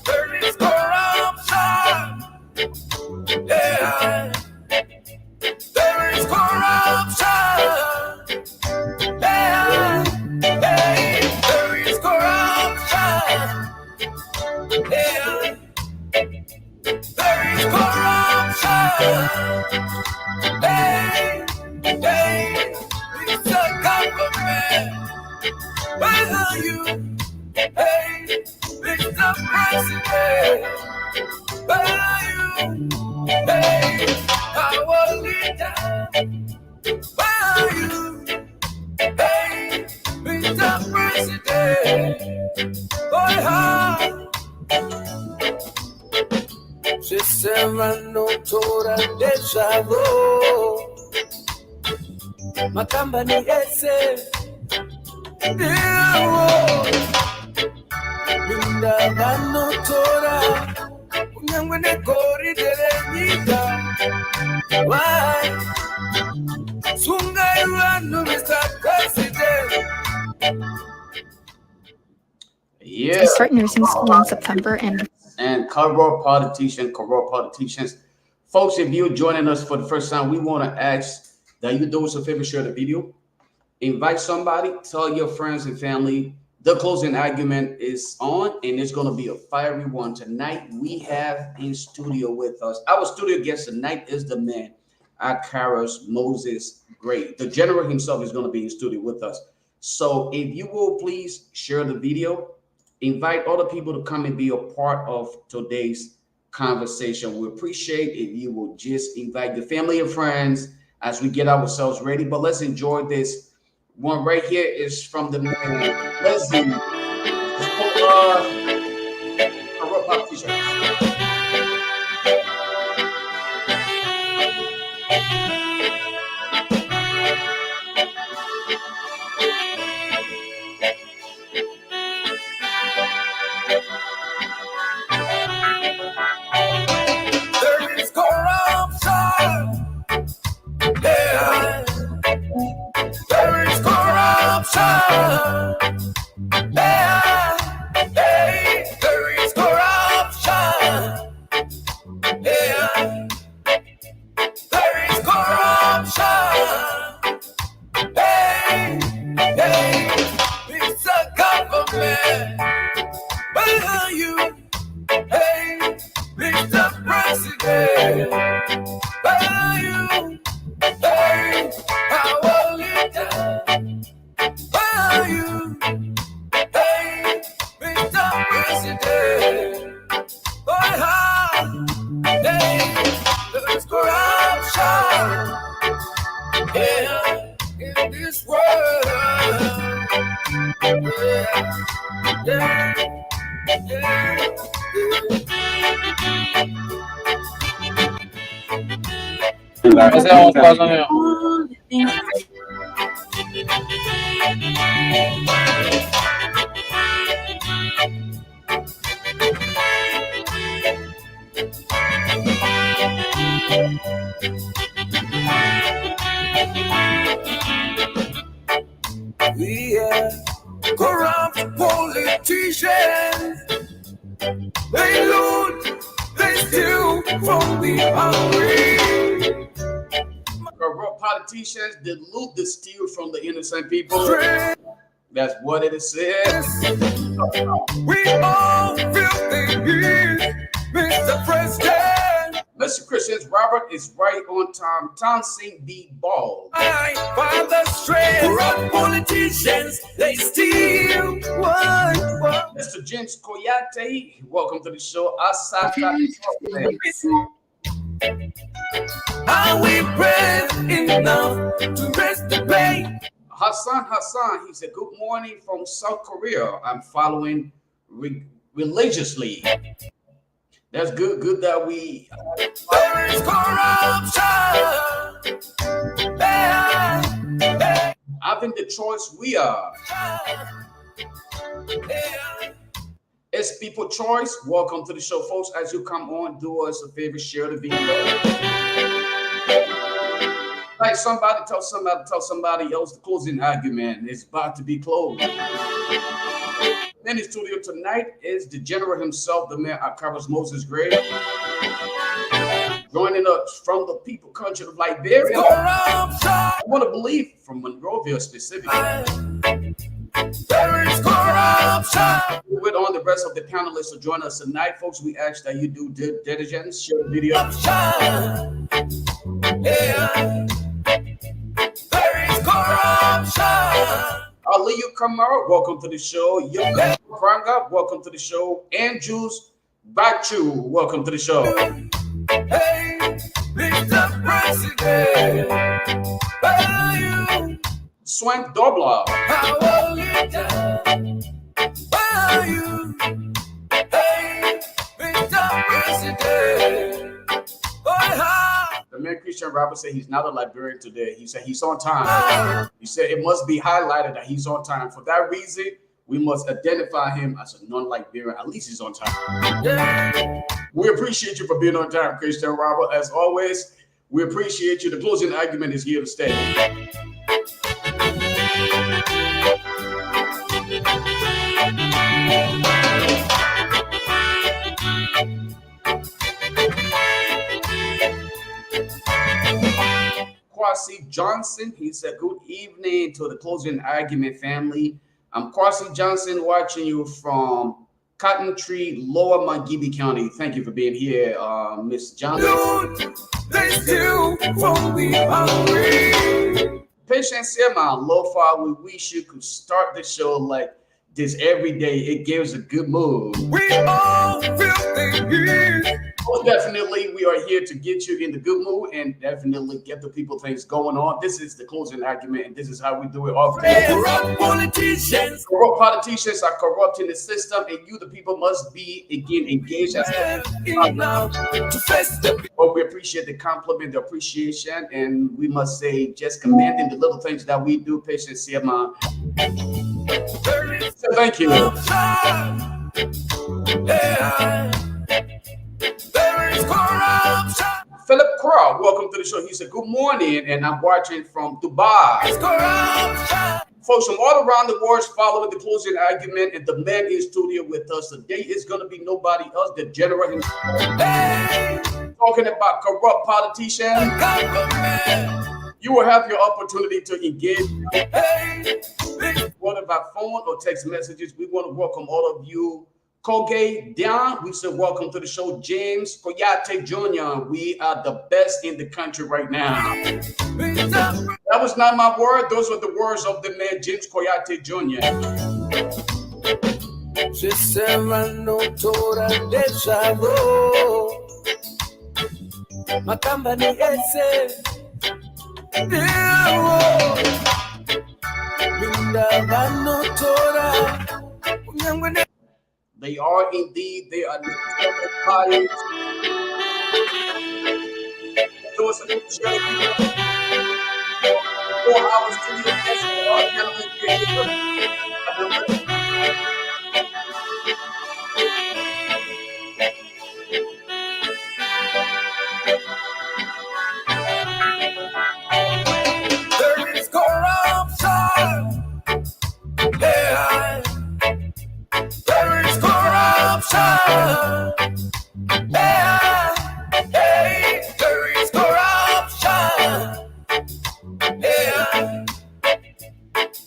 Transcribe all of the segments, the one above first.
There is corruption. Yeah. There is corruption. Yeah. Hey. There is corruption. Yeah. There is corruption. Hey. Hey. It's a government. Where are you? Hey. Mr. President. Where are you? Hey. Our leader. Where are you? Hey. Mr. President. Boy, how? Se serrano tora deja vu. Makamba ni ese. Linda vano tora. Unyangwe ne kori derenita. Why? Sunga irano Mr. President. Yeah. Start nursing school in September and corrupt politicians. Folks, if you're joining us for the first time, we want to ask that you do us a favor, share the video, invite somebody, tell your friends and family. The closing argument is on, and it's going to be a fiery one tonight. We have in studio with us, our studio guest tonight is the man, Akaros Moses Gray. The general himself is going to be in studio with us. So if you will please share the video, invite other people to come and be a part of today's conversation. We appreciate if you will just invite your family and friends as we get ourselves ready. But let's enjoy this one right here. Is from the man Leslie. Corrupt politicians. There is corruption. Yeah. There is corruption. Yeah. Hey. There is corruption. Yeah. There is corruption. Hey. Hey. It's a government. Where are you? Hey. Mr. President, where are you? Hey, our leader, where are you? Hey, Mr. President, where are you? Hey, there's corruption, yeah, in this world, yeah, yeah, yeah. Ese es un paso mío. We are corrupt politicians. They loot, they steal from the hungry. Corrupt politicians that loot, that steal from the innocent people. That's what it says. We all feel the heat, Mr. President. Mr. Christians, Robert is right on time. Townsend B. Ball. I find the strength. Corrupt politicians, they steal. What? Mr. James Koyate, welcome to the show. Asaka. Are we brave enough to rest the pain? Hassan, he said, good morning from South Korea. I'm following religiously. That's good that we... There is corruption. I think the choice we are. It's people choice. Welcome to the show, folks. As you come on, do us a favor, share the video. Like somebody, tell somebody else the closing argument is about to be closed. In the studio tonight is the general himself, the man Akaros Moses Gray. Joining us from the people country of Liberia. I want to believe from Monrovia specifically. There is corruption. With on the rest of the panelists to join us tonight, folks, we ask that you do diligence, share the video. Yeah. There is corruption. Aliyu Kamara, welcome to the show. Young Kranga, welcome to the show. Andrews Bachu, welcome to the show. Hey, Mr. President, where are you? Swank Dobla. How are you done? Where are you? Hey, Mr. President, the man Christian Robert said he's not a Liberian today. He said he's on time. He said it must be highlighted that he's on time. For that reason, we must identify him as a non-Liberian. At least he's on time. yeah. We appreciate you for being on time, Christian Robert. As always, we appreciate you. The closing argument is here to stay. Kwasi Johnson, he said, good evening to the closing argument family. I'm Kwasi Johnson watching you from Cotton Tree, Lower Mangibi County. Thank you for being here, Miss Johnson. They still won't be hungry. Patience Sema, Lo-Fi, we wish you could start the show like this every day. It gives a good mood. We all feel the heat. Most definitely, we are here to get you in the good mood and definitely get the people things going on. This is the closing argument, and this is how we do it often. Corrupt politicians. Corrupt politicians are corrupting the system, and you, the people, must be again engaged as Enough to face the But we appreciate the compliment, the appreciation, and we must say just commanding the little things that we do. Patience, Sema. So thank you. Yeah. There is corruption. Philip Crow, welcome to the show. He said, good morning, and I'm watching from Dubai. It's corruption. Folks from all around the world following the closing argument, and the man in studio with us today is going to be nobody else, the general himself. Hey, Talking about corrupt politicians. government. You will have your opportunity to engage. Hey, What about phone or text messages? We want to welcome all of you. Koge Down, we said welcome to the show. James Koyate Jr., we are the best in the country right now. That was not my word. Those were the words of the man, James Koyate Jr. Chisema tora desaro. Makamba ni ese. Dewo. Minda vano tora. Unyangwene. They are indeed, they are empires. Those are the 4 hours to the There is corruption. Yeah. There is corruption. Yeah. Hey, there is corruption. Yeah.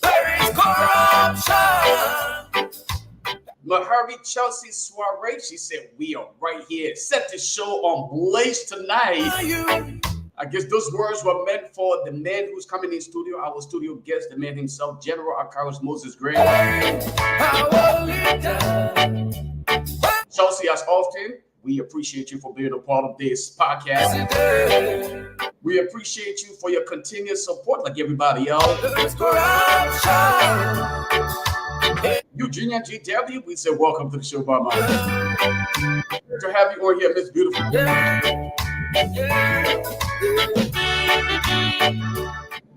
There is corruption. Mahari Chelsea Soiree, she said, we are right here. Set the show on Blaze tonight. I guess those words were meant for the man who's coming in studio, our studio guest, the man himself, General Akaros Moses Gray. Chelsea, as often, we appreciate you for being a part of this podcast. We appreciate you for your continued support, like everybody else. Eugenia GW, we say welcome to the show, Mama. Good to have you on here, Miss Beautiful.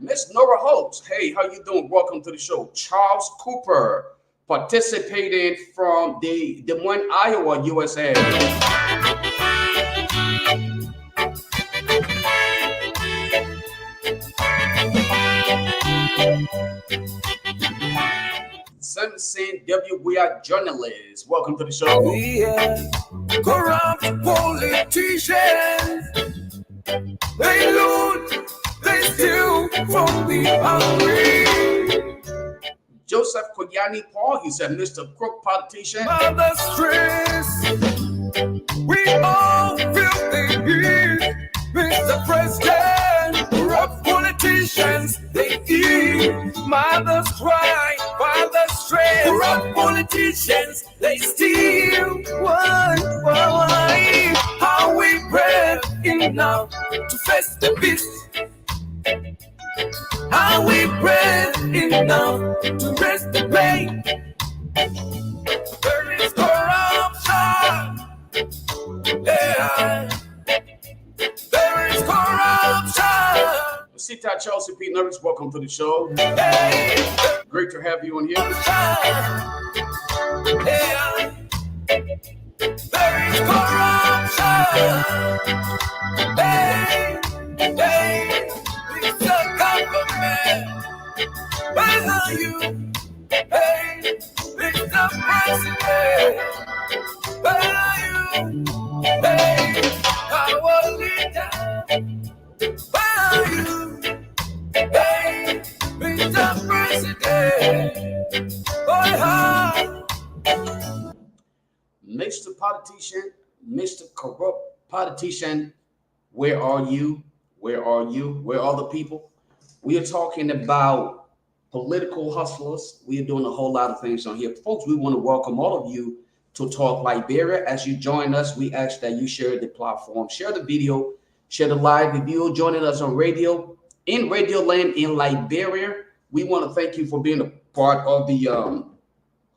Miss Nora Holtz, hey, how you doing? Welcome to the show. Charles Cooper, participating from the Des Moines, Iowa, USA. Saint W. We are journalists. Welcome to the show. We are corrupt politicians. They loot, they steal from the hungry. Joseph Koyani Paul, he said, Mr. Crook politician. By the stress, we all feel the heat. Mr. President, corrupt politicians, they eat. Mothers cry, fathers stress. Corrupt politicians, they steal. Why? How we breathe enough to face the beast? How we breathe enough to raise the pain? There is corruption. Yeah. There is corruption. Sita Chelsea P. Nervous, welcome to the show. Hey. Great to have you on here. Yeah. There is corruption. Hey. It's a government. Where are you? Hey. Mr. President. Where are you? Hey. Our leader. Where are you? Hey. Mr. President. Mr. Politician, Mr. Corrupt Politician, where are you? Where are you? Where are the people? We are talking about political hustlers. We are doing a whole lot of things on here. Folks, we want to welcome all of you to Talk Liberia. As you join us, we ask that you share the platform, share the video, share the live. If you're joining us on radio, in Radio Land in Liberia, we want to thank you for being a part of the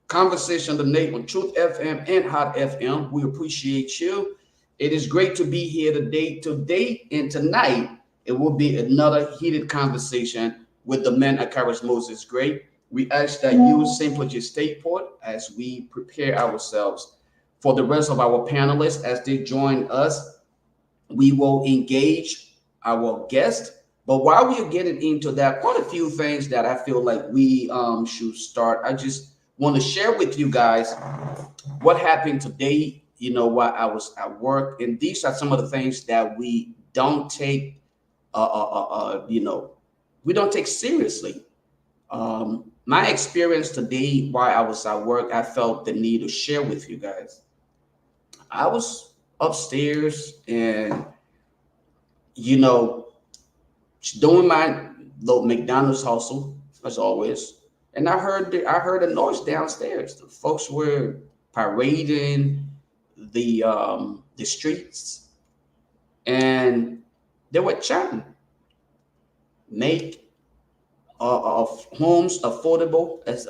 conversation tonight on Truth FM and Hot FM. We appreciate you. It is great to be here today and tonight. It will be another heated conversation with the men at Kairos Moses Gray. We ask that you simply just stay put as we prepare ourselves for the rest of our panelists as they join us. We will engage our guest. But while we are getting into that, quite a few things that I feel like we should start. I just want to share with you guys what happened today. You know, while I was at work, and these are some of the things that we don't take, we don't take seriously. My experience today while I was at work, I felt the need to share with you guys. I was upstairs and, doing my little McDonald's hustle as always, and I heard a noise downstairs. The folks were parading the streets, and they were chanting, make of homes affordable, as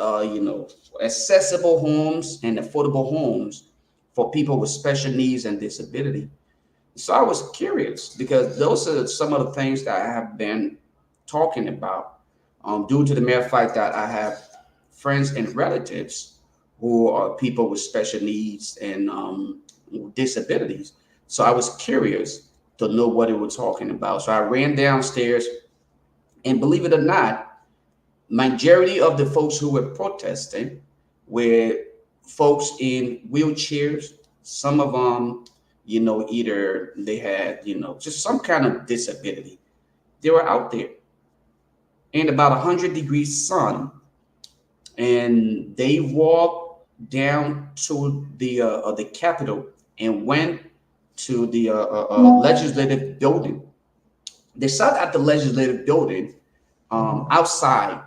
accessible homes and affordable homes for people with special needs and disability. So I was curious because those are some of the things that I have been talking about, due to the mere fact that I have friends and relatives who are people with special needs and disabilities. So I was curious to know what they were talking about. So I ran downstairs, and believe it or not, majority of the folks who were protesting were folks in wheelchairs. Some of them, either they had, just some kind of disability. They were out there in about 100-degree sun, and they walked down to the Capitol and went to the legislative building. They sat at the legislative building outside,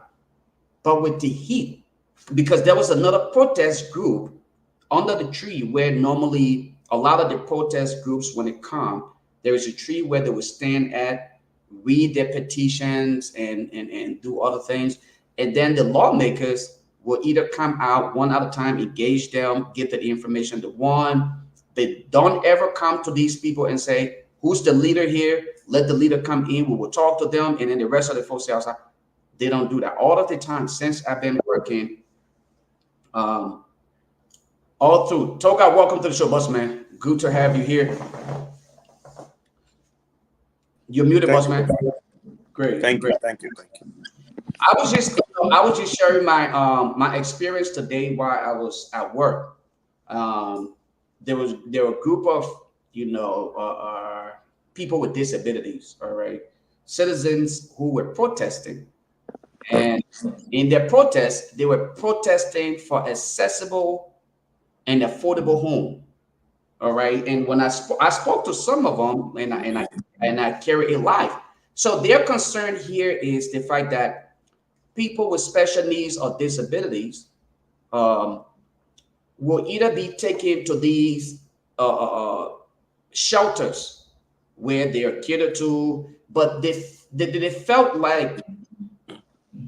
but with the heat, because there was another protest group under the tree where normally a lot of the protest groups, when it come, there is a tree where they would stand at, read their petitions and do other things. And then the lawmakers will either come out one at a time, engage them, get the information to one. They don't ever come to these people and say, who's the leader here? Let the leader come in. We will talk to them. And then the rest of the folks outside, they don't do that. All of the time since I've been working, all through. Toga, welcome to the show, boss man. Good to have you here. You're muted, boss man. Great. Thank you. I was just sharing my my experience today while I was at work. Um, there were a group of people with disabilities, all right, citizens who were protesting, and in their protest, they were protesting for accessible and affordable home. All right. And when I spoke to some of them, and I carry a life. So their concern here is the fact that people with special needs or disabilities um, will either be taken to these shelters where they are catered to, but they felt like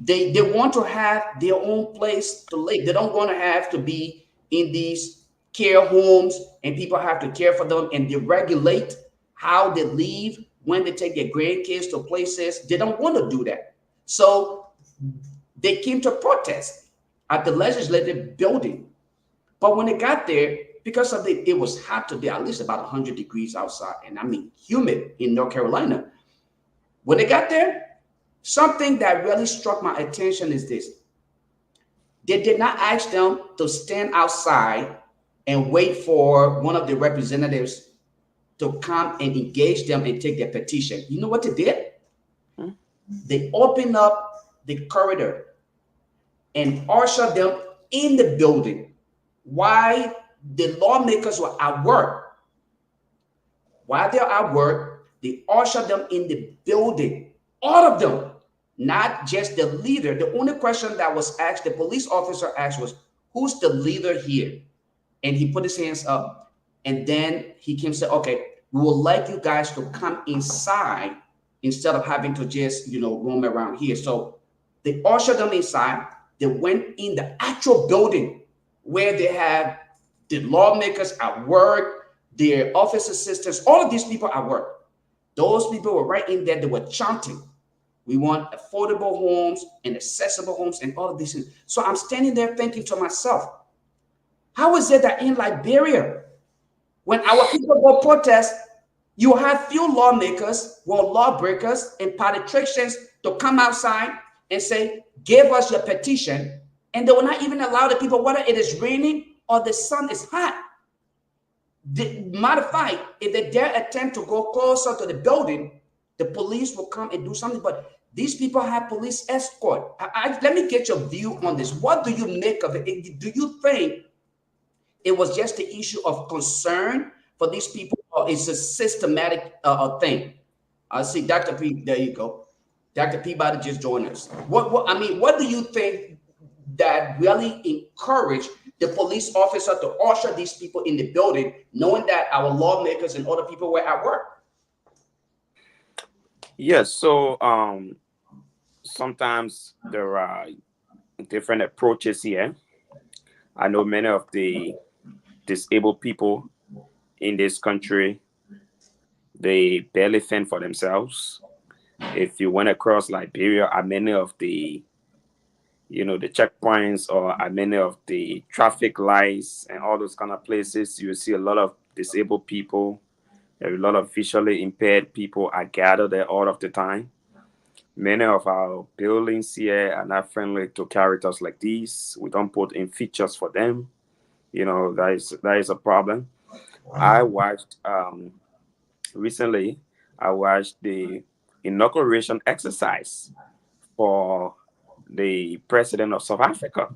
they want to have their own place to live. They don't want to have to be in these care homes and people have to care for them and they regulate how they leave when they take their grandkids to places. They don't want to do that. So they came to protest at the legislative building. But when they got there, because of it was hot today, at least about 100 degrees outside, and I mean humid in North Carolina. When they got there, something that really struck my attention is this. They did not ask them to stand outside and wait for one of the representatives to come and engage them and take their petition. You know what they did? They opened up the corridor and ushered them in the building while the lawmakers were at work. While they're at work, they ushered them in the building. All of them. Not just the leader. The only question that was asked, the police officer asked was, who's the leader here? And he put his hands up. And then he came and said, okay, we would like you guys to come inside instead of having to just, roam around here. So they ushered them inside. They went in the actual building where they have the lawmakers at work, their office assistants, all of these people at work. Those people were right in there. They were chanting. We want affordable homes and accessible homes and all of these things. So I'm standing there thinking to myself, how is it that in Liberia, when our people go protest, you have few lawmakers, lawbreakers and politicians to come outside and say, give us your petition. And they will not even allow the people, whether it is raining or the sun is hot. Matter of fact, if they dare attempt to go closer to the building, the police will come and do something. But these people have police escort. Let me get your view on this. What do you make of it? Do you think it was just the issue of concern for these people, or it's a systematic thing? I see Dr. P. There you go. Dr. Peabody just joined us. What do you think that really encouraged the police officer to usher these people in the building, knowing that our lawmakers and other people were at work? Yes, so sometimes there are different approaches here. I know many of the disabled people in this country, they barely fend for themselves. If you went across Liberia, at many of the the checkpoints or at many of the traffic lights and all those kind of places, you see a lot of disabled people. A lot of visually impaired people are gathered there all of the time. Many of our buildings here are not friendly to characters like these. We don't put in features for them. That is a problem. I watched recently. I watched the inauguration exercise for the president of South Africa,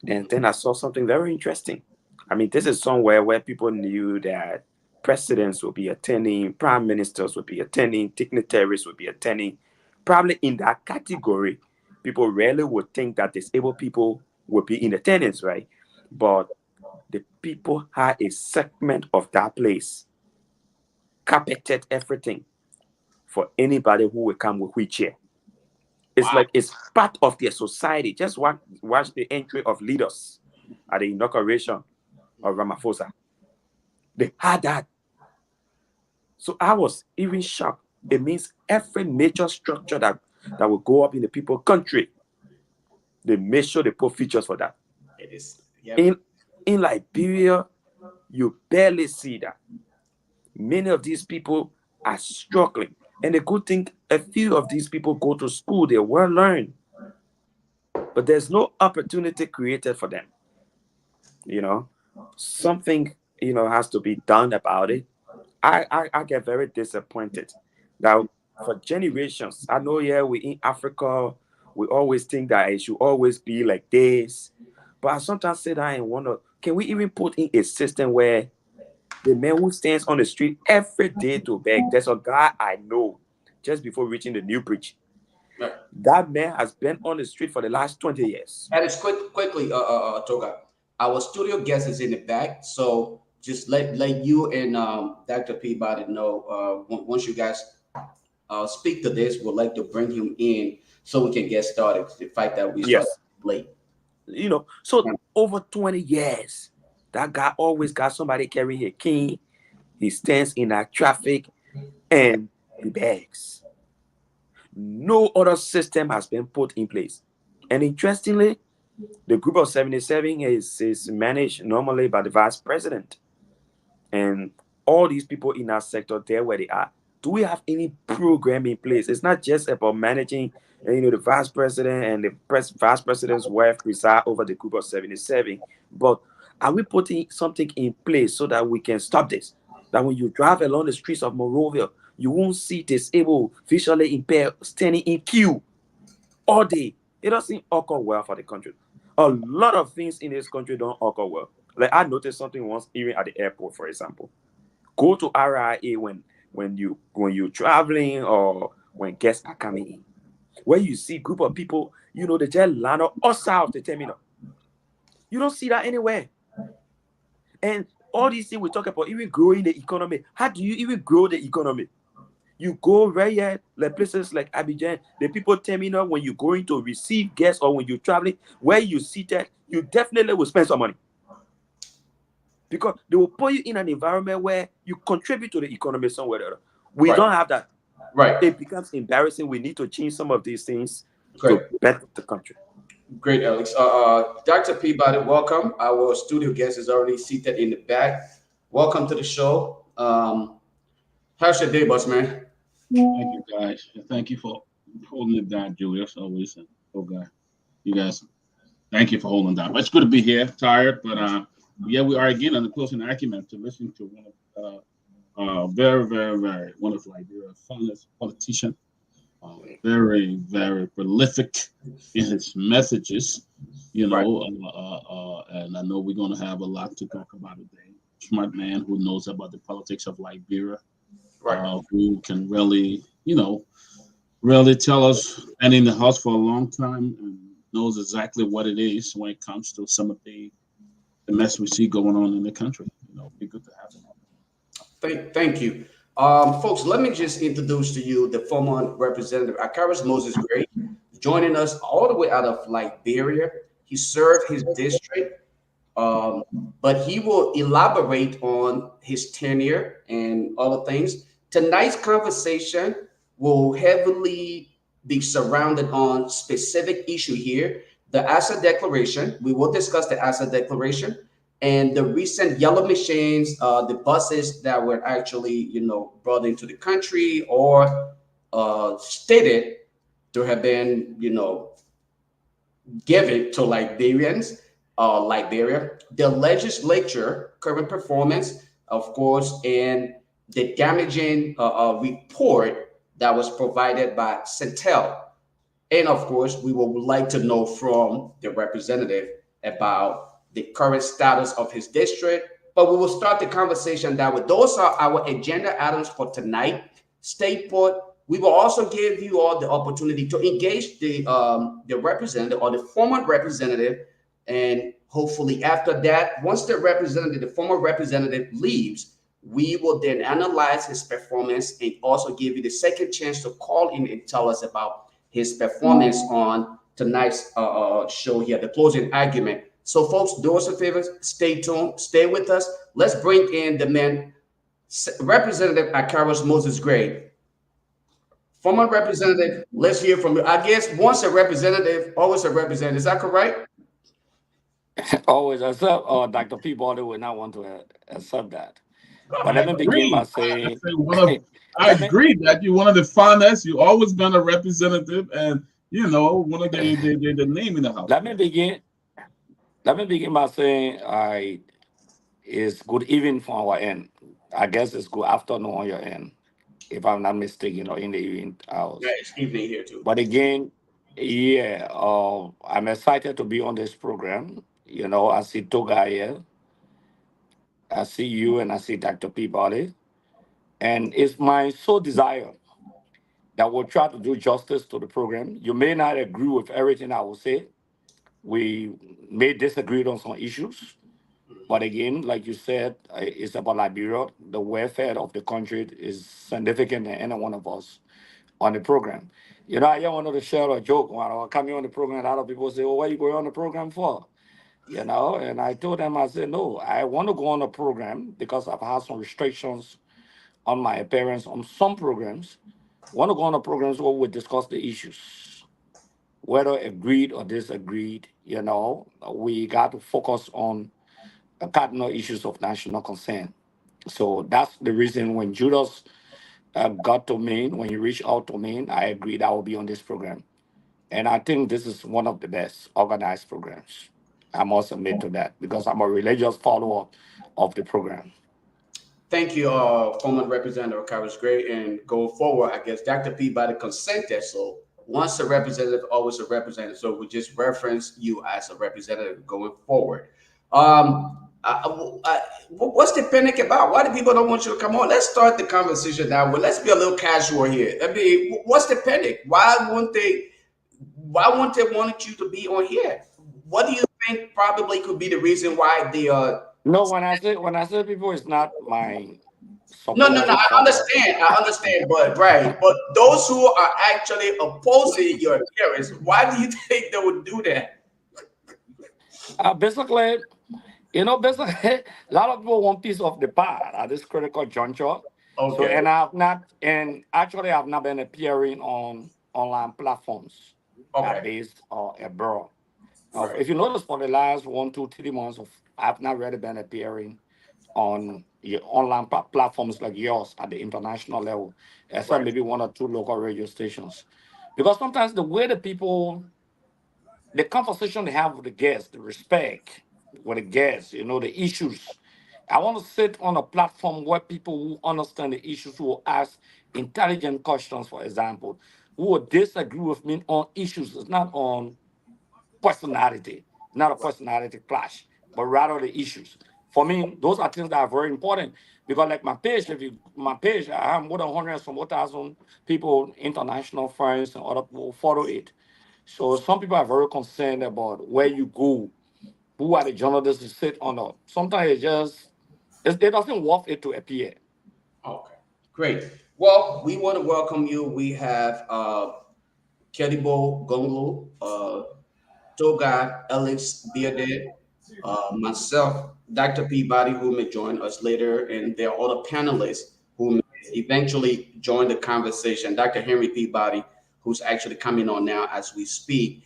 and then I saw something very interesting. I mean, this is somewhere where people knew that presidents will be attending, prime ministers will be attending, dignitaries will be attending. Probably in that category, people rarely would think that disabled people would be in attendance, right? But the people had a segment of that place, carpeted everything for anybody who will come with wheelchair. It's like it's part of their society. Just watch the entry of leaders at the inauguration of Ramaphosa. They had that. So I was even shocked. It means every major structure that will go up in the people's country, they make sure they put features for that. It is. Yep. In Liberia, you barely see that. Many of these people are struggling. And the good thing, a few of these people go to school, they're well learned. but there's no opportunity created for them. Something has to be done about it. I get very disappointed that for generations, I know, we in Africa, we always think that it should always be like this, but I sometimes sit down and wonder, can we even put in a system where the man who stands on the street every day to beg? There's a guy I know just before reaching the new bridge. Right. That man has been on the street for the last 20 years. And it's quickly, Toga. Our studio guest is in the back, so just let you and Dr. Peabody know. Once you guys speak to this, we'd like to bring him in so we can get started. The fact that we started late. So over 20 years, that guy always got somebody carrying a key. He stands in that traffic and he begs. No other system has been put in place. And interestingly, the group of 77 is managed normally by the vice president. And all these people in that sector, there where they are. Do we have any program in place? It's not just about managing, the vice president and the vice president's wife preside over the group of 77, but are we putting something in place so that we can stop this? That when you drive along the streets of Monrovia, you won't see disabled, visually impaired standing in queue all day. It doesn't occur well for the country. A lot of things in this country don't occur well. Like I noticed something once, even at the airport, for example. Go to RIA when you're traveling or when guests are coming in, where you see a group of people, they just line up outside of the terminal. You don't see that anywhere. And all these things we talk about, even growing the economy. How do you even grow the economy? You go right here, like places like Abidjan, the people terminal, when you're going to receive guests or when you're traveling, where you seated, you definitely will spend some money. Because they will put you in an environment where you contribute to the economy somewhere or other. We don't have that. Right. It becomes embarrassing. We need to change some of these things Great. to better the country. Great, Alex. Dr. Peabody, welcome. Our studio guest is already seated in the back. Welcome to the show. How's your day, boss man? Thank you, guys. Thank you for holding it down, Julius. Always. You guys, thank you for holding down. But it's good to be here. Tired, but we are again on the closing argument to listen to one of very, very, very wonderful Liberia's finest politician. Very, very prolific in his messages, and I know we're going to have a lot to talk about today. Smart man who knows about the politics of Liberia, who can really, really tell us, and in the house for a long time, and knows exactly what it is when it comes to some of the mess we see going on in the country. Be good to have him. Thank you. Folks, let me just introduce to you the former representative, Akaris Moses Gray, joining us all the way out of Liberia. He served his district, but he will elaborate on his tenure and other things. Tonight's conversation will heavily be surrounded on specific issue here, the asset declaration. We will discuss the asset declaration and the recent yellow machines, the buses that were actually, brought into the country or stated to have been, given to Liberians, Liberia, the legislature, current performance, of course, and the damaging report that was provided by Centel. And of course, we would like to know from the representative about the current status of his district. But we will start the conversation that way. Those are our agenda items for tonight. Stay put. We will also give you all the opportunity to engage the representative or the former representative. And hopefully after that, once the former representative leaves, we will then analyze his performance and also give you the second chance to call in and tell us about his performance on tonight's show here, the closing argument. So folks, do us a favor, stay tuned, stay with us. Let's bring in the man, Representative Akaris Moses Gray. Former representative, let's hear from you. I guess once a representative, always a representative. Is that correct? Always, except Dr. Peabody would not want to accept that. But let me begin by saying, I agree that you're one of the finest. You've always been a representative, and You know, one of the name in the house. Let me begin. Let me begin by saying, it's good evening from our end. I guess it's good afternoon on your end, if I'm not mistaken, or in the evening Yeah, hours. it's evening here too. But again, yeah, I'm excited to be on this program. I see Toga here, I see you, and I see Dr. Peabody. And it's my sole desire that we'll try to do justice to the program. You may not agree with everything I will say. We may disagree on some issues. But again, like you said, it's about Liberia. The welfare of the country is significant than any one of us on the program. I wanted to share a joke when I come here on the program. A lot of people say, "Oh, what are you going on the program for?" And I told them, I said, "No, I want to go on the program because I've had some restrictions on my appearance on some programs. I want to go on the programs where we discuss the issues, whether agreed or disagreed. We got to focus on the cardinal issues of national concern. So that's the reason when Judas got to me, when he reached out to me, I agreed I will be on this program. And I think this is one of the best organized programs. I must admit to that because I'm a religious follower of the program. Thank you, former Representative Carlos Gray. And going forward, I guess Dr. Peabody consented. So once a representative, always a representative. So we just reference you as a representative going forward. What's the panic about? Why do people don't want you to come on? Let's start the conversation now. Well, let's be a little casual here. I mean, what's the panic? Why won't they? Why won't they want you to be on here? What do you think probably could be the reason why they are? No, when I say people, it's not my No. supposed follower. I understand, but right. But those who are actually opposing your appearance, why do you think they would do that? Basically, a lot of people want piece of the pie at this critical juncture. So, Okay, I've not been appearing on online platforms that okay, based abroad. right, If you notice, for the last 1, 2, 3 months I've not really been appearing on your online platforms like yours at the international level, except right. maybe one or two local radio stations. Because sometimes the way the conversation they have with the guests, the respect with the guests, the issues. I want to sit on a platform where people who understand the issues, who will ask intelligent questions, for example, who will disagree with me on issues. It's not on personality, not a personality clash, but rather the issues. For me, those are things that are very important because, like my page, I have more than hundreds, some more thousand people, international friends, and other people follow it. So some people are very concerned about where you go, who are the journalists you sit on. Sometimes it doesn't worth it to appear. Okay, great. Well, we want to welcome you. We have Kedibo Gonglu, Toga Alex Bearded, myself, Dr. Peabody, who may join us later, and there are other panelists who may eventually join the conversation. Dr. Henry Peabody, who's actually coming on now as we speak.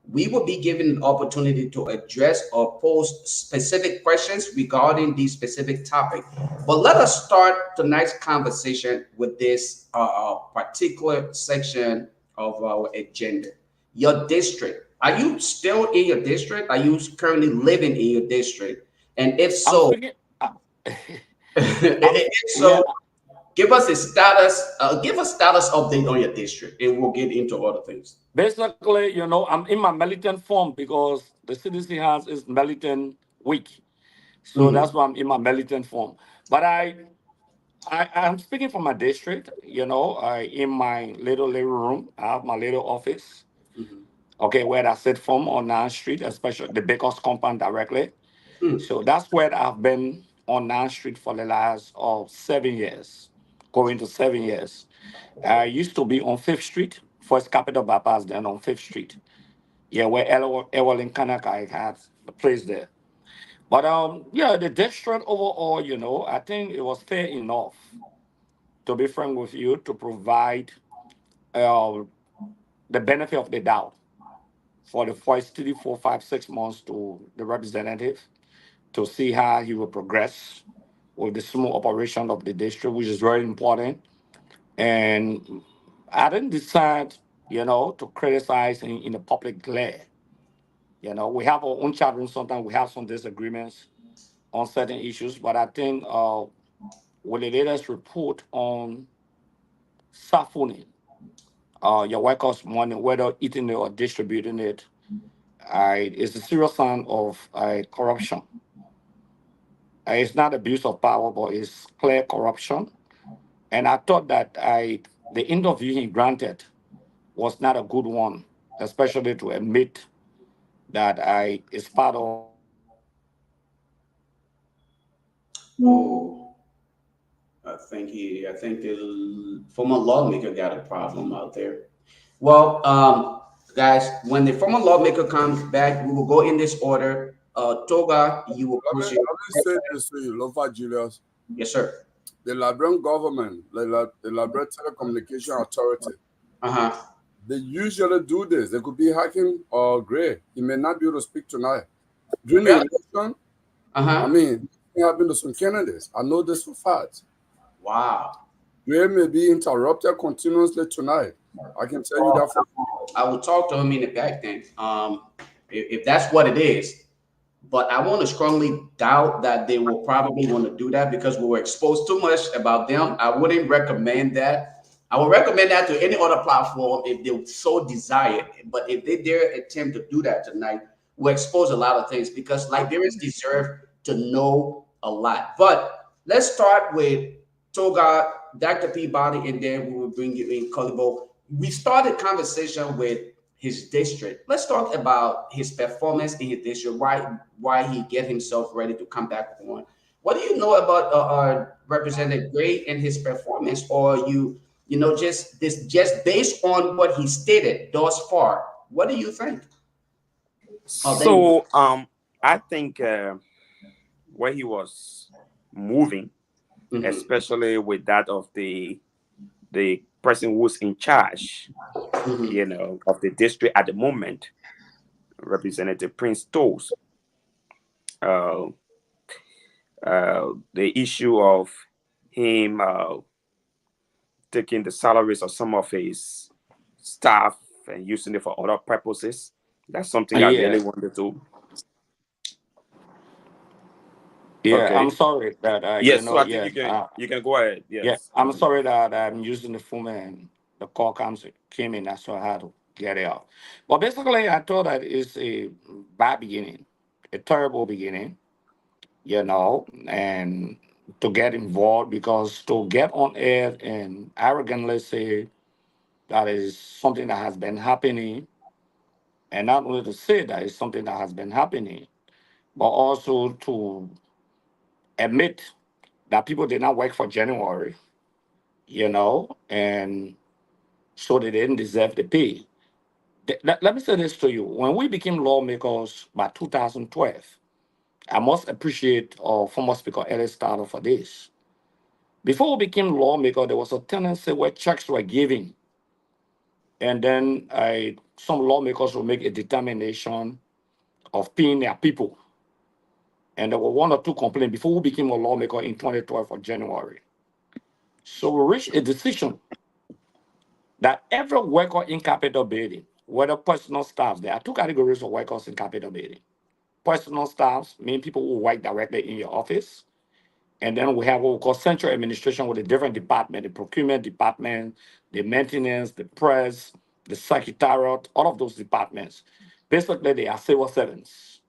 We will be given an opportunity to address or pose specific questions regarding the specific topic. But let us start tonight's conversation with this particular section of our agenda. Your district. Are you still in your district? Are you currently living in your district? And if I'm so, speaking. if Yeah. so, give us a status. Give a status update on your district, and we'll get into other things. Basically, I'm in my militant form because the CDC has its militant week. So Mhm. that's why I'm in my militant form. But I'm speaking from my district, in my little room. I have my little office, Mhm. okay, where I sit from on 9th Street, especially the Bakers compound directly. Mm. So that's where I've been on 9th Street for the last 7 years, going to 7 years. I used to be on 5th Street, first Capital Bypass, then on 5th Street. Yeah, where Ewell Kanaka had the place there. But yeah, the district overall, I think it was fair enough, to be frank with you, to provide uh, the benefit of the doubt for the first 3, 4, 5, 6 months to the representative to see how he will progress with the smooth operation of the district, which is very important. And I didn't decide to criticize in the public glare. We have our own chat room. Sometimes we have some disagreements on certain issues, but I think with the latest report on Safuni, your workers' money, whether eating it or distributing it, it's a serious sign of corruption. It's not abuse of power, but it's clear corruption. And I thought that the interview he granted was not a good one, especially to admit that is part of. Oh, I think the former lawmaker got a problem out there. Well, guys, when the former lawmaker comes back, we will go in this order. Toga, you will Let push me, your. let me say this to you, Lofa Julius. Yes, sir. The Liberian government, the Liberian Telecommunication Authority, Uh-huh. they usually do this. They could be hacking or Gray. He may not be able to speak tonight. During the election, Uh-huh. I mean, it happened to some candidates. I know this for fact. Wow. Gray may be interrupted continuously tonight. I can tell you that for I will talk to him in the back then. If that's what it is. But I want to strongly doubt that they will probably want to do that because we were exposed too much about them. I wouldn't recommend that. I would recommend that to any other platform if they so desire. But if they dare attempt to do that tonight, we'll expose a lot of things because Liberians deserve to know a lot. But let's start with Toga, Dr. Peabody, and then we will bring you in, Kalibo. We started conversation with his district. Let's talk about his performance in his district. Why he get himself ready to come back on. What do you know about Representative Gray and his performance, or just based on what he stated thus far? What do you think? So I think where he was moving, Mhm. especially with that of the person who's in charge, Mhm. of the district at the moment, Representative Prince Toes. The issue of him taking the salaries of some of his staff and using it for other purposes. That's something I really wanted to. Yeah, Okay. I'm sorry that Yes, so I think you can go ahead. yeah, Yes. I'm sorry that I'm using the phone and the call came in. That's why I had to get it out. But basically, I thought that it's a bad beginning, a terrible beginning, and to get involved because to get on air and arrogantly say that is something that has been happening, and not only to say that it's something that has been happening, but also to admit that people did not work for January, and so they didn't deserve the pay. Let me say this to you. When we became lawmakers by 2012, I must appreciate our former Speaker Ellis Starter for this. Before we became lawmakers, there was a tendency where checks were given, and then some lawmakers will make a determination of paying their people. And there were one or two complaints before we became a lawmaker in 2012 for January. So we reached a decision that every worker in Capitol Building, whether personal staff, there are two categories of workers in Capitol Building. Personal staffs mean people who work directly in your office. And then we have what we call central administration with a different department, the procurement department, the maintenance, the press, the secretariat, all of those departments. Basically, they are civil servants.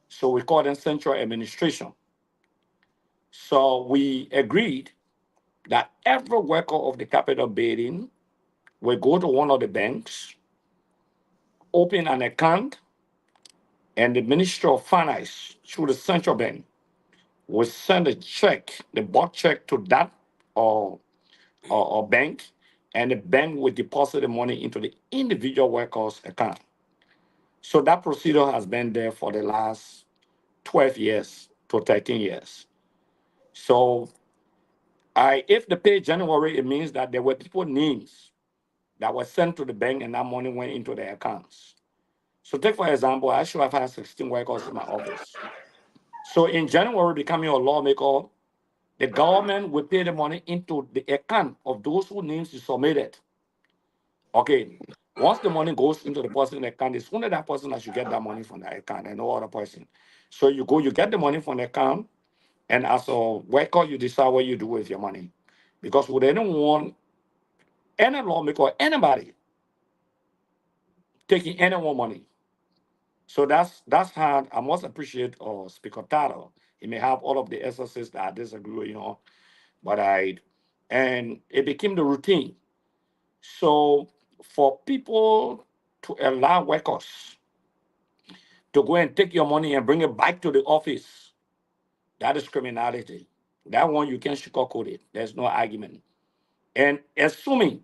So we call them central administration. So we agreed that every worker of the Capitol Building will go to one of the banks, open an account, and the Ministry of Finance through the central bank will send a check, the bulk check to that or bank, and the bank will deposit the money into the individual worker's account. So that procedure has been there for the last 12 years to 13 years. So if they pay January, it means that there were people names that were sent to the bank and that money went into their accounts. So take, for example, I should have had 16 workers in my office. So in January, becoming a lawmaker, the government will pay the money into the account of those whose names you submitted Okay. Once the money goes into the person's account, it's only that person that should get that money from the account and no other person. So you go, you get the money from the account, and as a worker, you decide what you do with your money. Because would anyone, any lawmaker, anybody taking anyone money? So that's how I must appreciate Speaker Tado. He may have all of the SSS that I disagree on, but and it became the routine. So for people to allow workers to go and take your money and bring it back to the office, that is criminality. That one you can't sugarcoat it. There's no argument. And assuming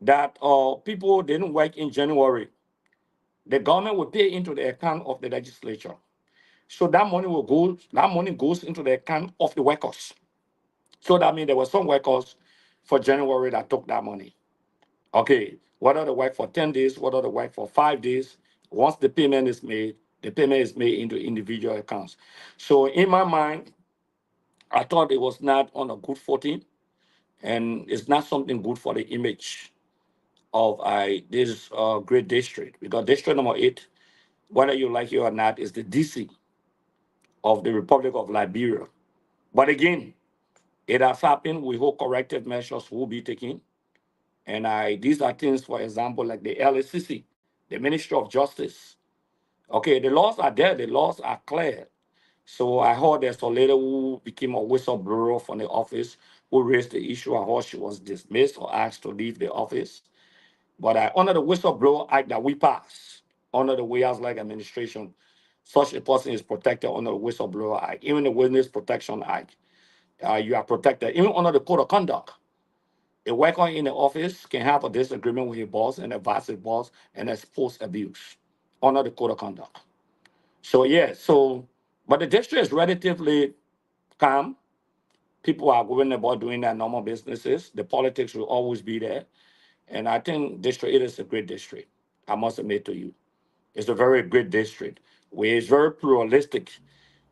that people didn't work in January, the government will pay into the account of the legislature. So that money goes into the account of the workers. So that means there were some workers for January that took that money. Okay, whether they work for 10 days, whether they work for 5 days, once the payment is made into individual accounts. So in my mind, I thought it was not on a good footing, and it's not something good for the image of this great district, because district number 8, whether you like it or not, is the DC of the Republic of Liberia. But again, it has happened. We hope corrective measures will be taken. And these are things, for example, like the LACC, the Ministry of Justice. Okay, the laws are there. The laws are clear. So I heard there's a lady who became a whistleblower from the office who raised the issue. I heard she was dismissed or asked to leave the office. But under the whistleblower act that we passed, under the Warehouse Like Administration, such a person is protected under the whistleblower act. Even the Witness Protection Act, you are protected. Even under the Code of Conduct, a worker in the office can have a disagreement with his boss and advise his boss and expose abuse under the Code of Conduct. So yeah, but the district is relatively calm. People are going about doing their normal businesses. The politics will always be there. And I think District 8 is a great district, I must admit to you. It's a very great district where it's very pluralistic,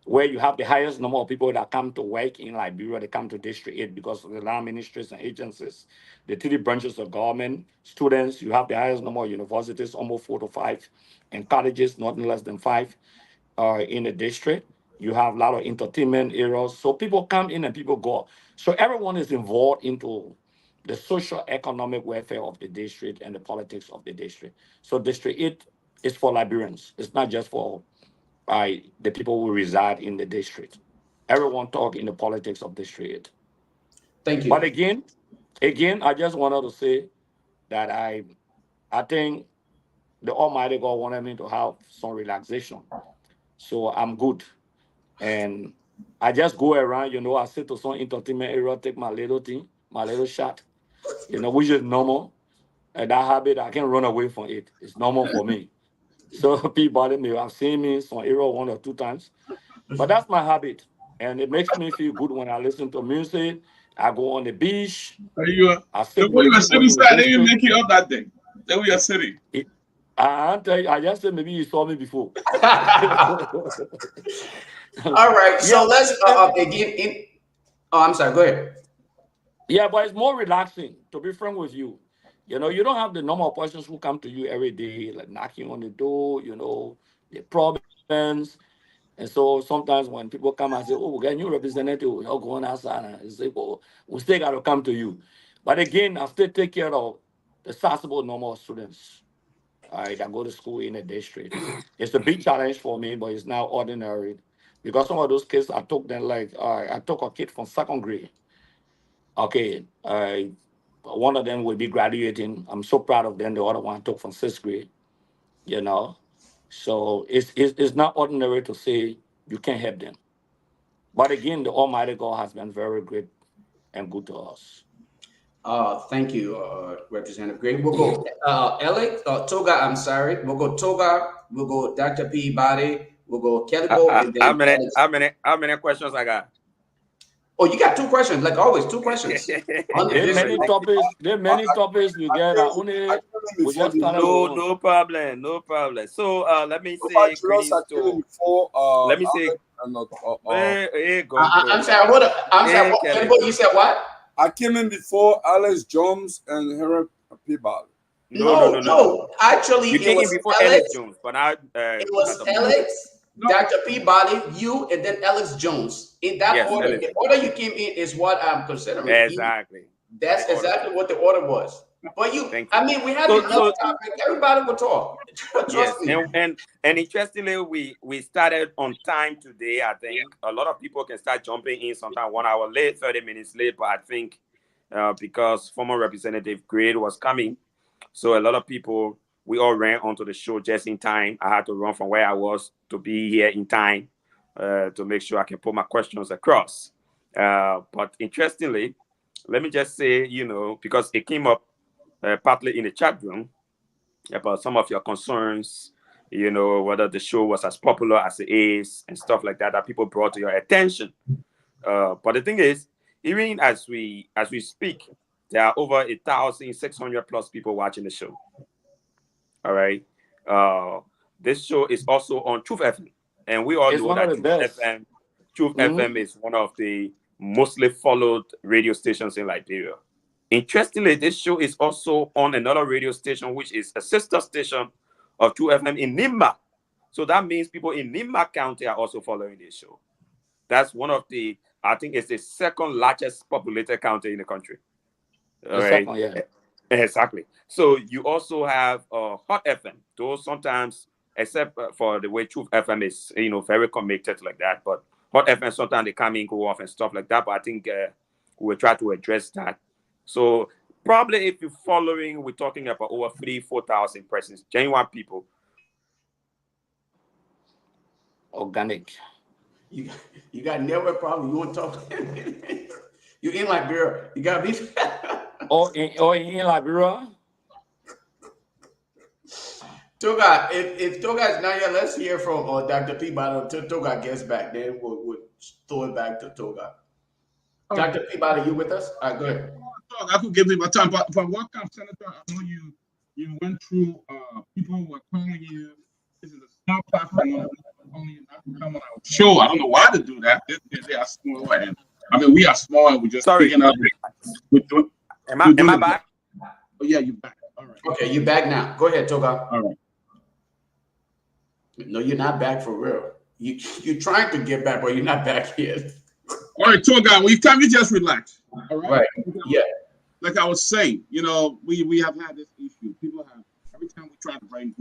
where you have the highest number of people that come to work in Liberia. They come to District 8 because of the land ministries and agencies, the 3 branches of government, students. You have the highest number of universities, almost 4 to 5, and colleges, nothing less than 5 in the district. You have a lot of entertainment areas. So people come in and people go. So everyone is involved into the social economic welfare of the district and the politics of the district. So District 8 is for Liberians. It's not just for the people who reside in the district. Everyone talk in the politics of District 8. Thank you. But again, I just wanted to say that I think the Almighty God wanted me to have some relaxation. So I'm good. And I just go around, I sit to some entertainment area, take my little thing, my little shot, which is normal. And that habit, I can't run away from it. It's normal for me. So people may have seen me some area 1 or 2 times. But that's my habit. And it makes me feel good when I listen to music. I go on the beach. I sit where you are sitting, sir, then you make it up that day. Then we are sitting. I just said maybe you saw me before. All right. So let's again. I'm sorry. Go ahead. Yeah, but it's more relaxing, to be frank with you. You don't have the normal persons who come to you every day, like knocking on the door, the problems. And so sometimes when people come and say, oh, we got a new representative, we're all going outside, and say, well, we still got to come to you. But again, I still take care of the sizable normal students that go to school in the district. It's a big challenge for me, but it's now ordinary. Because some of those kids, I took them I took a kid from 2nd grade. Okay, one of them will be graduating. I'm so proud of them. The other one I took from 6th grade, So it's not ordinary to say you can't help them. But again, the Almighty God has been very great and good to us. Thank you, Representative Gray. We'll go Alec, Toga, I'm sorry. We'll go Toga, we'll go Dr. Peabody, we'll go Kellybo. How many questions I got? Oh, you got 2 questions, like always, 2 questions. There are many topics we get. No problem. So let me say I'm sorry, what you said what? I came in before Alex Jones and Henry Peabody. No. Actually, You it came was in before Alex. Alex Jones, but now It was Dr. Alex, No, Dr. Peabody, you, and then Alex Jones. In that Yes, order. Alex. The order you came in is what I'm considering. Exactly. That's The order. exactly what the order was. But Thank you. we had So, enough topic. Everybody will talk. Trust yes, me. and interestingly, we started on time today. I think a lot of people can start jumping in sometime 1 hour late, 30 minutes late. But I think because former Representative Gray was coming, so a lot of people, we all ran onto the show just in time. I had to run from where I was to be here in time to make sure I can put my questions across. But interestingly, let me just say, because it came up partly in the chat room about some of your concerns, whether the show was as popular as it is and stuff like that people brought to your attention. But the thing is, even as we speak, there are over 1,600 plus people watching the show. All right. This show is also on Truth FM, and we all It's know one of that the best. Truth FM is one of the mostly followed radio stations in Liberia. Interestingly, this show is also on another radio station, which is a sister station of True FM in Nimba. So that means people in Nimba County are also following this show. That's one of the, I think it's the second largest populated county in the country. All The right. second, yeah. Exactly. So you also have Hot FM. Those sometimes, except for the way Truth FM is, very committed like that. But Hot FM, sometimes they come in, go off and stuff like that. But I think we'll try to address that. So probably if you're following, we're talking about over 3,000-4,000 persons, genuine people. Organic. You got network problem. You want to talk? You in Liberia. You got me. Or in Liberia. Toga, if Toga is not here, let's hear from Dr. Peabody until Toga gets back. Then we'll throw it back to Toga. Dr. Peabody, you with us? All right, go ahead. I could give you my time, but welcome, Senator. I know you went through. People were calling you. This is a small platform. Only you not to come on our show. I don't know why to do that. They are small, and we are small, and we're just picking up. Am I back? Oh yeah, you're back. All right. Okay, you're back now. Go ahead, Toga. All right. No, you're not back for real. You're trying to get back, but you're not back yet. All right, Toga. Well, you just relax. All right. Right. Yeah. Like I was saying, we have had this issue. People have, every time we try to bring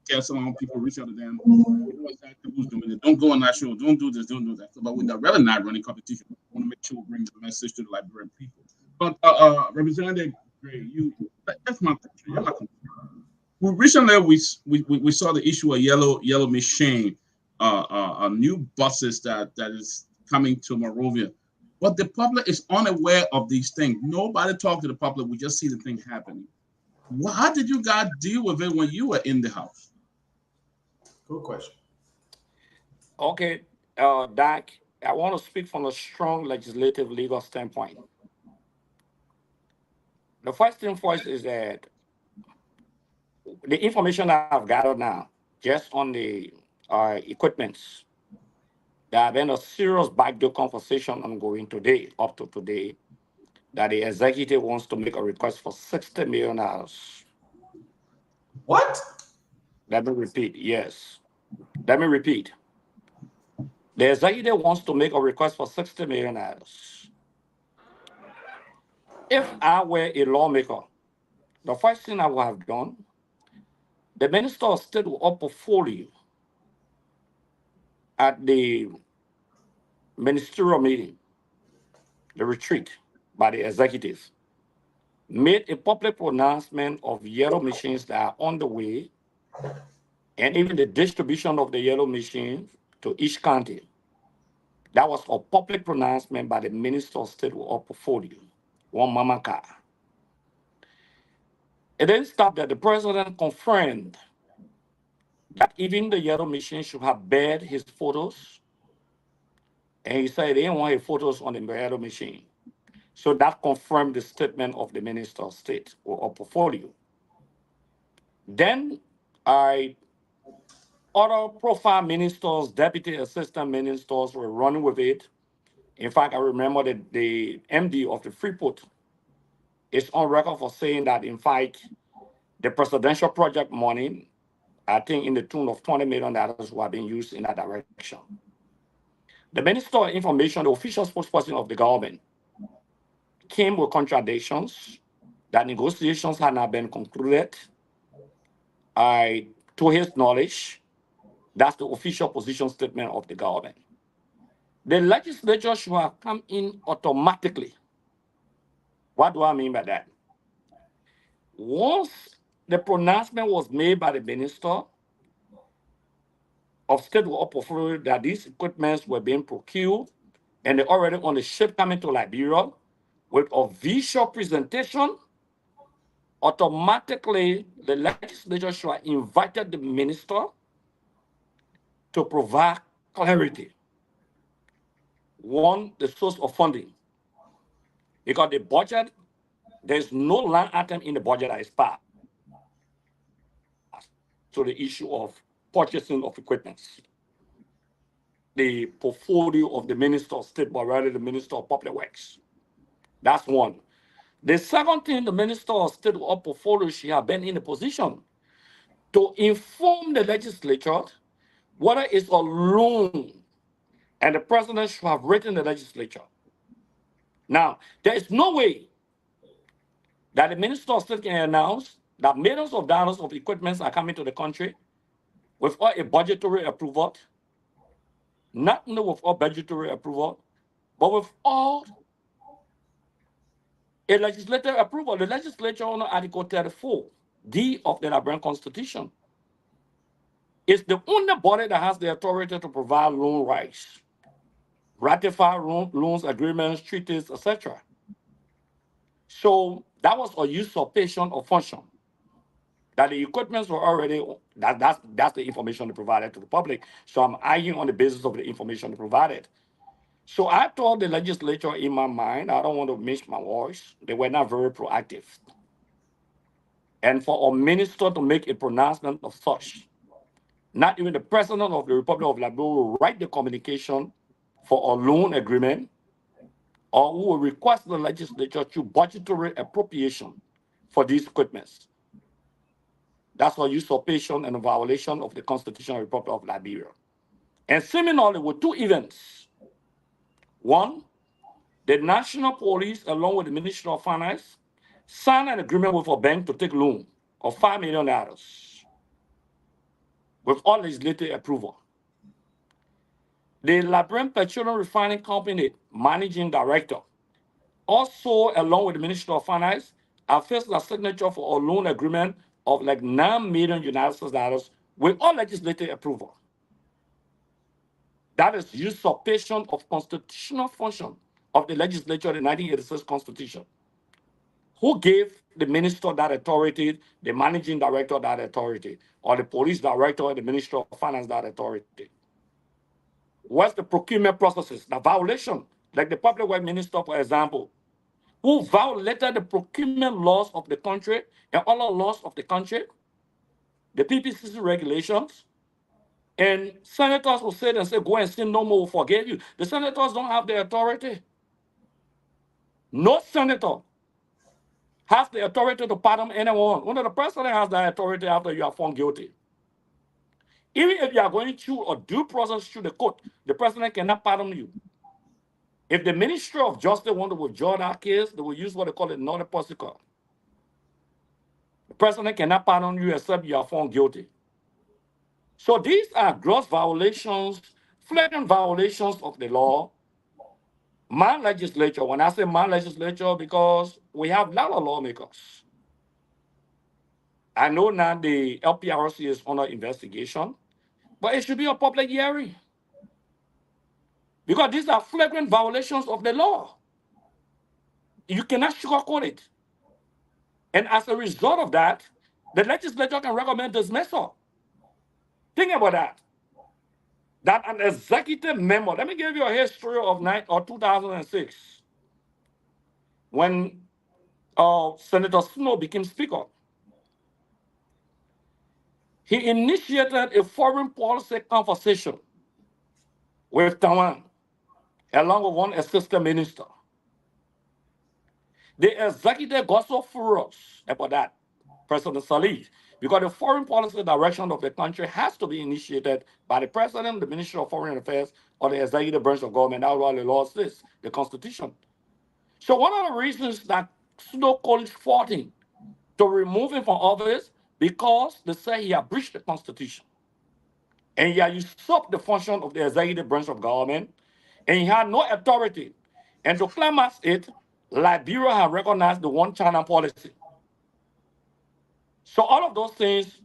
guests along, people reach out to them. Who's doing it? Don't go on that show. Don't do this. Don't do that. But we're rather not running competition. We want to make sure we bring the message to the Liberian people. But Representative Gray, that's my question. You're not well, recently we saw the issue of yellow machine, new buses that is coming to Monrovia. But the public is unaware of these things. Nobody talk to the public. We just see the thing happening. How did you guys deal with it when you were in the house? Good question. Okay, Doc, I want to speak from a strong legislative legal standpoint. The first thing first is that the information I've gathered now, just on the equipments, there have been a serious backdoor conversation ongoing today, up to today, that the executive wants to make a request for $60 million. What? Let me repeat, yes. Let me repeat. The executive wants to make a request for $60 million. If I were a lawmaker, the first thing I would have done, the Minister of State will up portfolio at the ministerial meeting, the retreat by the executive, made a public pronouncement of yellow machines that are on the way, and even the distribution of the yellow machines to each county. That was a public pronouncement by the Minister of State of portfolio, one Mama Car. It then stopped that the president confirmed that even the yellow machine should have bared his photos, and he said they didn't want his photos on the yellow machine. So that confirmed the statement of the Minister of State or portfolio. Then other profile ministers, deputy assistant ministers were running with it. In fact, I remember that the MD of the Freeport is on record for saying that, in fact, the presidential project money, I think in the tune of $20 million were being used in that direction. The Minister of Information, the official spokesperson of the government, came with contradictions that negotiations had not been concluded. To his knowledge, that's the official position statement of the government. The legislature should have come in automatically. What do I mean by that? Once the pronouncement was made by the Minister of State or Portfolio that these equipments were being procured and they're already on the ship coming to Liberia with a visual presentation, automatically the legislature should have invited the minister to provide clarity. One, the source of funding. Because the budget, there's no line item in the budget that is passed to the issue of purchasing of equipment. The portfolio of the Minister of State, but rather the Minister of Public Works. That's one. The second thing, the Minister of State or portfolio should have been in a position to inform the legislature whether it's a loan, and the president should have written the legislature. Now, there is no way that the Minister of State can announce that millions of dollars of equipment are coming to the country without a budgetary approval, not only without budgetary approval, but without a legislative approval. The legislature under Article 34D of the Liberian Constitution is the only body that has the authority to provide loan rights, ratify loans, agreements, treaties, etc. So that was a usurpation of function. That the equipments were already, that's the information they provided to the public. So I'm arguing on the basis of the information they provided. So I told the legislature in my mind, I don't want to mix my voice, they were not very proactive. And for a minister to make a pronouncement of such, not even the president of the Republic of Liberia will write the communication for a loan agreement, or who will request the legislature to budgetary appropriation for these equipments. That's a usurpation and a violation of the Constitutional Republic of Liberia. And similarly, with two events. One, the National Police, along with the Ministry of Finance, signed an agreement with a bank to take loan of $5 million with all legislative approval. The Liberian Petroleum Refining Company managing director, also along with the Ministry of Finance, affixed a signature for a loan agreement of like $9 million with all legislative approval. That is usurpation of constitutional function of the legislature in the 1986 Constitution. Who gave the minister that authority, the managing director that authority, or the police director or the Ministry of Finance that authority? What's the procurement processes? The violation, like the public works minister, for example, who violated the procurement laws of the country and other laws of the country, the PPCC regulations, and senators will say and say, go and sin no more, we'll forgive you. The senators don't have the authority. No senator has the authority to pardon anyone. Only the president has the authority after you are found guilty. Even if you are going through a due process through the court, the president cannot pardon you. If the Ministry of Justice want to withdraw that case, they will use what they call a non prosecutor. The president cannot pardon you except you are found guilty. So these are gross violations, flagrant violations of the law. My legislature, when I say my legislature, because we have a lot of lawmakers. I know now the LPRC is under investigation, but it should be a public hearing. Because these are flagrant violations of the law. You cannot sugarcoat it. And as a result of that, the legislature can recommend dismissal. Think about that. That an executive member, let me give you a history of 2006, when Senator Snow became Speaker. He initiated a foreign policy conversation with Taiwan, along with one assistant minister. The executive got so furious about that. President Salih, because the foreign policy direction of the country has to be initiated by the president, the Ministry of Foreign Affairs, or the executive branch of government. That's what the law says, the Constitution. So one of the reasons that Snow College fought him to remove him from office because they say he had breached the Constitution. And he had usurped the function of the executive branch of government, and he had no authority. And to climax it, Liberia had recognized the one China policy. So all of those things,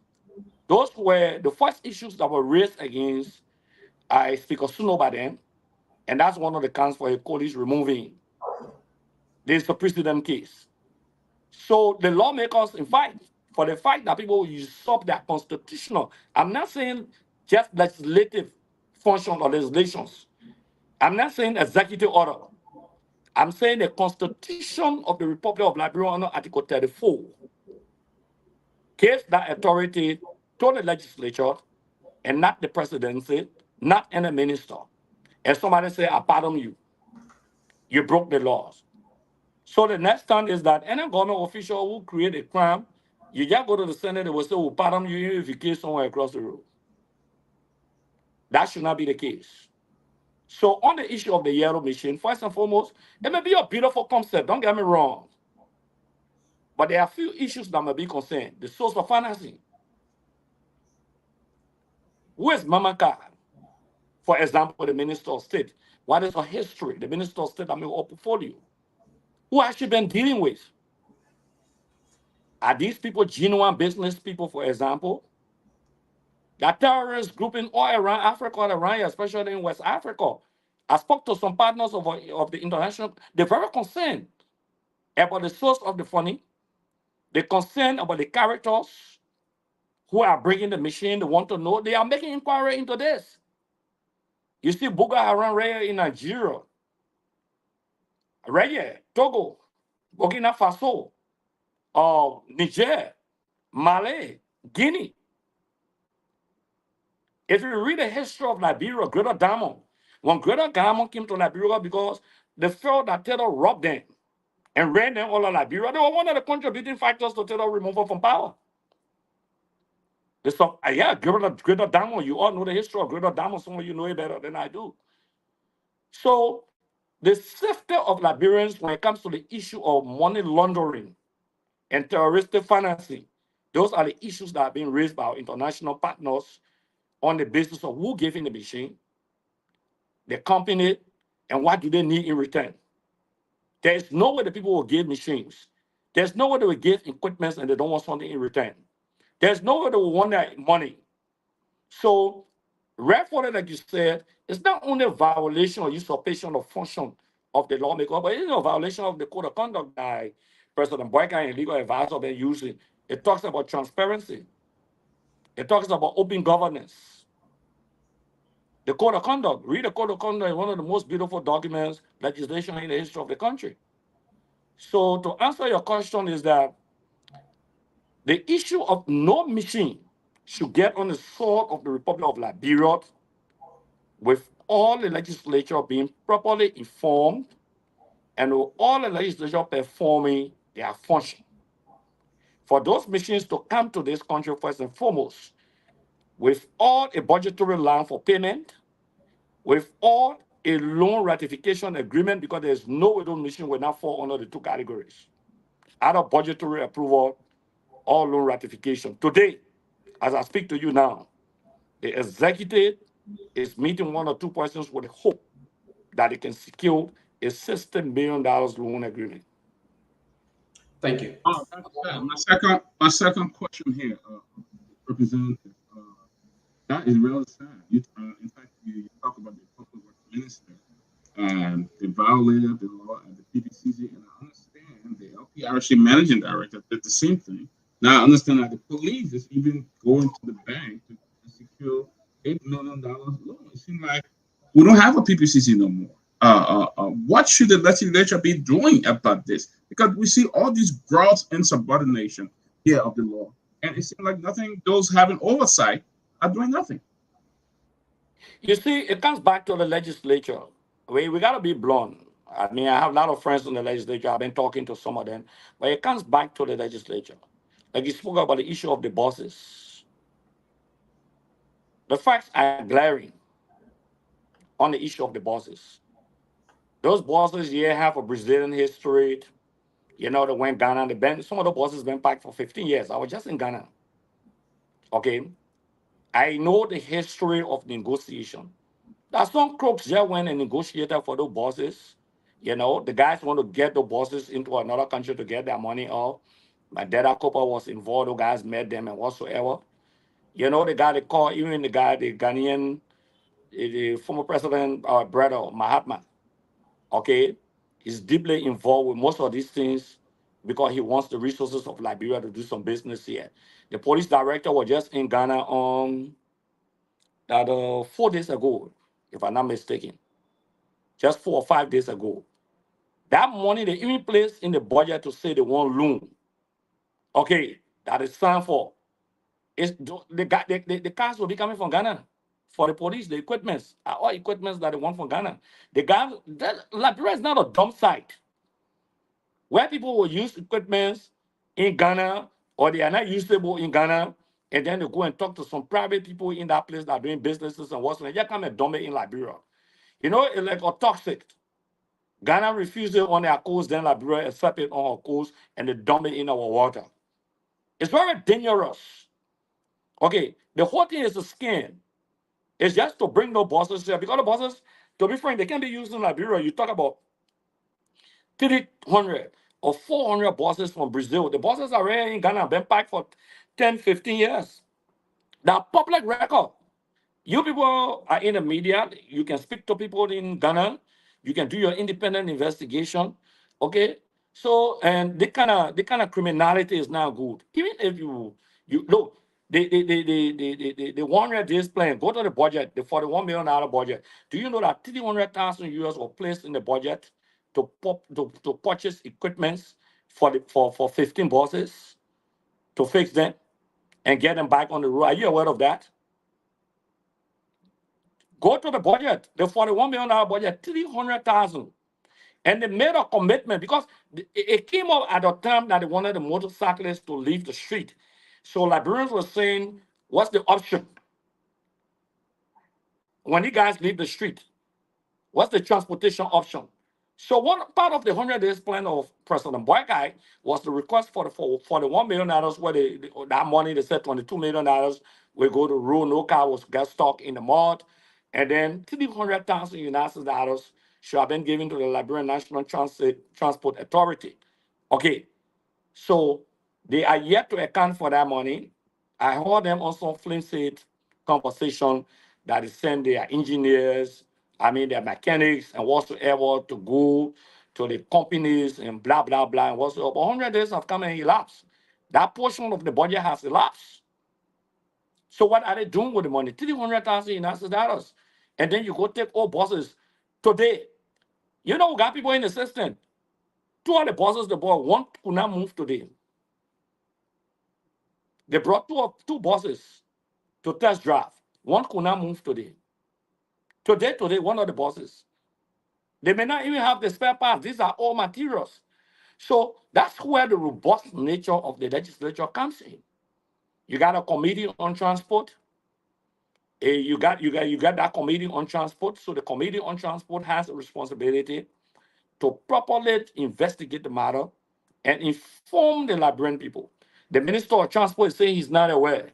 those were the first issues that were raised against Speaker Suno by then, and that's one of the counts for a college removing. This is a precedent case. So the lawmakers, in fact, for the fact that people usurp their constitutional, I'm not saying just legislative function or legislations. I'm not saying executive order. I'm saying the Constitution of the Republic of Liberia under Article 34 gives that authority to the legislature and not the presidency, not any minister. And somebody say, I pardon you. You broke the laws. So the next time is that any government official who create a crime, you just go to the Senate, they will say, we'll pardon you if you kill someone across the road. That should not be the case. So on the issue of the yellow machine, first and foremost, it may be a beautiful concept, don't get me wrong. But there are a few issues that may be concerned. The source of financing. Who is Mamaka? For example, the Minister of State. What is her history? The Minister of State, I mean, her portfolio. Who has she been dealing with? Are these people genuine business people, for example? That terrorist grouping all around Africa, around, especially in West Africa. I spoke to some partners of the international. They're very concerned about the source of the funding. They're concerned about the characters who are bringing the machine. They want to know. They are making inquiry into this. You see Boko Haram right in Nigeria, right here, Togo, Burkina Faso, Niger, Mali, Guinea. If you read the history of Liberia, Greater Diamond, when Greater Diamond came to Liberia because they felt that Taylor robbed them and ran them all of Liberia, they were one of the contributing factors to Taylor removal from power. So, yeah, Greater Diamond, you all know the history of Greater Diamond, some of you know it better than I do. So, the safety of Liberians when it comes to the issue of money laundering and terroristic financing, those are the issues that are being raised by our international partners on the basis of who gave in the machine, the company, and what do they need in return. There's no way the people will give machines. There's no way they will give equipment and they don't want something in return. There's no way they will want that money. So, therefore, like you said, it's not only a violation or usurpation of function of the lawmaker, but it's a violation of the code of conduct by President Boyka and legal advisor have been using. It talks about transparency. It talks about open governance. The code of conduct, read the code of conduct, is one of the most beautiful documents, legislation in the history of the country. So to answer your question is that the issue of no machine should get on the sword of the Republic of Liberia with all the legislature being properly informed and with all the legislature performing their function. For those machines to come to this country first and foremost, with all a budgetary line for payment, with all a loan ratification agreement, because there's no way those machines will not fall under the two categories. Either budgetary approval or loan ratification. Today, as I speak to you now, the executive is meeting one or two persons with the hope that it can secure a $60 million loan agreement. Thank you. My second question here, Representative. That is really sad. In fact, you talk about the public works minister. They violated the law at the PPCC, and I understand the LPRC managing director did the same thing. Now I understand that the police is even going to the bank to secure $8 million loan. It seems like we don't have a PPCC no more. What should the legislature be doing about this? Because we see all these gross insubordination here of the law, and it seems like nothing. Those having oversight are doing nothing. You see, it comes back to the legislature. We got to be blunt. I mean, I have a lot of friends in the legislature. I've been talking to some of them. But it comes back to the legislature. Like you spoke about the issue of the bosses. The facts are glaring on the issue of the bosses. Those bosses here have a Brazilian history. You know, they went Ghana. Some of the bosses been back for 15 years. I was just in Ghana. Okay. I know the history of negotiation. There's some crooks there went and negotiated for those bosses. You know, the guys want to get the bosses into another country to get their money off. My dad Cooper was involved. The guys met them and whatsoever. You know, the guy they call, even the guy, the Ghanaian, the former president, brother Mahatma. Okay, he's deeply involved with most of these things because he wants the resources of Liberia to do some business here. The police director was just in Ghana that 4 days ago, if I'm not mistaken, just 4 or 5 days ago. That money they even placed in the budget to say they want loan. Okay, that is signed for. It's the cars will be coming from Ghana for the police, the equipments, all equipments that they want from Ghana. The guys, Liberia is not a dump site where people will use equipments in Ghana or they are not usable in Ghana, and then they go and talk to some private people in that place that are doing businesses and what's. They come and dump it in Liberia. You know, it's like a toxic. Ghana refuses it on their coast, then Liberia accept it on our coast, and they dump it in our water. It's very dangerous. Okay, the whole thing is a scam. It's just to bring no bosses here because the bosses, to be frank, they can be used in Liberia. You talk about 300 or 400 bosses from Brazil. The bosses are already in Ghana, been back for 10, 15 years. Now, public record. You people are in the media. You can speak to people in Ghana. You can do your independent investigation. Okay. So, and the kind of criminality is now good. Even if you look, the 100 days plan, go to the budget, the $41 million budget. Do you know that 300,000 US were placed in the budget to purchase equipments for 15 buses to fix them and get them back on the road? Are you aware of that? Go to the budget, the $41 million budget, 300,000. And they made a commitment because it came up at the time that they wanted the motorcyclists to leave the street. So Liberians were saying, what's the option? When you guys leave the street, what's the transportation option? So one part of the 100 days plan of President Boykai was the request for the $41 million, where that money, they said $22 million will go to road, no car was get stuck in the mud. And then 300,000 United dollars should have been given to the Liberian National Transport Authority. Okay, so they are yet to account for that money. I heard them on some flimsy conversation that is send their engineers, their mechanics and whatsoever to go to the companies and blah, blah, blah, and whatsoever. But 100 days have come and elapsed. That portion of the budget has elapsed. So what are they doing with the money? 300,000 United dollars. And then you go take all bosses today. You know, we got people in the system. 2 of the bosses they brought, one could not move today. They brought two bosses to test drive. One could not move today. Today, one of the bosses. They may not even have the spare parts. These are all materials. So that's where the robust nature of the legislature comes in. You got a committee on transport. You got that committee on transport. So the committee on transport has a responsibility to properly investigate the matter and inform the Liberian people. The Minister of Transport is saying he's not aware.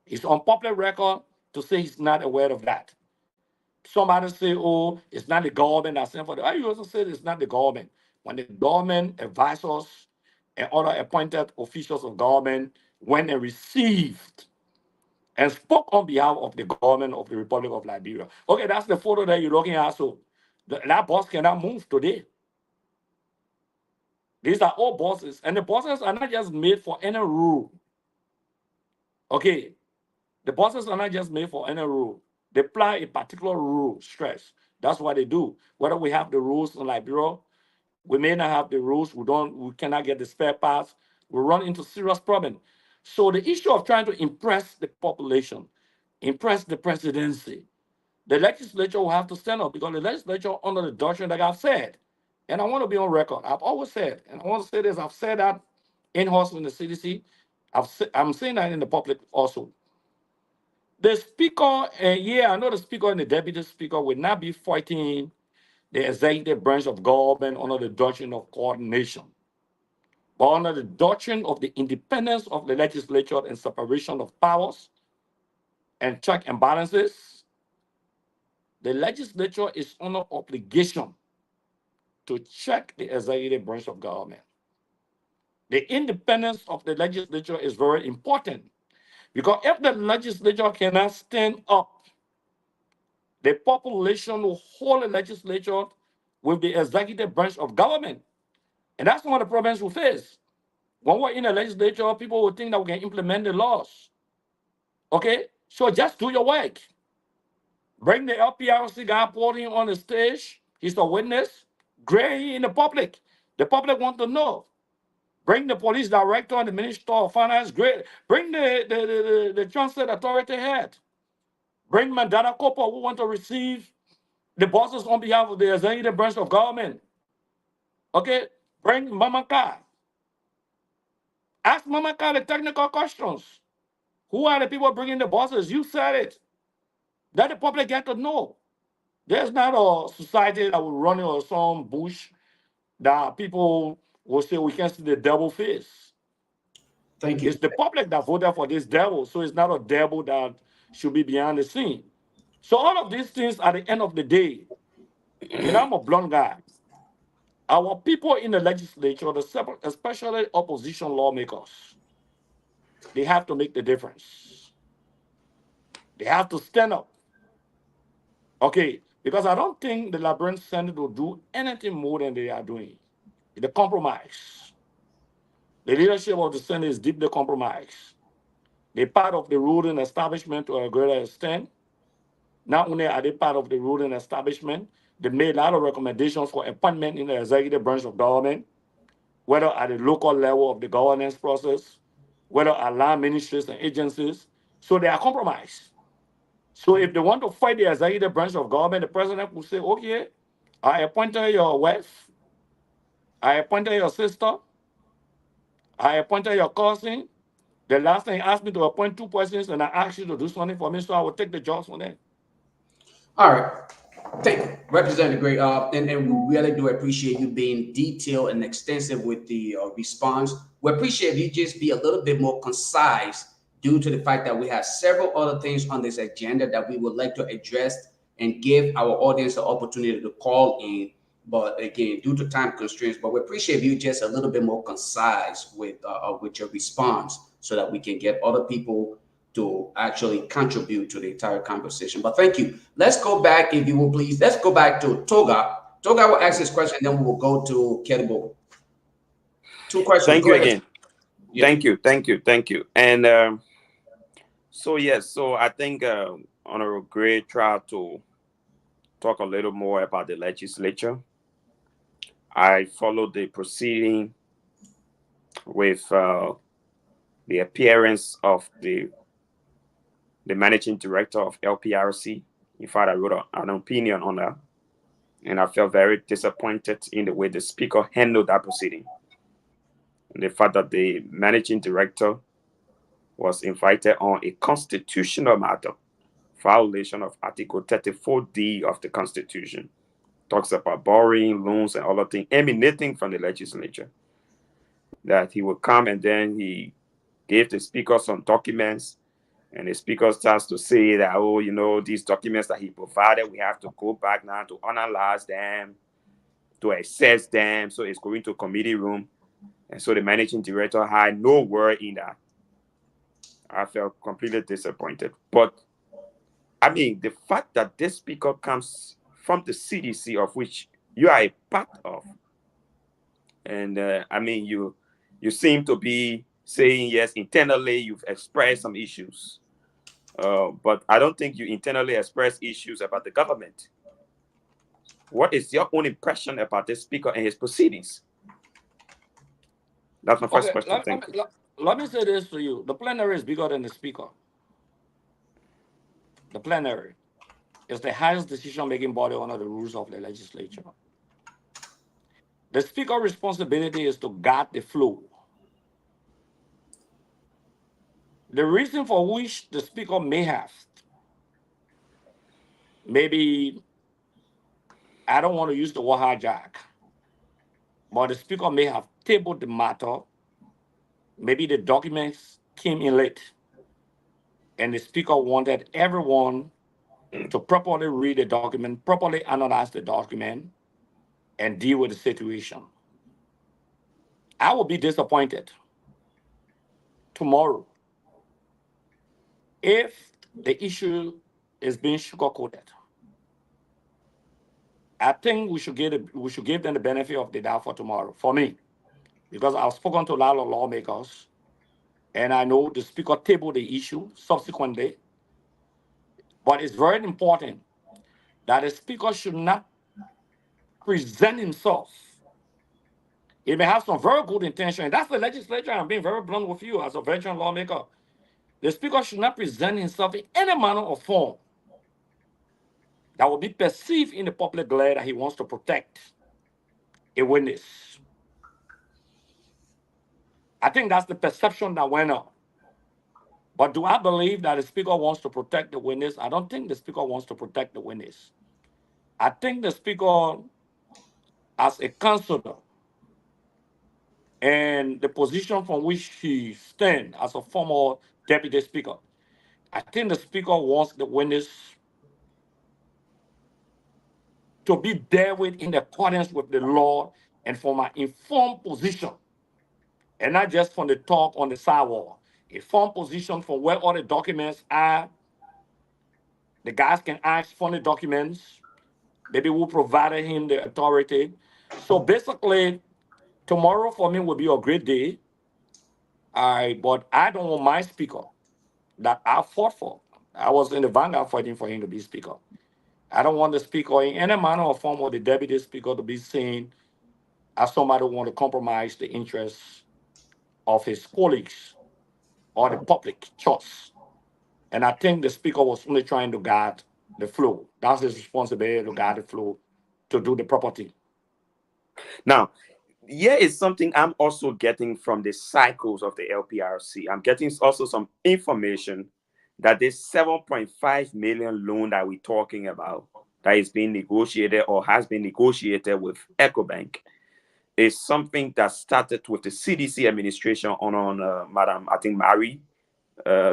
He's on public record to say he's not aware of that. Somebody say, oh, it's not the government that's sent for that. I also said it's not the government. When the government advisors and other appointed officials of government went and received and spoke on behalf of the government of the Republic of Liberia. Okay, that's the photo that you're looking at. So that boss cannot move today. These are all bosses, and the bosses are not just made for any rule. Okay, the bosses are not just made for any rule. They apply a particular rule, stress. That's what they do. Whether we have the rules in Liberia, we may not have the rules. We cannot get the spare parts. We run into serious problem. So the issue of trying to impress the population, impress the presidency, the legislature will have to stand up because the legislature under the doctrine that I've said, and I want to be on record. I've always said, and I want to say this, I've said that in-house in the CDC. I'm saying that in the public also. The speaker, I know the speaker and the deputy speaker will not be fighting the executive branch of government under the doctrine of coordination, but under the doctrine of the independence of the legislature and separation of powers and check and balances. The legislature is under obligation to check the executive branch of government. The independence of the legislature is very important because if the legislature cannot stand up, the population will hold the legislature with the executive branch of government. And that's one of the problems we face. When we're in the legislature, people will think that we can implement the laws. Okay? So just do your work. Bring the LPRC guy, put him on the stage. He's a witness. Gray in the public. The public want to know. Bring the police director and the minister of finance. Great. Bring the transit authority head. Bring Mandana Kopa, who want to receive the bosses on behalf of the executive branch of government. Okay? Bring Mamaka. Ask Mamaka the technical questions. Who are the people bringing the bosses? You said it. Let the public get to know. There's not a society that will run on some bush that people will say we can't see the devil face. Thank you. It's the public that voted for this devil, so it's not a devil that should be behind the scene. So all of these things, at the end of the day, I'm a blunt guy. Our people in the legislature, especially opposition lawmakers, they have to make the difference. They have to stand up. Okay, because I don't think the Liberian Senate will do anything more than they are doing. It's a compromise. The leadership of the Senate is deeply compromised. They're part of the ruling establishment to a greater extent. Not only are they part of the ruling establishment, they made a lot of recommendations for appointment in the executive branch of government, whether at the local level of the governance process, whether at land ministries and agencies. So they are compromised. So if they want to fight the executive branch of government, the president will say, okay, I appointed your wife, I appointed your sister, I appointed your cousin. The last thing, asked me to appoint 2 persons, and I asked you to do something for me, so I will take the jobs from them. All right. Thank you, Representative Gray. And we really do appreciate you being detailed and extensive with the response. We appreciate you just be a little bit more concise due to the fact that we have several other things on this agenda that we would like to address and give our audience the opportunity to call in. But again, due to time constraints, but we appreciate you just a little bit more concise with your response so that we can get other people to actually contribute to the entire conversation. But thank you. Let's go back, if you will, please. Let's go back to Toga. Toga will ask this question, and then we will go to Kedibo. 2 questions. Thank Go you ahead. again. Yeah. Thank you. And so I think Honorable Gray tried to talk a little more about the legislature. I followed the proceeding with the appearance of the managing director of LPRC. In fact, I wrote an opinion on that, and I felt very disappointed in the way the speaker handled that proceeding. And the fact that the managing director was invited on a constitutional matter, violation of Article 34D of the Constitution, talks about borrowing, loans, and other things emanating from the legislature, that he would come and then he gave the speaker some documents, and the speaker starts to say that, oh, these documents that he provided, we have to go back now to analyze them, to assess them, so it's going to committee room. And so the managing director had no word in that. I felt completely disappointed. But I mean, the fact that this speaker comes from the CDC, of which you are a part of, and I mean, you seem to be saying, yes, internally you've expressed some issues, but I don't think you internally express issues about the government. What is your own impression about this speaker and his proceedings? That's my first question. Thank you. Let me say this to you. The plenary is bigger than the speaker. The plenary is the highest decision-making body under the rules of the legislature. The speaker's responsibility is to guard the flow. the reason for which the speaker may have, maybe, I don't want to use the word hijack, but the speaker may have tabled the matter. Maybe the documents came in late, and the speaker wanted everyone to properly read the document, properly analyze the document, and deal with the situation. I will be disappointed tomorrow if the issue is being sugar-coated. I think we should give them the benefit of the doubt for tomorrow, for me, because I've spoken to a lot of lawmakers, and I know the speaker tabled the issue subsequently. But it's very important that the speaker should not present himself. He may have some very good intention. That's the legislature. I'm being very blunt with you as a veteran lawmaker. The speaker should not present himself in any manner or form that will be perceived in the public glare that he wants to protect a witness. I think that's the perception that went on. But do I believe that the speaker wants to protect the witness? I don't think the speaker wants to protect the witness. I think the speaker, as a counselor, and the position from which he stands as a former deputy speaker, I think the speaker wants the witness to be dealt with in accordance with the law and from an informed position, and not just from the talk on the sidewalk. Informed position from where all the documents are. The guys can ask for the documents. Maybe we provided him the authority. So basically, tomorrow for me will be a great day. But I don't want my speaker that I fought for. I was in the vanguard fighting for him to be speaker. I don't want the speaker in any manner or form or the deputy speaker to be seen as somebody who want to compromise the interests of his colleagues or the public trust. And I think the speaker was only trying to guard the flow. That's his responsibility, to guard the flow, to do the proper thing. Now, here is something I'm also getting from the cycles of the LPRC. I'm getting also some information that this 7.5 million loan that we're talking about that is being negotiated or has been negotiated with EcoBank is something that started with the CDC administration on Madam, I think Mary,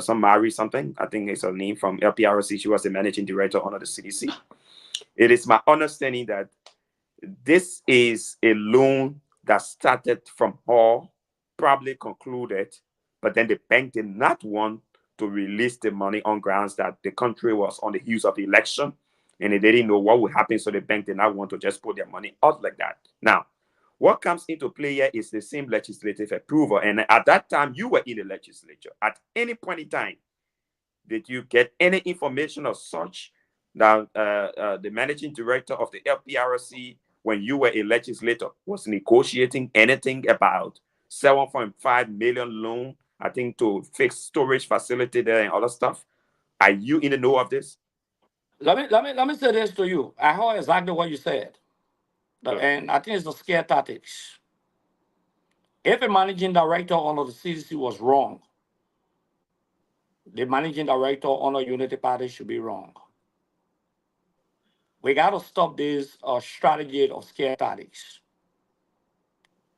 something. I think it's her name from LPRC. She was the managing director under the CDC. It is my understanding that this is a loan that started from her, probably concluded, but then the bank did not want to release the money on grounds that the country was on the heels of the election and they didn't know what would happen. So the bank did not want to just put their money out like that. Now, what comes into play here is the same legislative approval. And at that time, you were in the legislature. At any point in time, did you get any information of such that the managing director of the LPRC, when you were a legislator, was negotiating anything about 7.5 million loan, I think, to fix storage facility there and other stuff? Are you in the know of this? Let me say this to you. I heard exactly what you said. And I think it's the scare tactics. If a managing director under the CDC was wrong, the managing director under Unity Party should be wrong. We got to stop this strategy of scare tactics.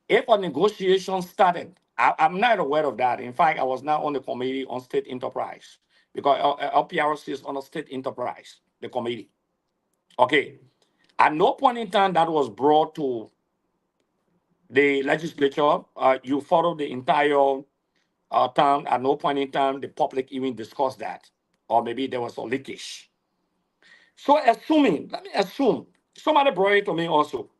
If a negotiation started, I'm not aware of that. In fact, I was not on the committee on state enterprise because LPRC is on a state enterprise, the committee. Okay. At no point in time that was brought to the legislature. You followed the entire time. At no point in time the public even discussed that, or maybe there was a leakage. So let me assume, somebody brought it to me also.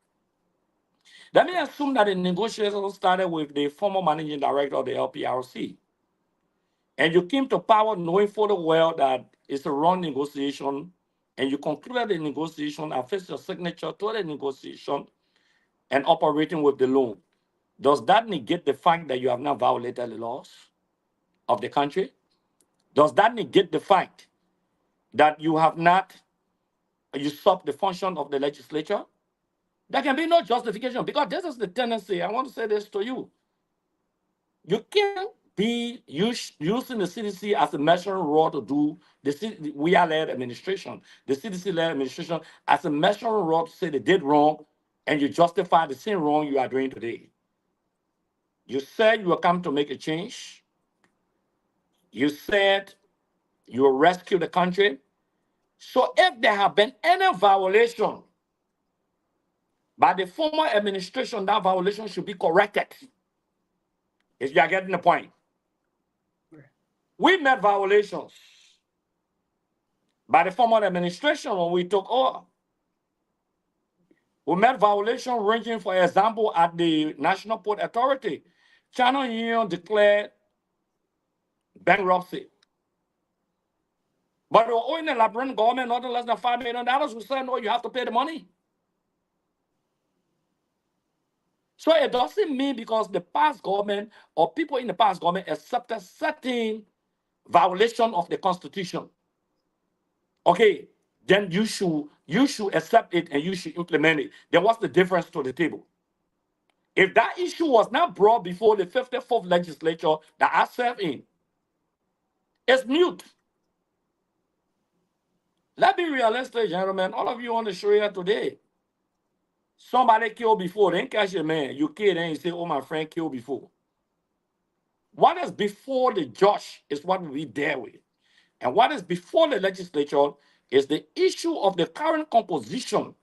Let me assume that the negotiations started with the former managing director of the LPRC. And you came to power knowing full well that it's a wrong negotiation, and you concluded the negotiation and fixed your signature to the negotiation and operating with the loan. Does that negate the fact that you have not violated the laws of the country? Does that negate the fact that you have not usurped the function of the legislature? There can be no justification, because this is the tendency. I want to say this to you. You can't be using the CDC as a measuring rod to do we are led administration, the CDC led administration as a measuring rod to say they did wrong, and you justify the same wrong you are doing today. You said you were coming to make a change. You said you will rescue the country. So if there have been any violation by the former administration, that violation should be corrected. If you are getting the point. We met violations by the former administration when we took over. We met violations ranging, for example, at the National Port Authority. China Union declared bankruptcy. But we were owing the Liberian government nothing less than $5 million. We said, no, you have to pay the money. So it doesn't mean because the past government or people in the past government accepted certain violation of the Constitution. Okay, then you should accept it and you should implement it. Then what's the difference to the table? If that issue was not brought before the 54th legislature that I serve in, it's mute. Let's be realistic, gentlemen. All of you on the show here today, somebody killed before, then catch a man. You kill, then you say, oh, my friend killed before. What is before the judge is what we deal with. And what is before the legislature is the issue of the current composition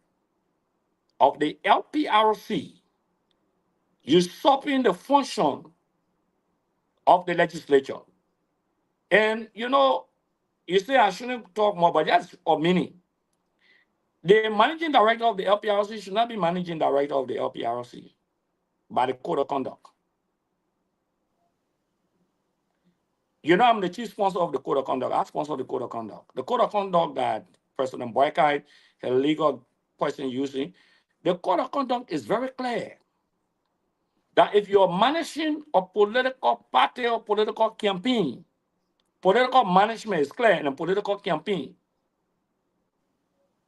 of the LPRC usurping the function of the legislature. And, you say I shouldn't talk more, but that's a meaning. The managing director of the LPRC should not be managing director of the LPRC by the code of conduct. I'm the chief sponsor of the code of conduct. I sponsor the code of conduct. The code of conduct that President Boykai, a legal person using, the code of conduct is very clear that if you're managing a political party or political campaign, political management is clear in a political campaign.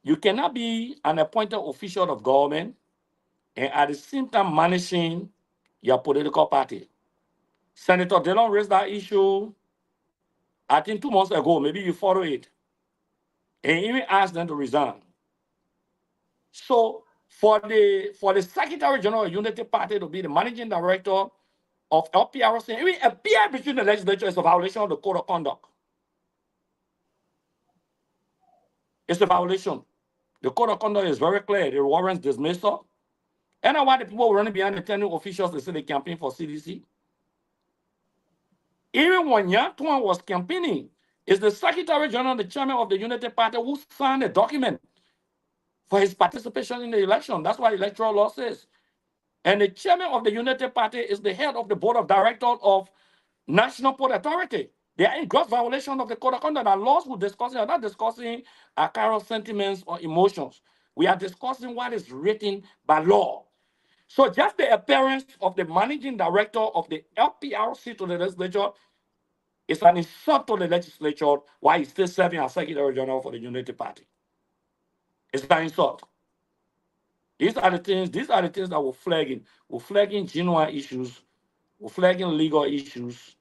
You cannot be an appointed official of government and at the same time managing your political party. Senator Dillon raised that issue, I think 2 months ago. Maybe you follow it. And even asked them to resign. So for the Secretary General of Unity Party to be the managing director of LPRC, even appear between the legislature is a violation of the code of conduct. It's a violation. The code of conduct is very clear. It warrants dismissal. And why the people running behind the turning officials, they say they campaign for CDC. Even when Yang Tuan was campaigning, it's the Secretary General, the chairman of the Unity Party, who signed a document for his participation in the election. That's what electoral law says. And the chairman of the Unity Party is the head of the board of directors of National Port Authority. They are in gross violation of the code of conduct. Our laws we're discussing are not discussing our current sentiments or emotions. We are discussing what is written by law. So just the appearance of the managing director of the LPRC to the legislature is an insult to the legislature while he's still serving as Secretary General for the Unity Party. It's an insult. These are the things that we're flagging. We're flagging genuine issues. We're flagging legal issues.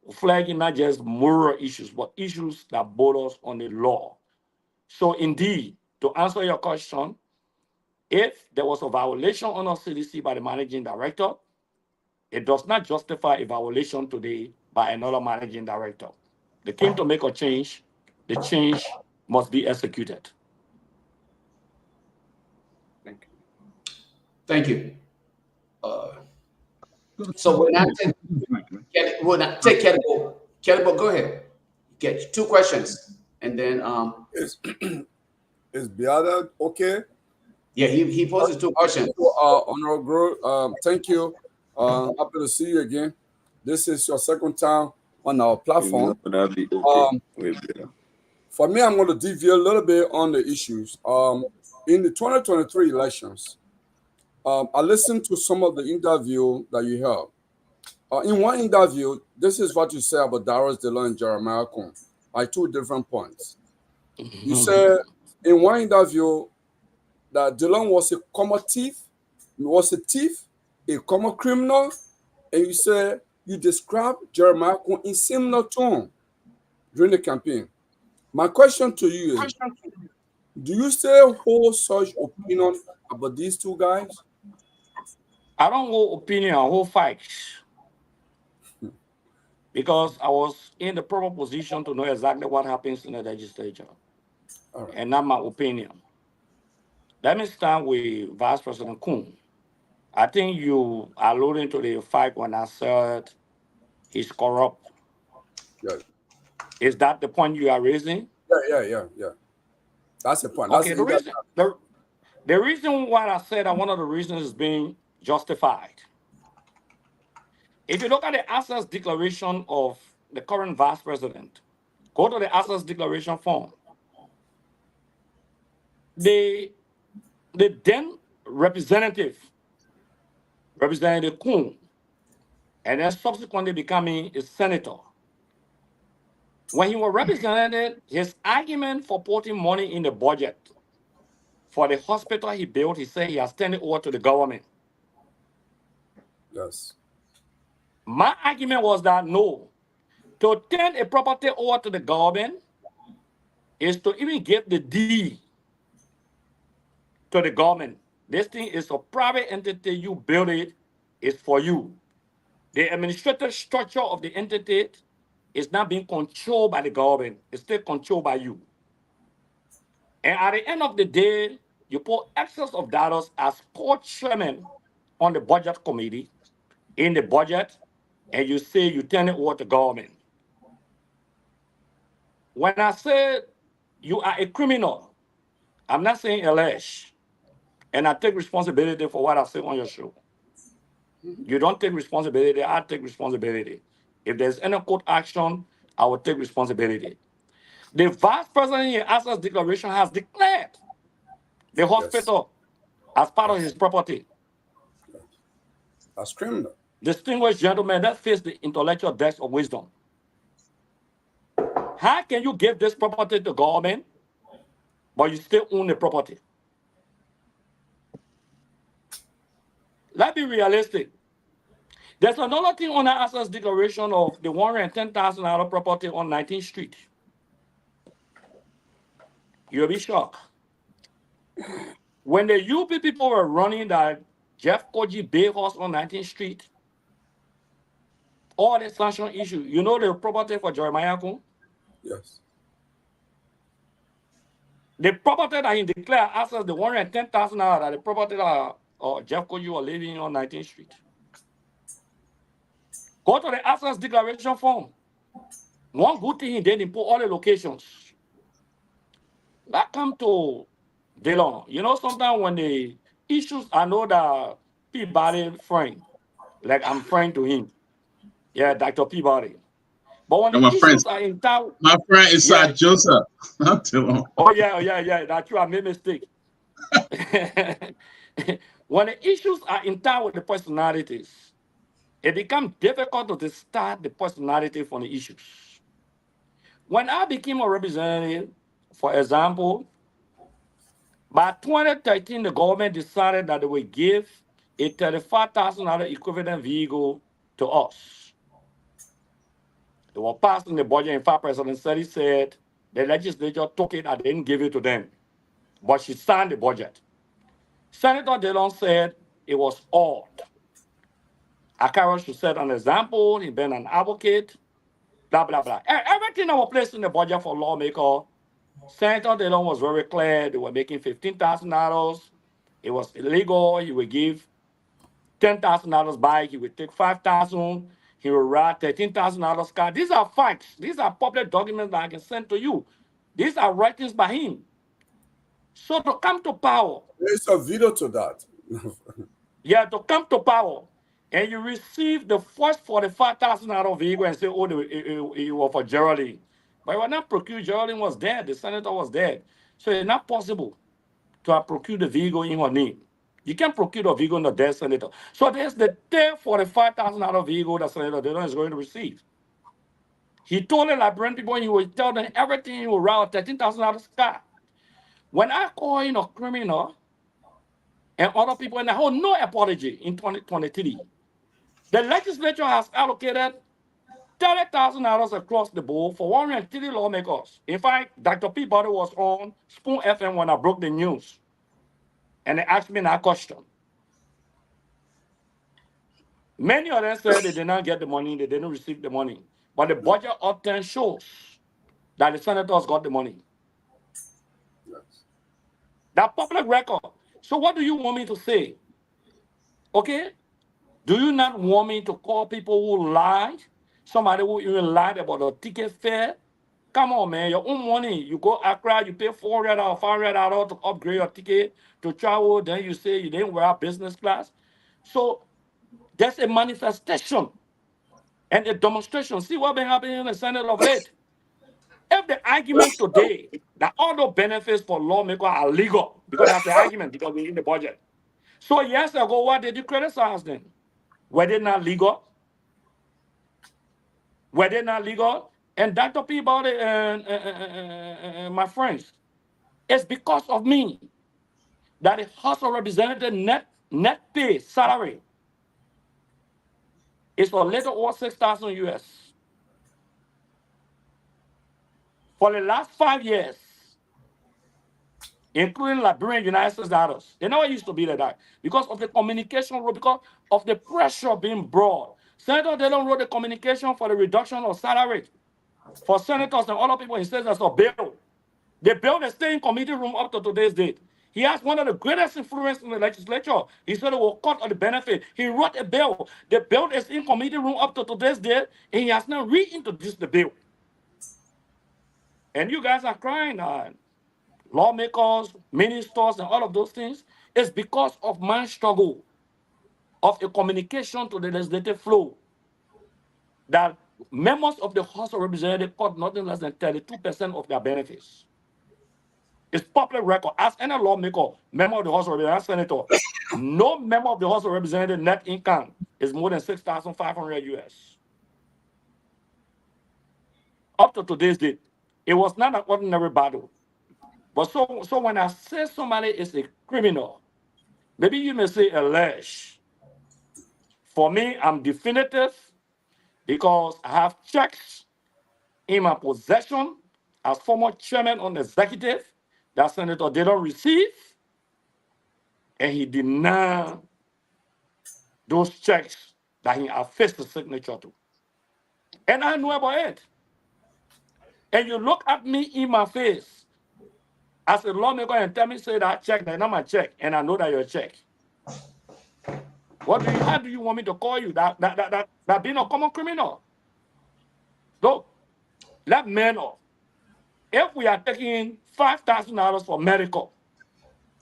We're flagging not just moral issues, but issues that border on the law. So indeed, to answer your question, if there was a violation on our CDC by the managing director, it does not justify a violation today by another managing director. They came to make a change. The change must be executed. Thank you. So we'll not take Kellybo. Kellybo, go ahead. Get 2 questions, and then Is Beata okay? yeah, he poses 2 questions. Honorable, thank you. Happy to see you again. This is your second time on our platform. For me, I'm going to deviate a little bit on the issues. In the 2023 elections, I listened to some of the interview that you held. In one interview, this is what you said about Darius Dillon and Jeremiah Cohn. By 2 different points. You said in one interview that Dillon was a common thief, a common criminal, and you said you described Jeremiah Kun in similar tone during the campaign. My question to you is, do you still hold such opinion about these two guys? I don't hold opinion, I hold facts. Because I was in the proper position to know exactly what happens in the legislature. All right. And not my opinion. Let me start with Vice President Kun. I think you alluding to the fact when I said he's corrupt. Yeah. Is that the point you are raising? Yeah. That's the point. Okay, the reason why I said that one of the reasons is being justified. If you look at the assets declaration of the current vice president, go to the assets declaration form. The then Representative Kun, and then subsequently becoming a senator. When he was represented, his argument for putting money in the budget for the hospital he built, he said he has turned it over to the government. Yes. My argument was that no, to turn a property over to the government is to even give the deed to the government. This thing is a private entity, you build it, it's for you. The administrative structure of the entity is not being controlled by the government, it's still controlled by you. And at the end of the day, you put excess of dollars as co-chairman on the budget committee in the budget, and you say you turn it over to government. When I say you are a criminal, I'm not saying alleged, and I take responsibility for what I say on your show. You don't take responsibility, I take responsibility. If there's any court action, I will take responsibility. The vice president in assets declaration has declared the hospital as part of his property. That's criminal. Distinguished gentlemen, that fits the intellectual depth of wisdom. How can you give this property to government, but you still own the property? Let's be realistic. There's another thing on the assets declaration of the $110,000 property on 19th Street. You'll be shocked. When the UP people were running that Jeff Koji Bay House on 19th Street, all the sanction issue, you know the property for Jeremiah Kun? Yes. The property that he declared assets, the $110,000 that the property that Jeff Koji was living on 19th Street. Go to the assets declaration form. One good thing he did, he put all the locations. That come to Dillon. You know, sometimes when the issues, I know that Peabody friend, like I'm friend to him. Yeah, Dr. Peabody. But when the issues are in town, my friend is Joseph. Oh yeah, that's true. I made a mistake. When the issues are in town with the personalities, it becomes difficult to start the personality from the issues. When I became a representative, for example, by 2013, the government decided that they would give a $35,000 equivalent vehicle to us. They were passed in the budget. In fact, President Seti said the legislature took it and didn't give it to them. But she signed the budget. Senator Dillon said it was odd. Akara should set an example, he'd been an advocate, blah, blah, blah. Everything that was placed in the budget for lawmaker, Senator Dillon was very clear. They were making $15,000. It was illegal. He would give $10,000 back. He would take $5,000. He would write $13,000 car. These are facts. These are public documents that I can send to you. These are writings by him. So to come to power. There's a video to that. Yeah, to come to power. And you receive the first $45,000 vehicle and say, oh, it was for Geraldine. But it was not procured. Geraldine was dead. The senator was dead. So it's not possible to have procured the vehicle in her name. You can't procure the vehicle in the dead senator. So there's the $45,000 vehicle that Senator Dillon is going to receive. He told the Liberian people he would tell them everything, he would route $13,000 car. When I call in a criminal and other people, and I hold no apology in 2023, The legislature has allocated $30,000 across the board for 130 lawmakers. In fact, Dr. Peabody was on Spoon FM when I broke the news. And they asked me that question. Many of them said they did not get the money, they didn't receive the money. But the budget often shows that the senators got the money. Yes. That public record. So what do you want me to say? Okay? Do you not want me to call people who lied? Somebody who even lied about the ticket fare? Come on, man. Your own money. You go Accra, you pay $400 or $500 to upgrade your ticket to travel. Then you say you didn't wear business class. So there's a manifestation and a demonstration. See what been happening in the Senate of late. If the argument today that all the benefits for lawmakers are legal, because that's the argument, because we're in the budget. So years ago, what did you criticize them? Were they not legal? Were they not legal? And Dr. Peabody and my friends, it's because of me that the House of Representatives net pay salary is for little over $6,000 US. For the last 5 years, including Liberian United States dollars, they never used to be like that because of the communication rule, because of the pressure being brought. Senator Dillon wrote the communication for the reduction of salary for senators and other people in states as a bill. The bill is still in committee room up to today's date. He has one of the greatest influence in the legislature. He said it will cut on the benefit. He wrote a bill. The bill is in committee room up to today's date, and he has not reintroduced the bill. And you guys are crying, lawmakers, ministers, and all of those things. It's because of my struggle of a communication to the legislative flow that members of the House of Representatives cut nothing less than 32% of their benefits. It's public record. As any lawmaker, member of the House of Representatives, senator, no member of the House of Representatives net income is more than $6,500 US. Up to today's date, it was not an ordinary battle. But so when I say somebody is a criminal, maybe you may say alleged. For me, I'm definitive because I have checks in my possession as former chairman on the executive that Senator didn't receive, and he denied those checks that he affixed the signature to. And I know about it. And you look at me in my face as a lawmaker and tell me, say that check, that's not my check, and I know that your check. How do you want me to call you? That being a common criminal? So, let me know. If we are taking $5,000 for medical,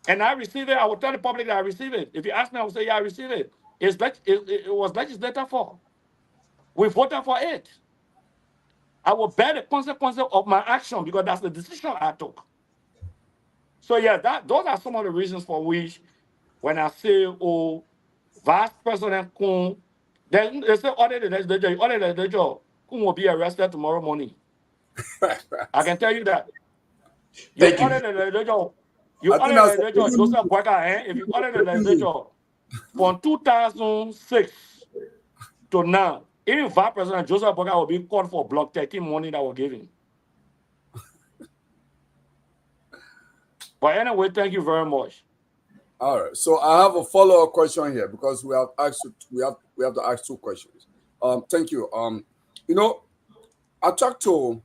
and I receive it, I will tell the public that I receive it. If you ask me, I will say, yeah, I receive it. It was legislated for. We voted for it. I will bear the consequences of my action because that's the decision I took. So yeah, those are some of the reasons for which when I say, oh, Vice President Kun, they say audit the legislature, Kun will be arrested tomorrow morning. I can tell you that. You Thank you. audit the legislature, Joseph Boyka, if you audit the legislature from 2006 to now, even Vice President Joseph Boyka will be called for Block 13 money that we're giving. But anyway, thank you very much. All right. So I have a follow-up question here because we have to ask two questions. Thank you. You know, I talked to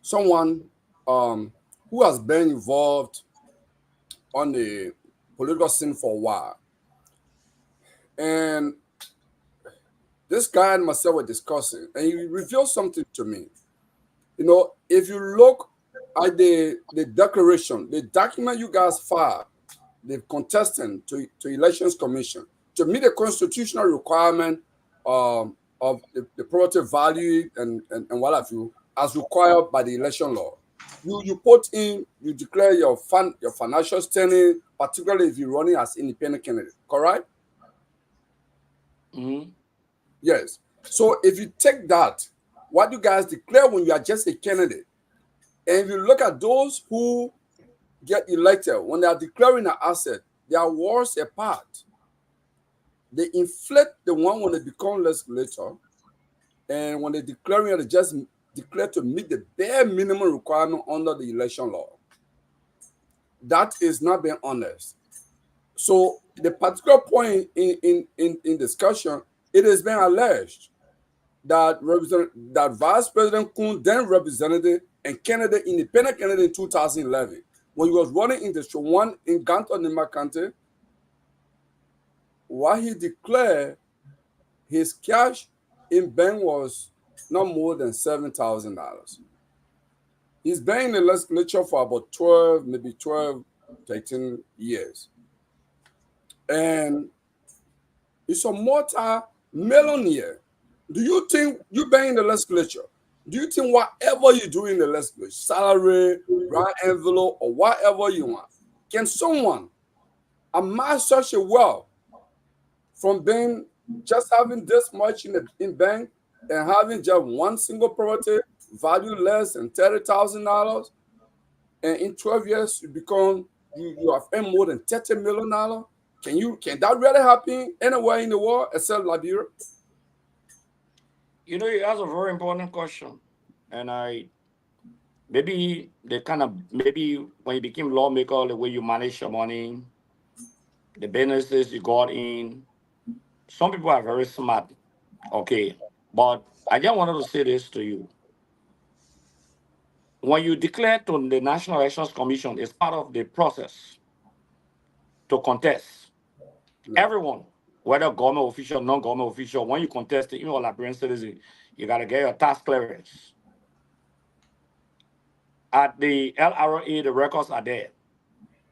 someone who has been involved on the political scene for a while. And this guy and myself were discussing, and he revealed something to me. You know, if you look at the declaration, the document you guys filed, the contestant to Elections Commission, to meet the constitutional requirement of the property value and what have you, as required by the election law. You declare your financial standing, particularly if you're running as independent candidate, correct? Mm-hmm. Yes. So if you take that, what you guys declare when you are just a candidate, and if you look at those who get elected, when they are declaring an asset, they are worlds apart. they inflate the one when they become legislator, and when they declare it, they just declare to meet the bare minimum requirement under the election law. That is not being honest. So the particular point in discussion, it has been alleged that that Vice President Kun, then represented and candidate, independent candidate in 2011, when he was running in District 1 in Ganto Nima County, what he declared his cash in bank was not more than $7,000. He's been in the legislature for about 12, maybe 12, 13 years. And he's a multi-millionaire. Do you think you've been in the legislature? Do you think whatever you do in the legislature, salary, right envelope, or whatever you want, can someone amass such a wealth from being just having this much in bank and having just one single property value less than $30,000, and in 12 years you have earned more than $30 million? Can that really happen anywhere in the world except Liberia? You asked a very important question, and maybe when you became lawmaker, the way you manage your money, the businesses you got in, some people are very smart, okay, but I just wanted to say this to you. When you declare to the National Elections Commission, it's part of the process to contest. Yeah. Everyone, whether government official, non-government official, when you contest, even a Liberian citizen, you got to get your tax clearance. At the LRA, the records are there.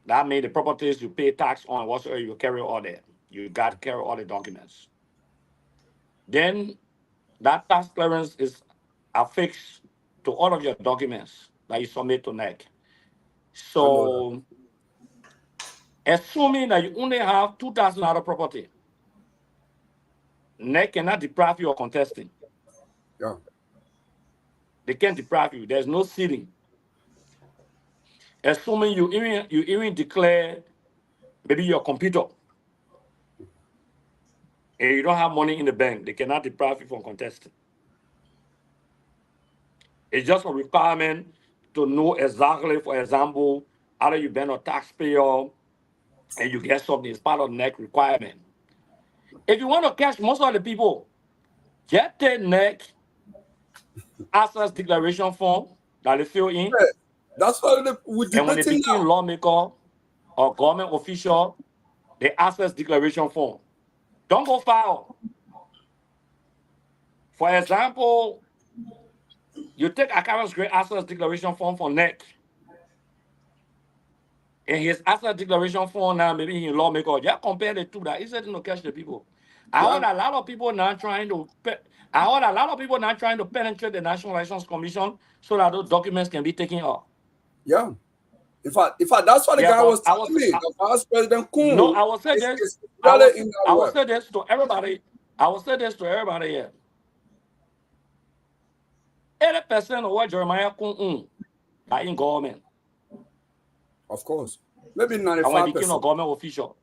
That means the properties you pay tax on, whatsoever, you carry all that. You got to carry all the documents. Then that tax clearance is affixed to all of your documents that you submit to NEC. So, assuming that you only have $2,000 property, NEC cannot deprive you of contesting. Yeah. They can't deprive you. There's no seating. Assuming you even declare maybe your computer and you don't have money in the bank, they cannot deprive you from contesting. It's just a requirement to know exactly, for example, either you've been a taxpayer and you get something, it's part of NEC requirement. If you want to catch most of the people, get the NEC access declaration form that they fill in. Yeah, that's what we and when they become lawmaker or government official, the access declaration form. Don't go file. For example, you take Akara's great access declaration form for NEC. And his access declaration form now, maybe he's lawmaker. Just compare the two. That easy to catch the people. I heard a lot of people now trying to penetrate the National Elections Commission so that those documents can be taken off. Yeah. In fact, that's what the guy was telling me. The Vice President Kun. No, I will say this. I will say this to everybody. I will say this to everybody here. 80% of what Jeremiah Kun are in government. Of course. Maybe 95%. And when he became a government official.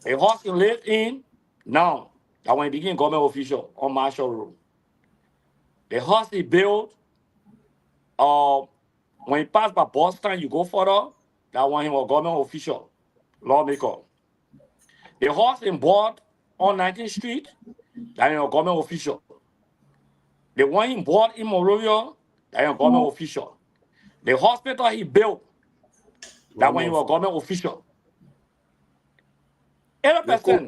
A horse he lived in, now, and when he became government official on Marshall Road. The house he built, when he passed by Boston, you go further, that one he was government official, lawmaker. The house he bought on 19th Street, that he was government official. The one he bought in Monrovia, that he was government official. The hospital he built, that when he was government official. 80%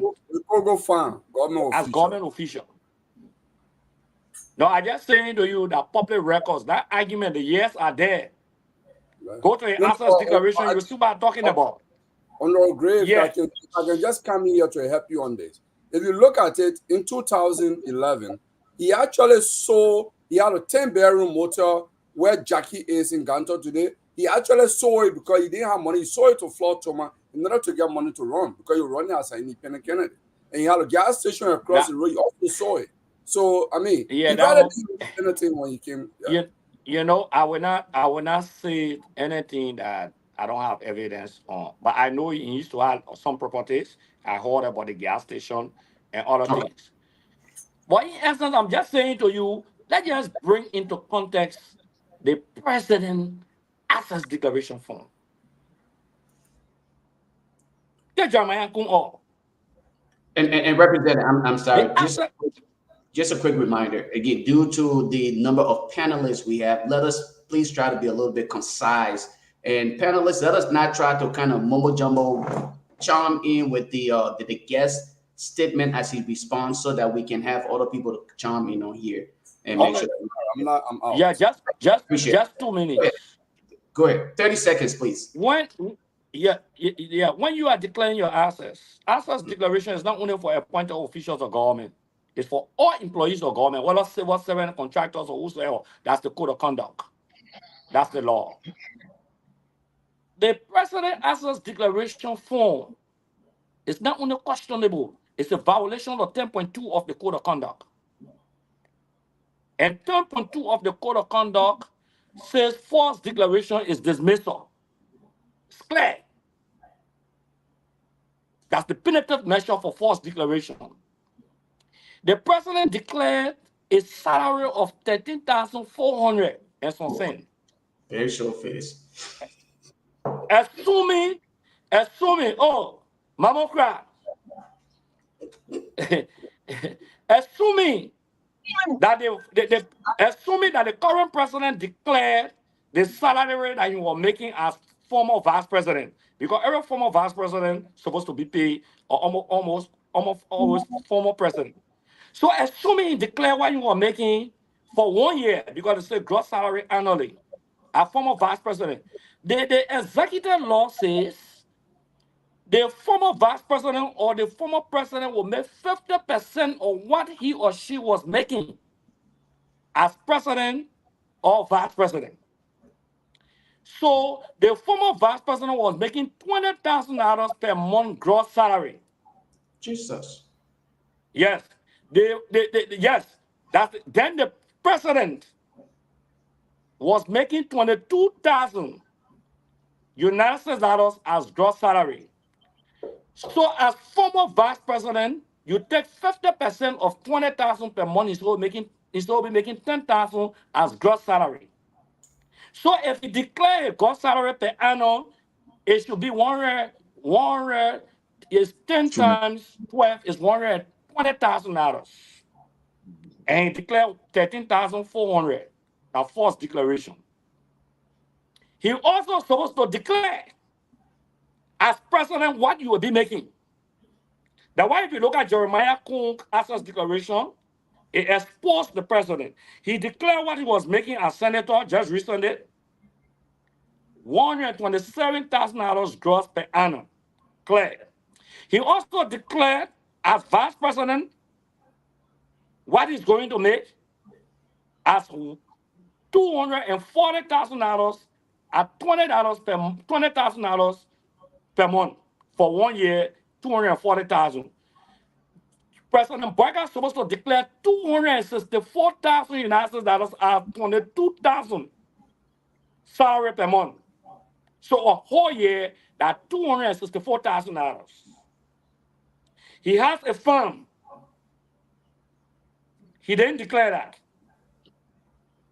go farm, as government official. No, I just saying to you that public records, that argument, the years are there. Right. Go to the access declaration, you see what I'm talking about. Honorable Grave, I can just come here to help you on this. If you look at it, in 2011, he actually he had a 10-bedroom motel where Jackie is in Ganto today. He actually sold it because he didn't have money. He sold it to Floyd Thomas in order to get money to run because he was running as an independent candidate. And he had a gas station across the road. He also sold it. So, I mean, he rather did anything when he came. Yeah. I will not say anything that I don't have evidence on. But I know he used to have some properties. I heard about the gas station and other Okay. things. But in essence, I'm just saying to you, let's just bring into context the President Access Declaration Form. The Jeremiah Kung all. And Representative, I'm sorry, The just access, just a quick reminder. Again, due to the number of panelists we have, let us please try to be a little bit concise. And panelists, let us not try to kind of mumbo jumbo, charm in with the guest statement as he responds, so that we can have other people to charm in on here and make okay. sure that I'm out. Yeah, appreciate just it. 2 minutes. Go ahead. 30 seconds, please. When when you are declaring your access declaration is not only for appointed officials of government, it's for all employees of government, whether civil servant, contractors, or whosoever. That's the code of conduct. That's the law. The President Access Declaration Form is not only questionable, it's a violation of 10.2 of the Code of Conduct. And 10.2 of the Code of Conduct says false declaration is dismissal. It's clear. That's the punitive measure for false declaration. The president declared a salary of 13,400 and some cents. Very short face. Assuming, oh, Mamokra, assuming that assuming that the current president declared the salary that he was making as former vice president, because every former vice president is supposed to be paid, or almost always former president. So assuming he declared what he was making for 1 year, because it's a gross salary annually, as former vice president, the executive law says the former vice president or the former president will make 50% of what he or she was making as president or vice president. So the former vice president was making $20,000 per month gross salary. Jesus. Yes. Yes. Then the president was making 22,000 United States dollars as gross salary. So as former vice president, you take 50% of 20,000 per month, he's will be making 10,000 as gross salary. So if you declare a gross salary per annum, it should be 100 is 10 times 12 is $120,000. And he declared 13,400, a false declaration. He also supposed to declare as president what you will be making. That's why if you look at Jeremiah Kung access declaration, it exposed the president. He declared what he was making as senator just recently, $127,000 gross per annum. Clear. He also declared as vice president what he's going to make as $240,000 at $20,000 per month for 1 year, $240,000. President Boyka is supposed to declare $264,000 United States dollars at $22,000 salary per month. So a whole year, that's $264,000. He has a firm. He didn't declare that.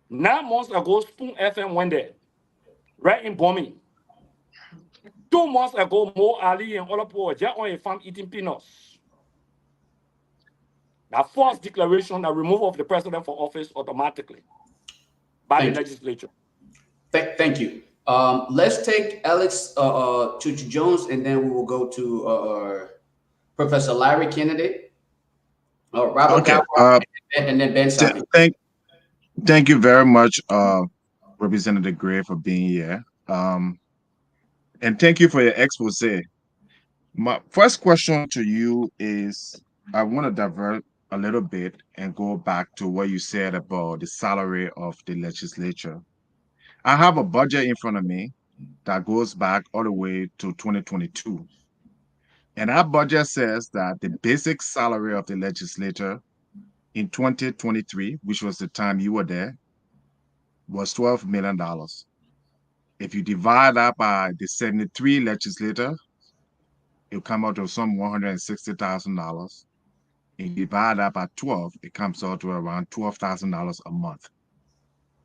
9 months ago, Spoon FM went there, right in Bomi. 2 months ago, Mo Ali and Olapo were just on a farm eating peanuts. That false declaration, the removal of the president from office automatically by the legislature. Thank you. Let's take Alex Chuchu Jones, and then we will go to Professor Larry Kennedy, Robert Galbraith, and then Ben Simon. Thank you very much, Representative Gray, for being here. And thank you for your expose. My first question to you is, I want to divert a little bit and go back to what you said about the salary of the legislature. I have a budget in front of me that goes back all the way to 2022. And our budget says that the basic salary of the legislature in 2023, which was the time you were there, was $12 million. If you divide that by the 73 legislators, it'll come out to some $160,000. and you divide that by 12, it comes out to around $12,000 a month.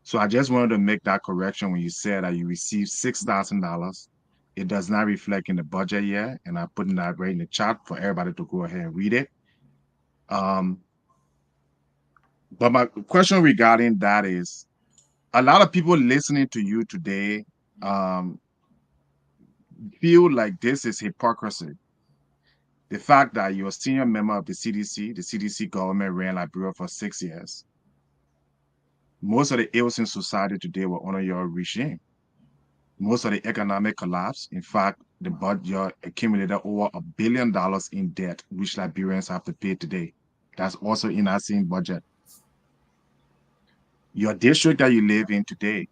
So I just wanted to make that correction when you said that you received $6,000. It does not reflect in the budget yet, and I'm putting that right in the chat for everybody to go ahead and read it. But my question regarding that is, a lot of people listening to you today feel like this is hypocrisy. The fact that you're a senior member of the CDC government ran Liberia for 6 years. Most of the ills in society today were under your regime. Most of the economic collapse, in fact, the budget accumulated over $1 billion in debt, which Liberians have to pay today. That's also in our same budget. Your district that you live in today,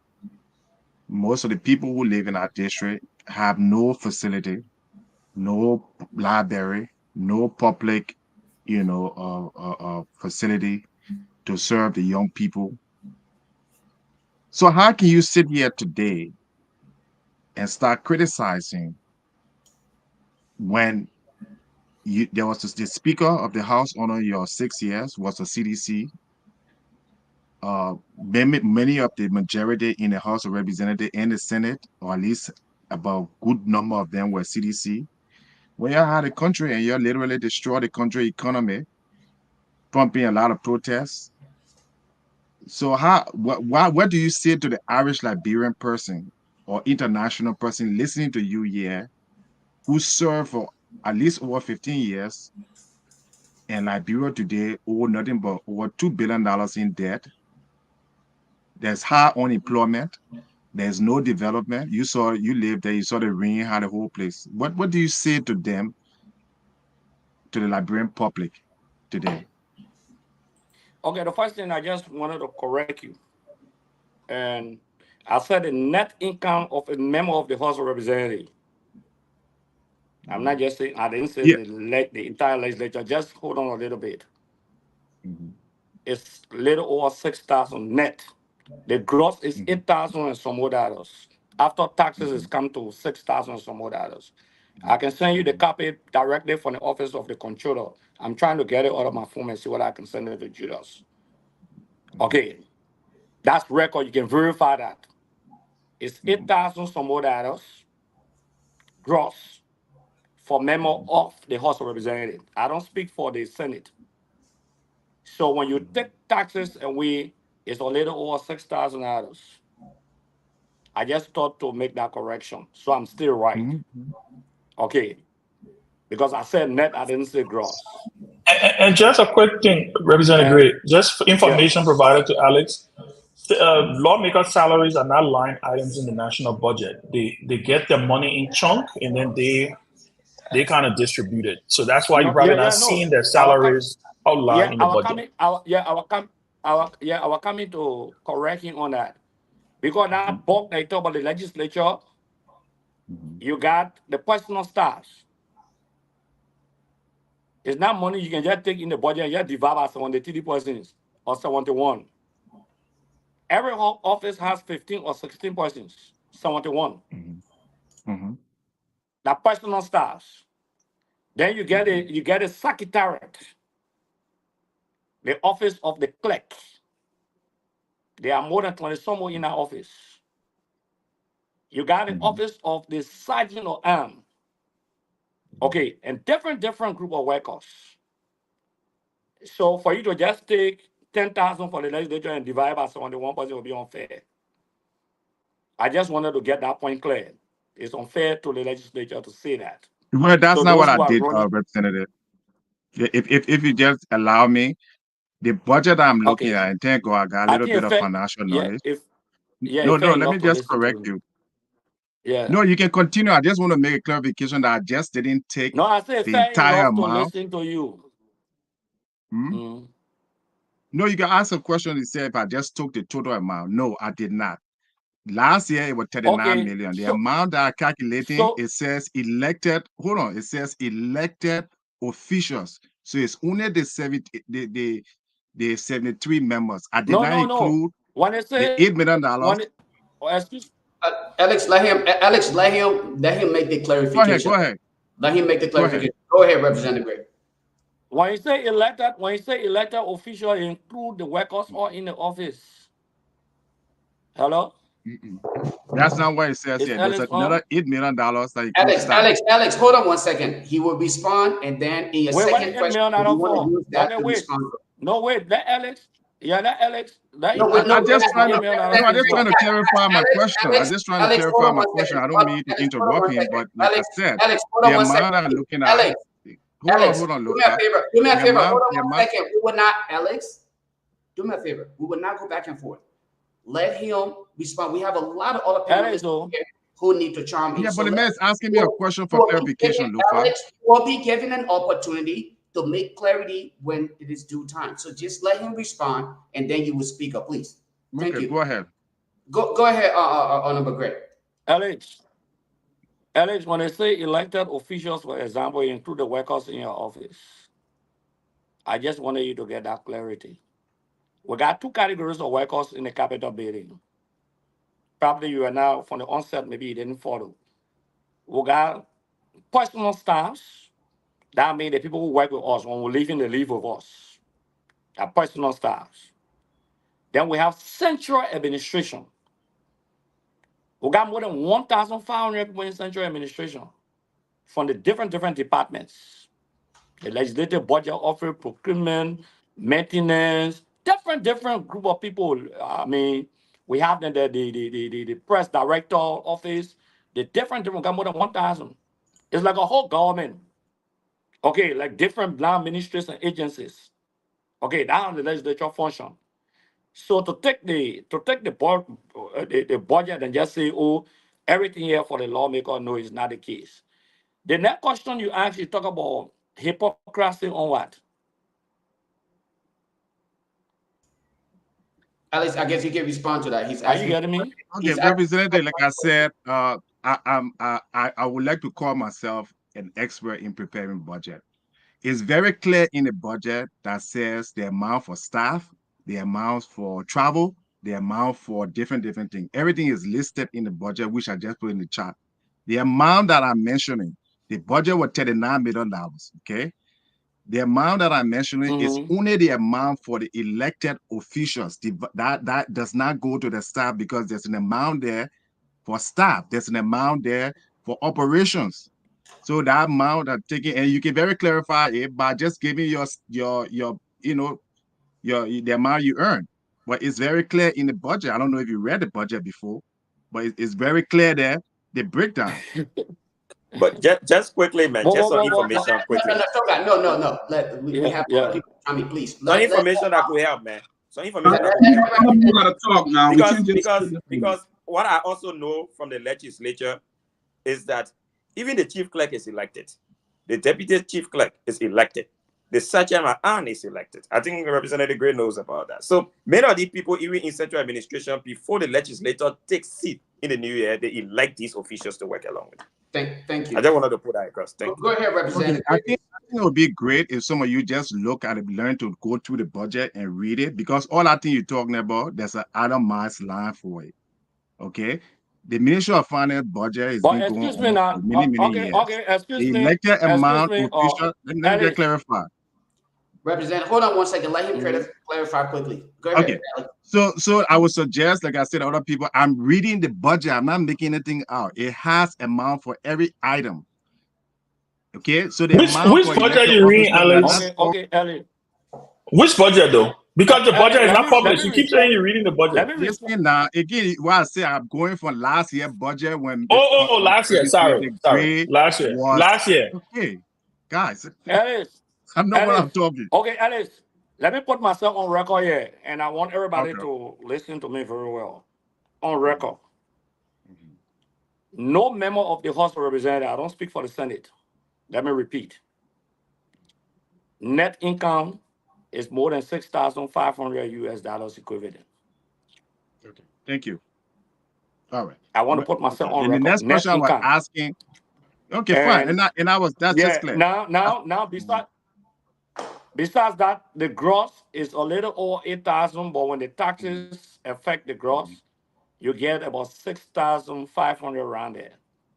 most of the people who live in our district have no facility, no library, no public, facility to serve the young people. So how can you sit here today and start criticizing when there was the Speaker of the House under your 6 years was a CDC? Many of the majority in the House of Representatives and the Senate, or at least about a good number of them, were CDC. When you had a country and you literally destroyed the country economy, pumping a lot of protests. So what do you say to the Irish Liberian person or international person listening to you here who served for at least over 15 years and Liberia today owe nothing but over $2 billion in debt? There's high unemployment. There's no development. You lived there, you saw the rain, had the whole place. What do you say to them, to the Liberian public today? Okay, the first thing I just wanted to correct you. And I said the net income of a member of the House of Representatives. I'm not just saying, I didn't say the entire legislature. Just hold on a little bit. It's a little over 6,000 net. The gross is 8,000 and some more dollars. After taxes, it's come to 6,000 and some more dollars. I can send you the copy directly from the office of the controller. I'm trying to get it out of my phone and see what I can send it to Julius. Okay, that's record. You can verify that. It's 8,000 some more dollars gross for member of the House of Representatives. I don't speak for the Senate. So when you take taxes away, it's a little over $6,000. I just thought to make that correction. So I'm still right. Okay. Because I said net, I didn't say gross. And just a quick thing, Representative Gray, just for information provided to Alex. Lawmakers' salaries are not line items in the national budget. They get their money in chunk and then they kind of distribute it. So that's why you're probably not seeing their salaries outlined in the budget. I was coming to correcting on that. Because that book they talk about the legislature, you got the personal staffs. It's not money you can just take in the budget and just divide by 73 persons or 71. Every office has 15 or 16 persons, 71. That personal staffs. Then you get a secretariat, the office of the clerk. There are more than 20 someone in that office. You got the office of the sergeant of arm. Okay, and different group of workers. So for you to just take 10,000 for the legislature and divide by 71 person will be unfair. I just wanted to get that point clear. It's unfair to the legislature to say that. Well, that's not what I did, Representative. If you just allow me, the budget I'm looking at, and thank God I got a little bit of financial knowledge. No, let me just correct you. Yeah. No, you can continue. I just want to make a clarification that I just didn't take I said the entire amount. To listen to you. No, you can ask a question and say if I just took the total amount. No, I did not. Last year it was 39 million. The amount that I'm calculating, it says elected. Hold on, it says elected officials. So it's only the 73 members. I did not include when it says the $8 million. Alex, let him make the clarification. Go ahead. Let him make the clarification. Go ahead, Representative Gray. When you say elected official, include the workers all in the office. Hello? That's not what it says Is here. There's Alex another on? $8 million that includes Alex, staff. Alex, hold on 1 second. He will respond, and then in your Wait, what second $8 question, million if you want to for? use that Okay, to wait. respond. No, wait. Let Alex. Yeah, let Alex. Let No, him wait, no, I'm just answer trying the to, $8 million no, I'm just for. trying to clarify my question. I'm just trying to Alex, hold clarify on my 1 question. second. I don't mean to Alex, hold on interrupt 1 him, second. but like I said, Alex, hold the on 1 amount second. I'm looking at, Alex, hold on, do me a Luca. favor. Do me a The favor. amount, Hold the on 1 amount, second. We will not, Alex. Do me a favor. We will not go back and forth. Let him respond. We have a lot of other Alex, panelists though. here who need to chime in. yeah, So but the let man is asking me a question for clarification, Luca. Alex will be given an opportunity to make clarity when it is due time. So just let him respond, and then you will speak up, please. Thank Okay, you. go ahead. Go ahead, Honorable Greg. Alex, when I say elected officials, for example, include the workers in your office. I just wanted you to get that clarity. We got two categories of workers in the Capitol building. Probably you are now, from the onset, maybe you didn't follow. We got personal staffs. That means the people who work with us, when we're leaving, they leave with us. Our personal staffs. Then we have central administration. We got more than 1,500 people in central administration from the different departments. The legislative budget office, procurement, maintenance, different group of people. I mean, we have the press director office, the different, we got more than 1,000. It's like a whole government. Okay, like different blind ministries and agencies. Okay, that's the legislature function. So to take the budget and just say, oh, everything here for the lawmaker, no, it's not the case. The next question you ask, you talk about hypocrisy on what? Alex, I guess you can respond to that. He's Are you asking. getting me? Okay, Representative, like I said, I would like to call myself an expert in preparing budget. It's very clear in the budget that says the amount for staff, the amount for travel, the amount for different things. Everything is listed in the budget, which I just put in the chat. The amount that I'm mentioning, the budget was $39 million, okay? The amount that I'm mentioning is only the amount for the elected officials. That does not go to the staff because there's an amount there for staff. There's an amount there for operations. So that amount I'm taking, and you can very clarify it by just giving the amount you earn. But it's very clear in the budget. I don't know if you read the budget before, but it's very clear there, the breakdown. But just quickly, man, just some information quickly. No. We have other people. I mean, please. Some information that could help, man. Some information that We could help. gotta talk now. We can't just Because what I also know from the legislature is that even the chief clerk is elected. The deputy chief clerk is elected. The sergeant at arms is elected. I think Representative Gray knows about that. So many of these people, even in central administration, before the legislature takes seat in the new year, they elect these officials to work along with. Thank you. I just wanted to put that across. Thank you. Go ahead, Representative. Okay, I think it would be great if some of you just look at it, learn to go through the budget and read it, because all I think you're talking about, there's an itemized line for it. Okay, the Ministry of Finance budget has been going on for many years. Okay, excuse me. The elected amount me, official. Let me just clarify. Representative, hold on 1 second. Let him clarify quickly. Go ahead. Okay. So I would suggest, like I said, other people, I'm reading the budget. I'm not making anything out. It has amount for every item. Okay. So the which budget you read, Alex? Okay, Elliot. Which budget though? Because the budget is not published. You keep saying you're reading the budget. Listen now, again, what I say, I'm going from last year budget when. Last year. Sorry. Last year. Okay, guys. Alice. I'm not what I'm talking. Okay, Alice. Let me put myself on record here, and I want everybody to listen to me very well. On record. No member of the House of Representatives, I don't speak for the Senate. Let me repeat. Net income is more than $6,500 equivalent. Okay, thank you. All right. I want to put myself on record. And the next question I was asking. Okay, fine. And I was that's just clear. Now besides that, the gross is a little over 8,000, but when the taxes affect the gross, you get about 6,500 around there.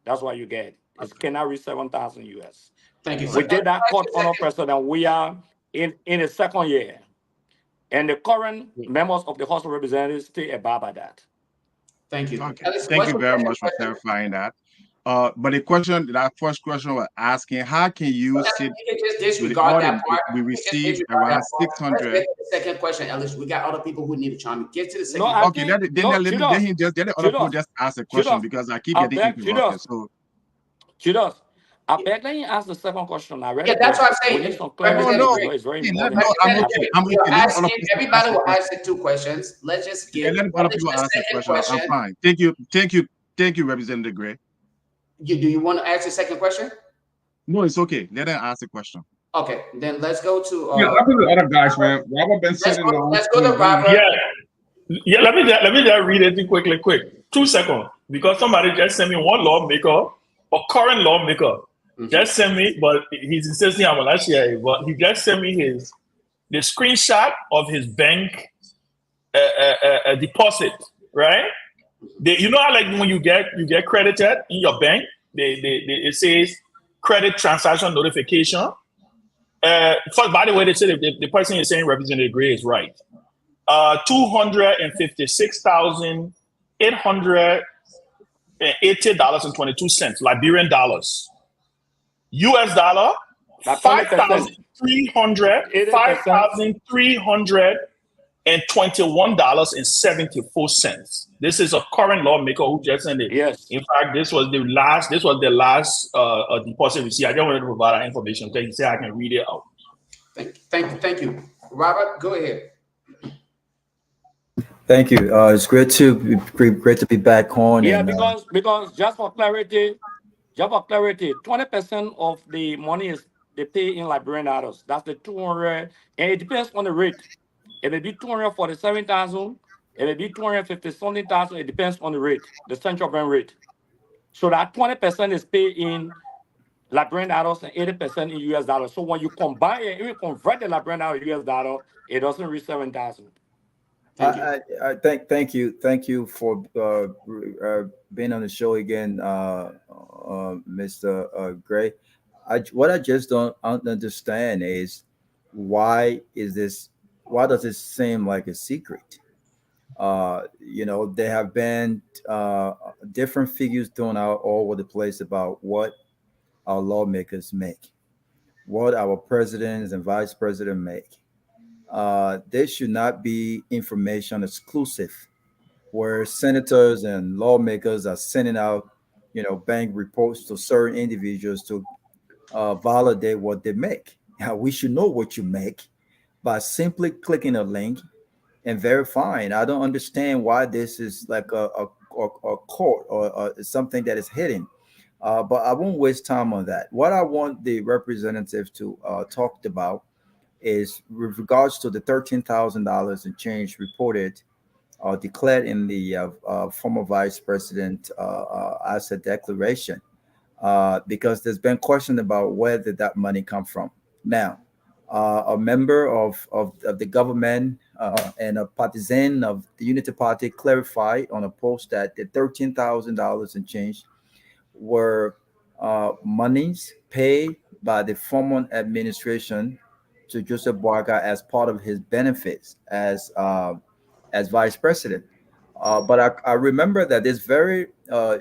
That's what you get. It cannot reach 7,000 US. Thank you. We did that court honor precedent. We are in the second year. And the current members of the House of Representatives stay above by that. Thank you. Okay. Alice, Thank what's you your very second much for question? clarifying that. But that first question was asking, how can you Well, sit you can just with disregard all that part. we You can just received disregard around that part. Let's 600? get to the second question, Ellis. We got other people who need to chime in. Get to the second No, I question. Okay, think, let the other people just ask a question because I keep getting interrupted. So Judas, I beg that you ask the second question already. Yeah, that's what I'm We need saying. some clarity. Representative no, It's very hey, important. I'm okay. I'm okay. You're Let all of asking, us everybody ask a will question. ask the 2 questions. Let's just Yeah, give let other Ellis people the ask a second question. I'm fine. Thank you, Representative Gray. Do you want to ask the second question? No, it's okay. Let them ask a question. Okay, then let's go to Yeah, look at the other guys, man. Robert been let's sitting go, down. let's go to Robert. Yeah, let me just read it quick. 2 seconds. Because somebody just sent me one lawmaker, a current lawmaker, just sent me, but he's insisting I'm not share it, but he just sent me the screenshot of his bank deposit, right? You know how like when you get credited in your bank, it says credit transaction notification. First, by the way, they said the person is saying Representative Gray is right. $256,880.22 Liberian dollars. US dollar, $5,321.74. This is a current lawmaker who just sent it. Yes. In fact, this was the last deposit receipt. I just wanted to provide that information because he said I can read it out. Thank you. Robert, go ahead. Thank you. It's great to be back on. Yeah, and, because just for clarity, 20% of the money is they pay in Liberian dollars. That's the 200, and it depends on the rate. It may be 247,000. It may be 250-something,000. It depends on the rate, the central bank rate. So that 20% is paid in Liberian dollars and 80% in US dollars. So when you combine it, if you convert the Liberian dollar to US dollar, it doesn't reach 7,000. Thank you for being on the show again, Mr. Gray. What I just don't understand is why does it seem like a secret? There have been different figures thrown out all over the place about what our lawmakers make, what our presidents and vice president make. There should not be information exclusive where senators and lawmakers are sending out, bank reports to certain individuals to validate what they make. We should know what you make by simply clicking a link and verifying. I don't understand why this is like a court or something that is hidden. But I won't waste time on that. What I want the representative to talk about is with regards to the $13,000 and change reported or declared in the former vice president asset declaration, because there's been question about where did that money come from. Now, a member of the government and a partisan of the Unity Party clarified on a post that the $13,000 and change were monies paid by the former administration to Joseph Boakai as part of his benefits as vice president. But I remember that this very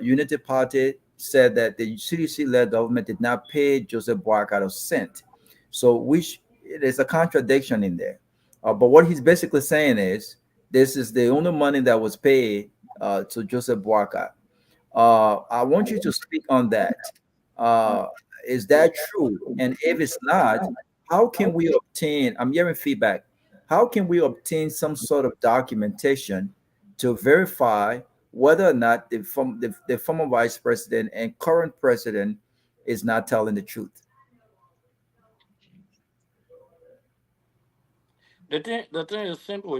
Unity Party said that the CDC-led government did not pay Joseph Boakai a cent. So there's a contradiction in there. But what he's basically saying is this is the only money that was paid to Joseph Boakai. I want you to speak on that. Is that true? And if it's not, how can we obtain, I'm hearing feedback, how can we obtain some sort of documentation to verify whether or not the former vice president and current president is not telling the truth? The thing is simple,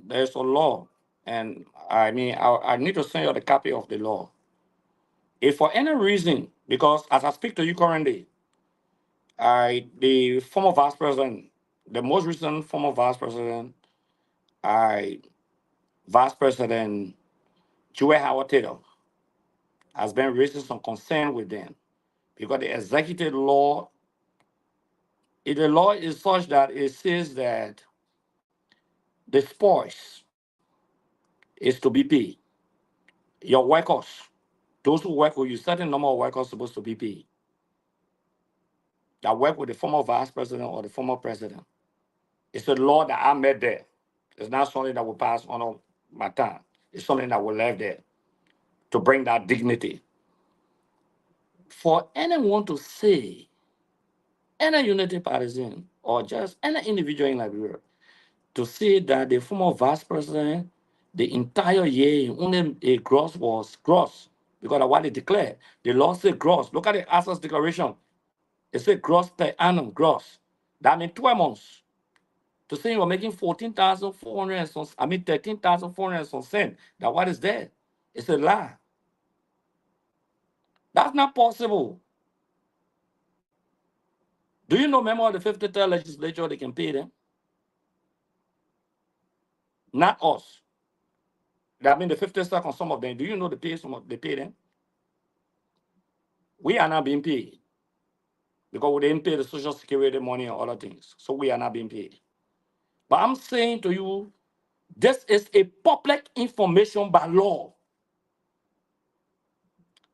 there's a law. And I mean, I need to send you the copy of the law. If for any reason, because as I speak to you currently, the former vice president, the most recent former vice president, Vice President Joel Howard Taylor, has been raising some concern with them because the executive law, the law is such that it says that the spoils is to be paid. Your workers, those who work with you, certain number of workers supposed to be paid. That work with the former vice president or the former president. It's a law that I made there. It's not something that will pass on my time. It's something that will live there to bring that dignity. For anyone to say, any unity partisan or just any individual in Liberia, to say that the former vice president, the entire year, only a gross was gross, because of what they declared. The law said gross. Look at the Access Declaration. It said gross per annum, gross. That means 12 months. To say you're making 14,400 and some, 13,400 and some cents. That what is there? It's a lie. That's not possible. Do you know member of the 53rd legislature, they can pay them? Not us. That means the 52nd, some of them. Do you know they pay them? We are not being paid. Because we didn't pay the Social Security money and other things. So we are not being paid. But I'm saying to you, this is a public information by law.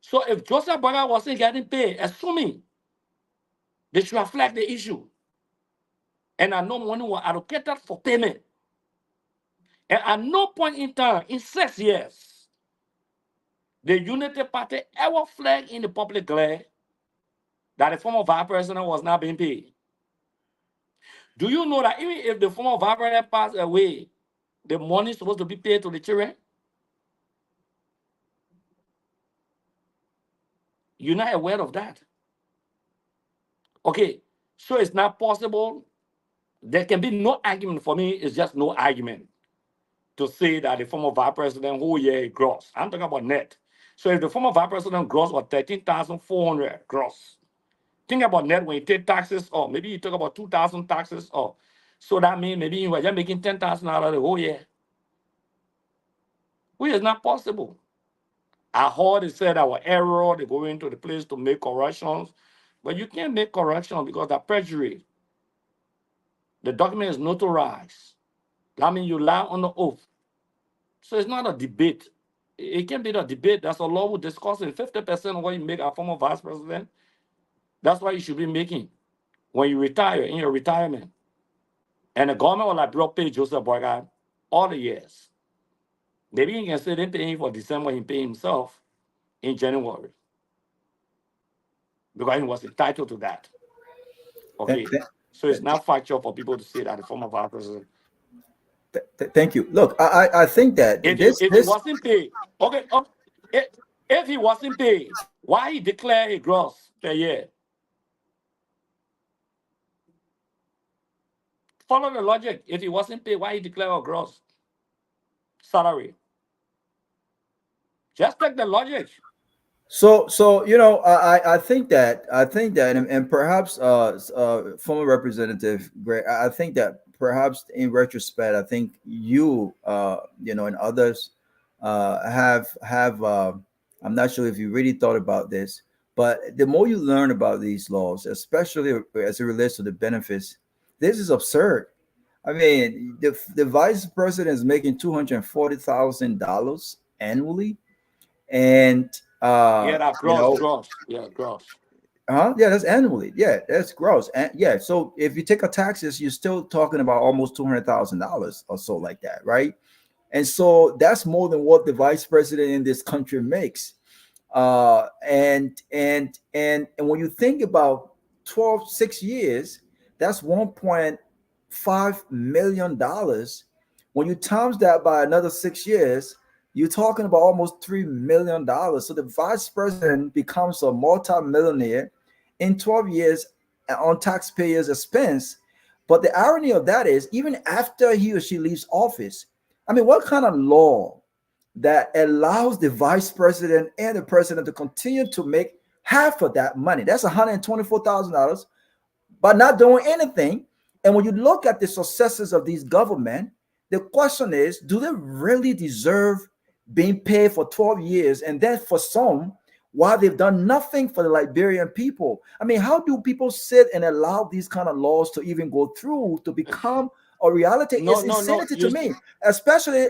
So if Joseph Boyka wasn't getting paid, assuming they should have flagged the issue, and I know money was allocated for payment, and at no point in time, in 6 years, the Unity Party ever flagged in the public glare that the former vice president was not being paid. Do you know that even if the former vice president passed away, the money is supposed to be paid to the children? You're not aware of that. Okay, so it's not possible. There can be no argument for me. It's just no argument to say that the former vice president whole year gross. I'm talking about net. So if the former vice president gross was 13,400 gross, think about net when you take taxes off. Maybe you talk about 2,000 taxes off. So that means maybe you were just making 10,000 out of the whole year. Which is not possible. I heard it said our error, they go into the place to make corrections. But you can't make corrections because that perjury. The document is notarized. That means you lie on the oath. So it's not a debate. It can't be a debate. That's a law we're discussing. 50% of what you make a former vice president, that's what you should be making when you retire, in your retirement. And the government will like pay Joseph Boyka all the years. Maybe you can say they pay him for December, he pay himself in January. Because he was entitled to that. Okay. So it's not factual for people to say that the former vice president. Thank you. Look, I think that if he wasn't paid, okay, if he wasn't paid, why he declare a gross per year? Follow the logic. If he wasn't paid, why he declare a gross salary? Just take the logic. So you know, I think that, and perhaps former Representative Gray, I think that perhaps in retrospect, I think you know, and others have I'm not sure if you really thought about this, but the more you learn about these laws, especially as it relates to the benefits, this is absurd. I mean, the vice president is making $240,000 annually, and that's gross. Yeah, gross. Yeah, that's annually. Yeah, that's gross. And yeah, so if you take a taxes, you're still talking about almost $200,000 or so like that, right? And so that's more than what the vice president in this country makes. And when you think about 6 years, that's $1.5 million. When you times that by another 6 years, you're talking about almost $3 million. So the vice president becomes a multi-millionaire in 12 years on taxpayers' expense. But the irony of that is, even after he or she leaves office, I mean, what kind of law that allows the vice president and the president to continue to make half of that money? That's $124,000, but not doing anything. And when you look at the successes of these government, the question is, do they really deserve being paid for 12 years? And then for some, while they've done nothing for the Liberian people. I mean, how do people sit and allow these kind of laws to even go through to become a reality? No, It's no, no. insanity to me, especially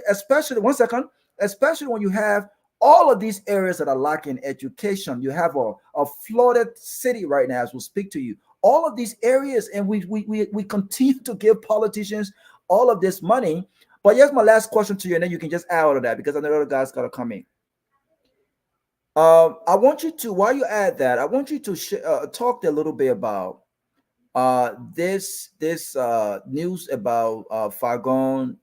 1 second, especially when you have all of these areas that are lacking education. You have a flooded city right now as we speak to you. All of these areas, and we continue to give politicians all of this money. But here's my last question to you, and then you can just add out of that because I know the other guys got to come in. I want you to, while you add that, I want you to talk a little bit about this news about Fagon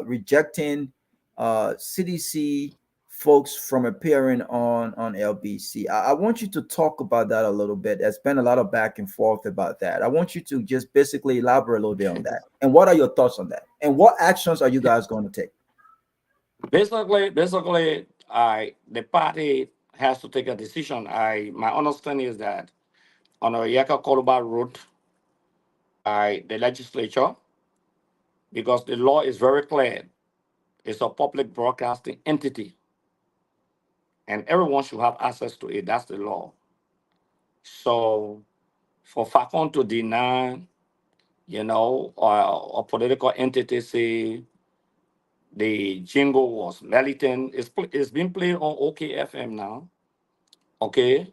rejecting CDC folks from appearing on LBC. I want you to talk about that a little bit. There's been a lot of back and forth about that. I want you to just basically elaborate a little bit on that. And what are your thoughts on that? And what actions are you guys going to take? Basically, the party has to take a decision. My understanding is that on the Yaka Koluba route, the legislature, because the law is very clear, it's a public broadcasting entity, and everyone should have access to it. That's the law. So for Facon to deny, a political entity say the jingle was militant, it's been played on OKFM now. Okay,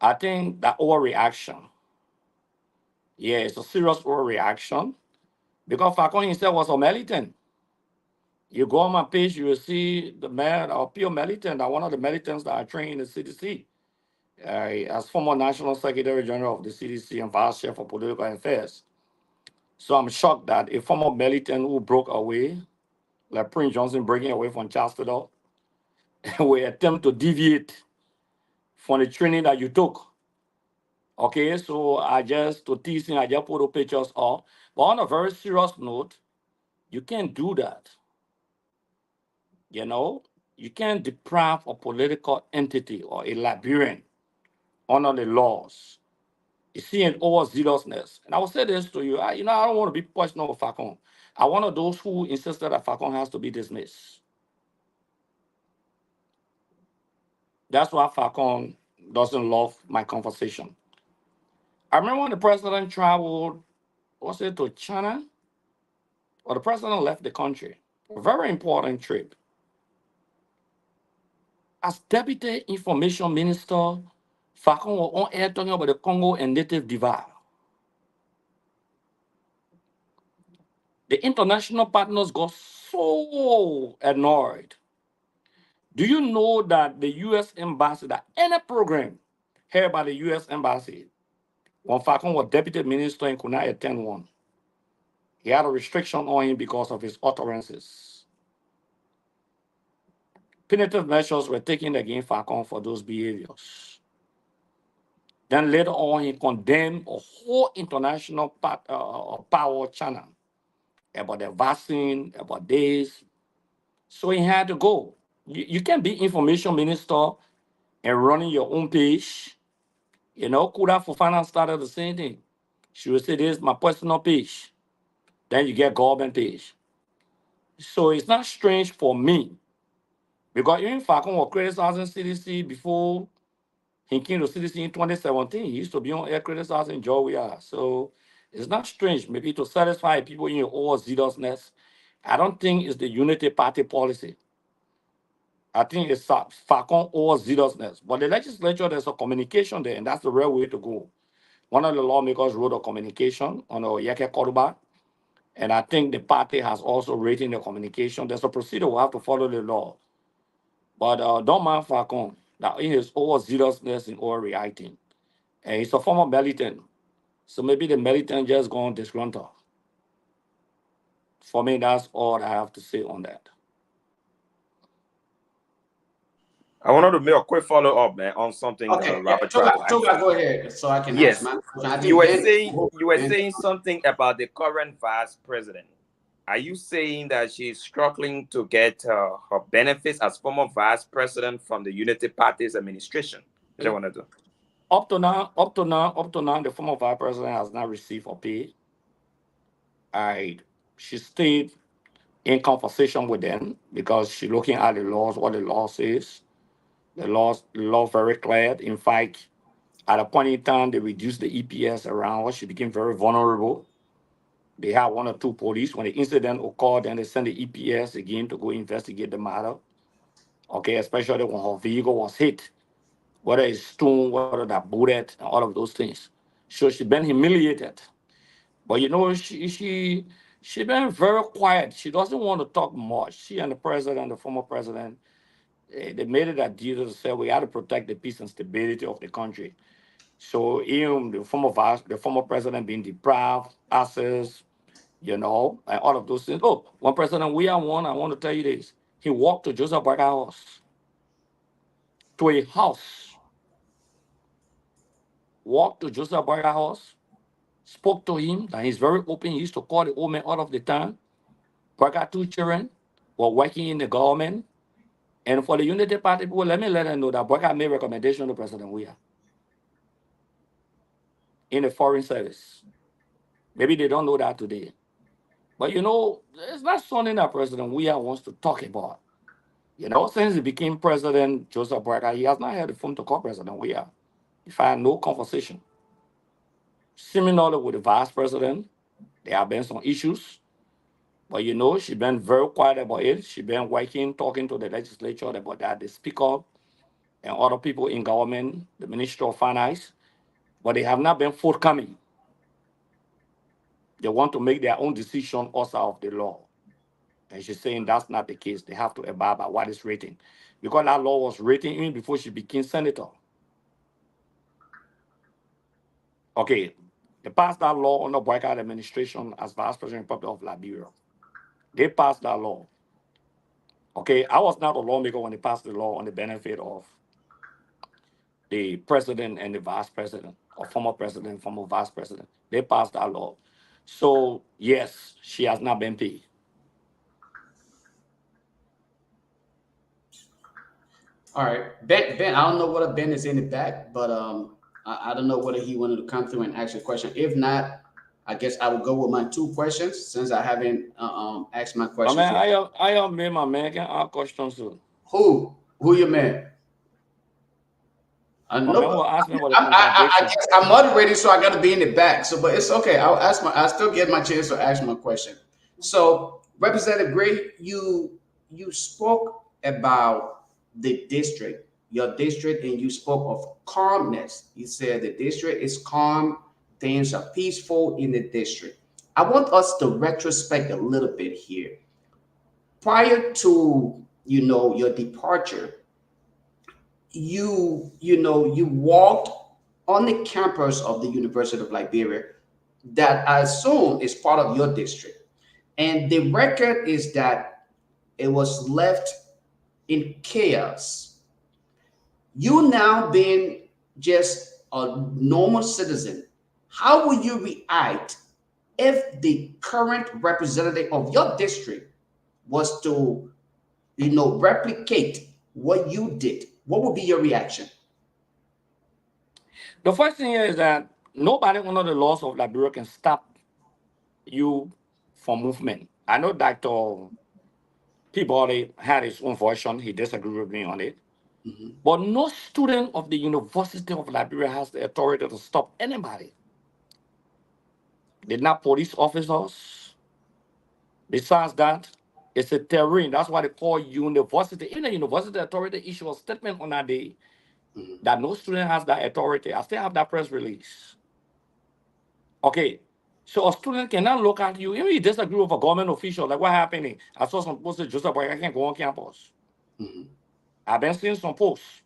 I think that overreaction. Yeah, it's a serious overreaction because Facon himself was a militant. You go on my page, you will see the man, pure militant, one of the militants that I trained in the CDC. As former National Secretary General of the CDC and Vice Chair for Political Affairs. So I'm shocked that a former militant who broke away, like Prince Johnson breaking away from Chastedor, will attempt to deviate from the training that you took. Okay, so I just put the pictures up. But on a very serious note, you can't do that. You can't deprive a political entity or a Liberian under the laws. You see an overzealousness. And I will say this to you. I don't want to be personal with Facon. I'm one of those who insisted that Facon has to be dismissed. That's why Facon doesn't love my conversation. I remember when the president traveled, was it to China? Or the president left the country. A very important trip. As Deputy Information Minister, Facon was on air talking about the Congo and Native divide. The international partners got so annoyed. Do you know that the U.S. Embassy, that any program held by the U.S. Embassy, when Facon was deputy minister and could not attend one, he had a restriction on him because of his utterances. Punitive measures were taken against Facon for those behaviors. Then later on, he condemned a whole international power channel about the vaccine, about this. So he had to go. You can't be information minister and running your own page. Kuda Fofana started the same thing. She would say, this is my personal page. Then you get government page. So it's not strange for me. Because even Facon was criticizing CDC before he came to CDC in 2017. He used to be on air criticizing Georgia. So it's not strange, maybe to satisfy people in your overzealousness. I don't think it's the Unity Party policy. I think it's Facon overzealousness. But the legislature, there's a communication there, and that's the real way to go. One of the lawmakers wrote a communication on Yeke Koruba, and I think the party has also written the communication. There's a procedure, we have to follow the law. But don't mind Facon, that in his overzealousness and overreacting. And he's a former militant. So maybe the militant just gone disgruntled. For me, that's all I have to say on that. I wanted to make a quick follow-up, man, on something Robert tried to ask. Go ahead, so I can Yes, ask my you were saying something about the current vice president. Are you saying that she's struggling to get her benefits as former vice president from the Unity Party's administration? What do you want to do? Up to now, the former vice president has not received a pay. She stayed in conversation with them because she's looking at the laws, what the law says. The law very clear. In fact, at a point in time, they reduced the EPS around her. She became very vulnerable. They had 1 or 2 police. When the incident occurred, then they sent the EPS again to go investigate the matter. Okay, especially when her vehicle was hit, whether it's stone, whether that bullet, and all of those things. So she been humiliated. But you know, she been very quiet. She doesn't want to talk much. She and the president, the former president, they made it a deal to say we got to protect the peace and stability of the country. So even the former president being deprived, access, and all of those things. Oh, one president we are one, I want to tell you this. He walked to Joseph Boyka house, to a house, walked to Joseph Boyka house, spoke to him, and he's very open. He used to call the old man all of the time. Boyka 2 children were working in the government. And for the Unity Party people, let them know that Boyka made recommendation to President Weah in the foreign service. Maybe they don't know that today. But you know, it's not something that President Weah wants to talk about. You know, since he became president, Joseph Boyka, he has not had the phone to call President Weah. If I had no conversation. Similarly with the vice president, there have been some issues. But you know, she's been very quiet about it. She's been working, talking to the legislature about that, the speaker and other people in government, the Minister of Finance, but they have not been forthcoming. They want to make their own decision outside of the law. And she's saying that's not the case. They have to abide by what is written. Because that law was written even before she became senator. Okay, they passed that law under Boyka administration as Vice President of the Republic of Liberia. They passed that law. Okay, I was not a lawmaker when they passed the law on the benefit of the president and the vice president, or former president, former vice president. They passed that law. So, yes, she has not been paid. All right, Ben, I don't know whether Ben is in the back, but I don't know whether he wanted to come through and ask a question. If not, I guess I will go with my 2 questions since I haven't asked my question. I am me, my man. Can ask questions too. Who your man? I know. I guess I'm moderating, so I got to be in the back. So, but it's okay. I still get my chance to ask my question. So, Representative Gray, you spoke about the district, your district, and you spoke of calmness. You said the district is calm, things are peaceful in the district. I want us to retrospect a little bit here. Prior to your departure, you walked on the campus of the University of Liberia that I assume is part of your district. And the record is that it was left in chaos. You now being just a normal citizen, how will you react if the current representative of your district was to, replicate what you did? What would be your reaction? The first thing is that nobody under the laws of Liberia can stop you from movement. I know Dr. Peabody had his own version. He disagreed with me on it. Mm-hmm. But no student of the University of Liberia has the authority to stop anybody. They're not police officers. Besides that, it's a terrain. That's why they call university. In the university authority issue a statement on that day that no student has that authority. I still have that press release. Okay. So a student cannot look at you. Even if you disagree with a government official, like what happened? I saw some posts that Joseph Boyka can't go on campus. Mm-hmm. I've been seeing some posts.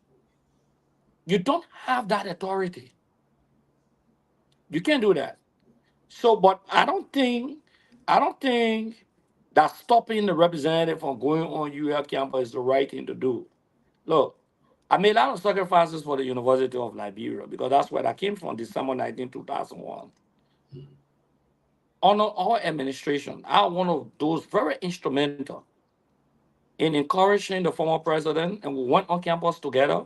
You don't have that authority. You can't do that. So, but I don't think that stopping the representative from going on UL campus is the right thing to do. Look, I made a lot of sacrifices for the University of Liberia because that's where I came from, December 19, 2001. Under our administration, I'm one of those very instrumental in encouraging the former president, and we went on campus together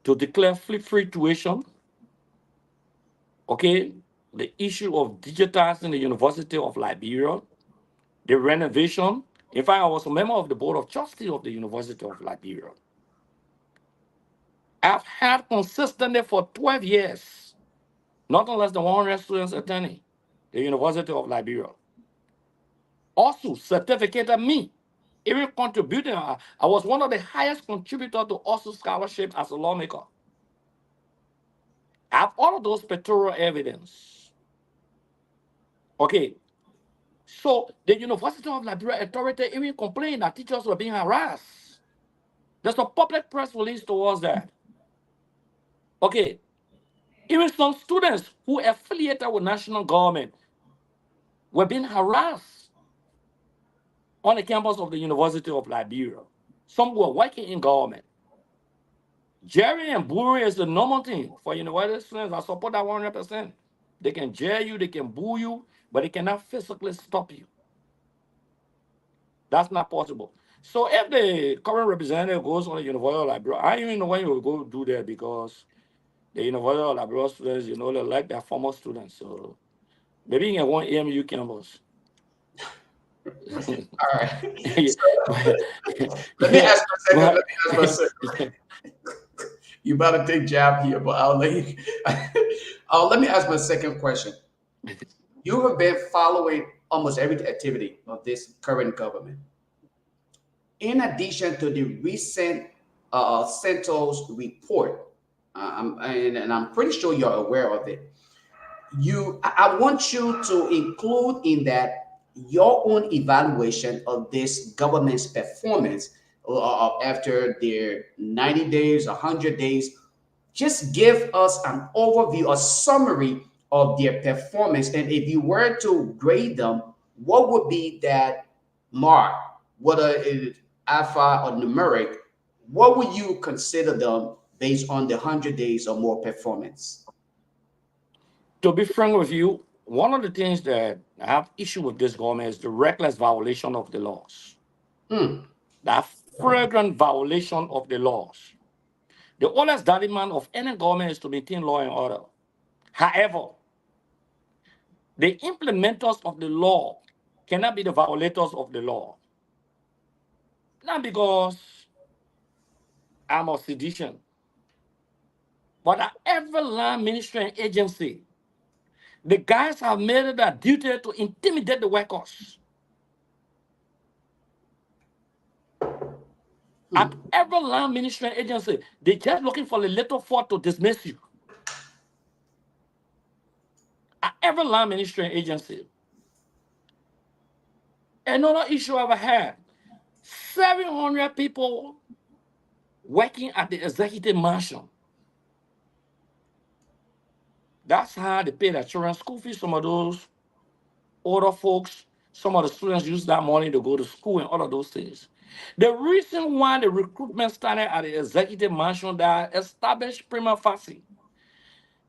to declare flip-free tuition. Okay, the issue of digitizing the University of Liberia, the renovation. In fact, I was a member of the Board of Trustees of the University of Liberia. I've had consistently for 12 years, nothing less than 100 students attending the University of Liberia. Also certificated me, even contributing. I was one of the highest contributors to also scholarship as a lawmaker. I have all of those pictorial evidence. Okay, so the University of Liberia authority even complained that teachers were being harassed. There's a public press release towards that. Okay, even some students who affiliated with national government were being harassed on the campus of the University of Liberia. Some were working in government. Jerry and bullying is the normal thing for university students. I support that 100%. They can jail you, they can boo you, but they cannot physically stop you. That's not possible. So if the current representative goes on the University of Liberia, I don't even know when he will go do that because the University of Liberia students, they like their former students. So maybe you can want AMU campus. All right. Let me ask for a second. You about to take jab here, but I'll let you. Let me ask my second question. You have been following almost every activity of this current government. In addition to the recent CENTOS report, and I'm pretty sure you're aware of it, I want you to include in that your own evaluation of this government's performance after their 90 days, 100 days. Just give us an overview, a summary of their performance. And if you were to grade them, what would be that mark? Whether it's alpha or numeric, what would you consider them based on the 100 days or more performance? To be frank with you, one of the things that I have issue with this government is the reckless violation of the laws. That flagrant violation of the laws. The oldest demand of any government is to maintain law and order. However, the implementers of the law cannot be the violators of the law. Not because I'm a sedition, but at every land ministry and agency, the guys have made it a duty to intimidate the workers. At every land ministry and agency, they're just looking for a little fault to dismiss you. At every land ministry and agency. Another issue I've had, 700 people working at the executive mansion. That's how they pay their children school fees. Some of those older folks, some of the students use that money to go to school and all of those things. The reason why the recruitment started at the executive mansion that established prima facie,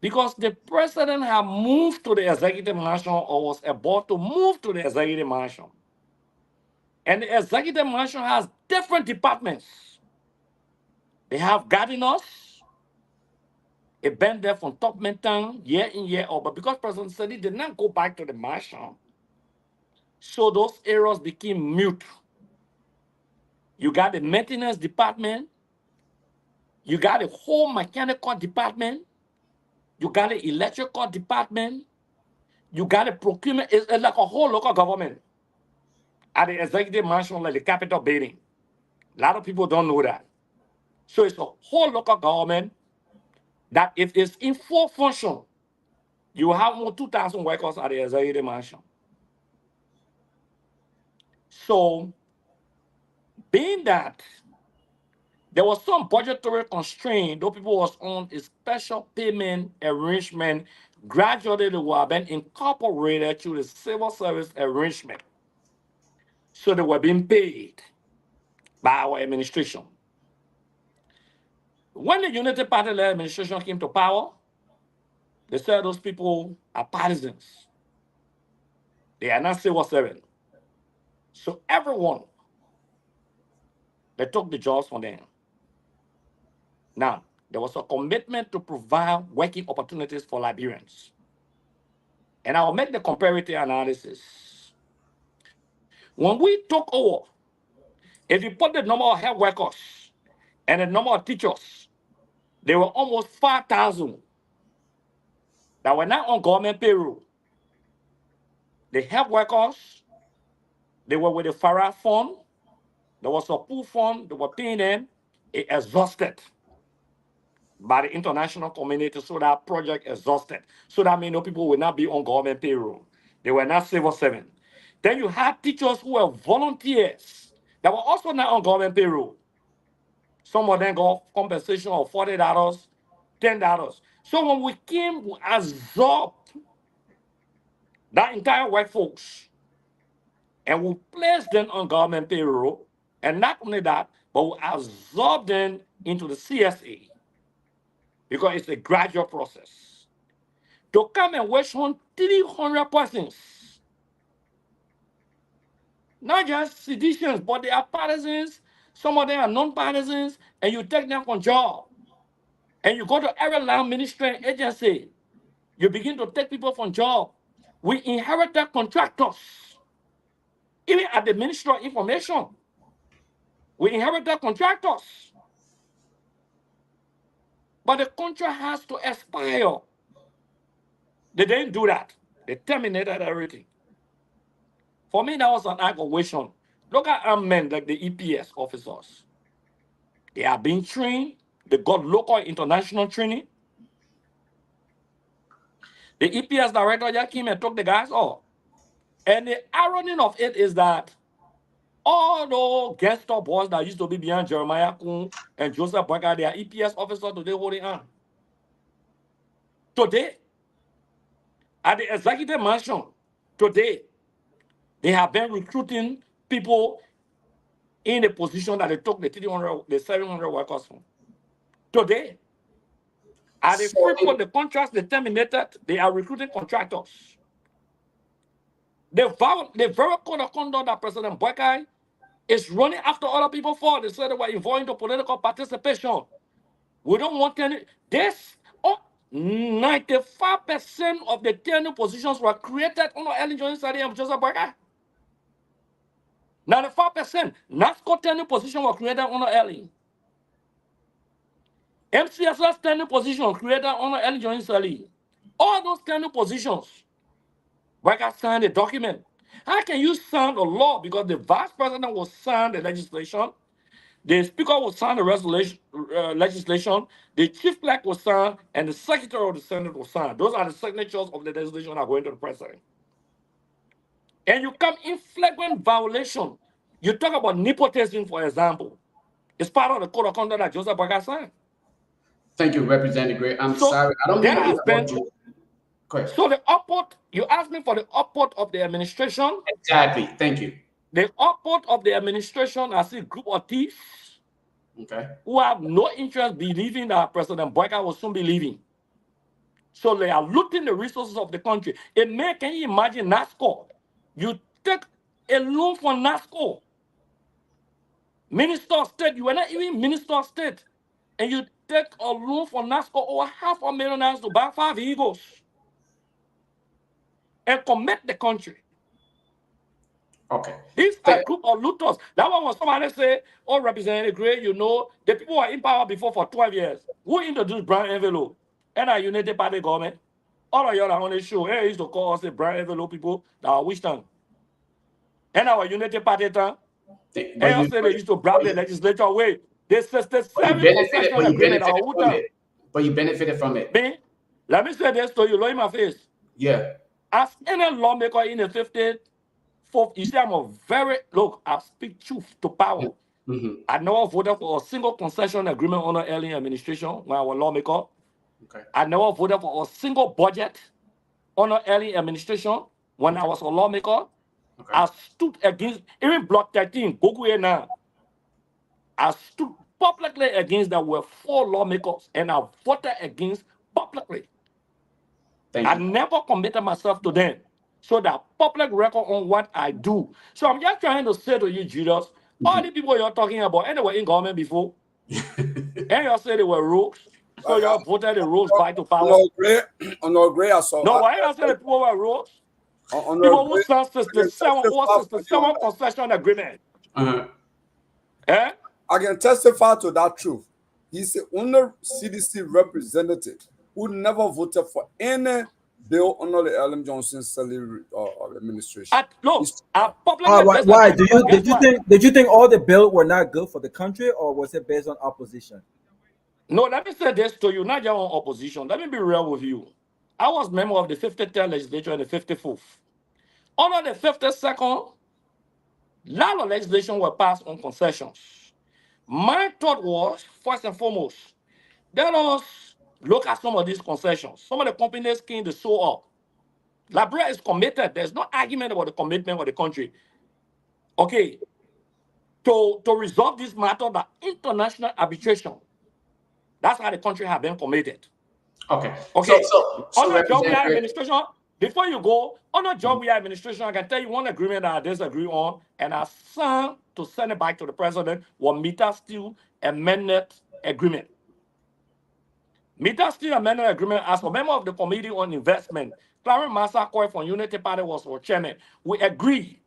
because the president had moved to the executive mansion or was about to move to the executive mansion. And the executive mansion has different departments. They have gardeners. It been there from top maintain year in, year out. But because President Sedi did not go back to the mansion, so those areas became mute. You got the maintenance department. You got the whole mechanical department. You got the electrical department. You got the procurement. It's like a whole local government at the executive mansion, like the Capitol building. A lot of people don't know that. So it's a whole local government that if it's in full function, you have more 2,000 workers at the executive mansion. So, being that there was some budgetary constraint, though people was on a special payment arrangement, gradually they were being incorporated to the civil service arrangement. So they were being paid by our administration. When the Unity Party administration came to power, they said those people are partisans. They are not civil servants. So everyone, they took the jobs from them. Now, there was a commitment to provide working opportunities for Liberians. And I'll make the comparative analysis. When we took over, if you put the number of health workers and the number of teachers, there were almost 5,000 that were not on government payroll. The health workers, they were with the FARA fund. There was a pool fund. They were paying them. It exhausted by the international community, so that project exhausted. So that many people will not be on government payroll. They were not civil servants. Then you had teachers who were volunteers that were also not on government payroll. Some of them got compensation of $40, $10. So when we came, we absorbed that entire workforce and we placed them on government payroll. And not only that, but we absorbed them into the CSA because it's a gradual process. To come and waste on 300 persons, not just seditious, but they are partisans. Some of them are non-partisans, and you take them from job. And you go to every land ministry and agency. You begin to take people from job. We inherited contractors. Even at the Ministry of Information, we inherited contractors. But the contract has to expire. They didn't do that. They terminated everything. For me, that was an aggravation. Look at our men like the EPS officers. They are being trained. They got local international training. The EPS director just came and took the guys off. And the irony of it is that all those gangster boys that used to be behind Jeremiah Kuhn and Joseph Boyka, they are EPS officers today holding on. Today, at the executive mansion, today, they have been recruiting people in the position that they took the 300, the 700 workers from. Today, at the Freeport, the contracts they terminated, they are recruiting contractors. The very code of conduct that President Boyka is running after other people for, they said they were involved into political participation. We don't want any. This, 95% of the tenure positions were created under Ellen Johnson Sirleaf and Joseph Boyka. 95%. NASCO tenure position was created under Ellen. MCSS tenure position created under Ellen Johnson Sirleaf. All those tenure positions, Boyka signed a document. How can you sign a law? Because the vice president will sign the legislation, the speaker will sign the legislation, the chief clerk will sign, and the secretary of the Senate will sign. Those are the signatures of the legislation that are going to the president. And you come in flagrant violation. You talk about nepotism, for example. It's part of the code of conduct that Joseph Boyka signed. Thank you, Representative Gray. I'm sorry. I don't mean to interrupt you. So the output, you asked me for the output of the administration. Exactly. Thank you. The output of the administration, I see a group of thieves who have no interest believing that President Boyka will soon be leaving. So they are looting the resources of the country. Can you imagine NASCO? You take a loan from NASCO. Minister of State, you are not even Minister of State. And you take a loan from NASCO over $500,000 to buy 5 Eagles. And commit the country. Okay. These are a group of looters. That one was somebody say, oh, Representative Gray, you know, the people were in power before for 12 years. Who introduced brown envelope? And our United Party government. All of y'all are on the show. Hey, used to call us the brown envelope people that are which time. And our United Party time. And I say they used to bribe the legislature away. This is the 7 concession agreement. But you benefited from it. Me? Let me say this to you. Look in my face. Yeah. As any lawmaker in the 54th, you see, I speak truth to power. I never voted for a single concession agreement under early administration when I was lawmaker. I never voted for a single budget under early administration when I was a lawmaker. I stood against, even Block 13, Gokuye now. I stood publicly against that were 4 lawmakers and I voted against publicly. I never committed myself to them. So that public record on what I do. So I'm just trying to say to you, Julius, all the people you're talking about, and they were in government before, and you say they were rogues, so you voted the rogues back to power. On Gray, I saw. No, why you say the people were rogues? People who signed the 7 concession agreement. I can testify to that truth. He's the only CDC representative who never voted for any bill under the Ellen Johnson Sirleaf administration. Why? Did you think all the bills were not good for the country, or was it based on opposition? No, let me say this to you, not your own opposition. Let me be real with you. I was member of the 53rd legislature and the 54th. Under the 52nd, a lot of legislation were passed on concessions. My thought was, first and foremost, let us look at some of these concessions. Some of the companies came to show up. Liberia is committed. There's no argument about the commitment of the country. Okay, to resolve this matter, the international arbitration, that's how the country has been committed. Okay. Okay. So under Georgia administration, before you go, under Georgia administration, I can tell you one agreement that I disagree on, and I signed to send it back to the president, was Meter Steel Amendment Agreement. Meter Steel Amendment Agreement, as a member of the Committee on Investment, Clarence Massaquoi from Unity Party was our chairman. We agreed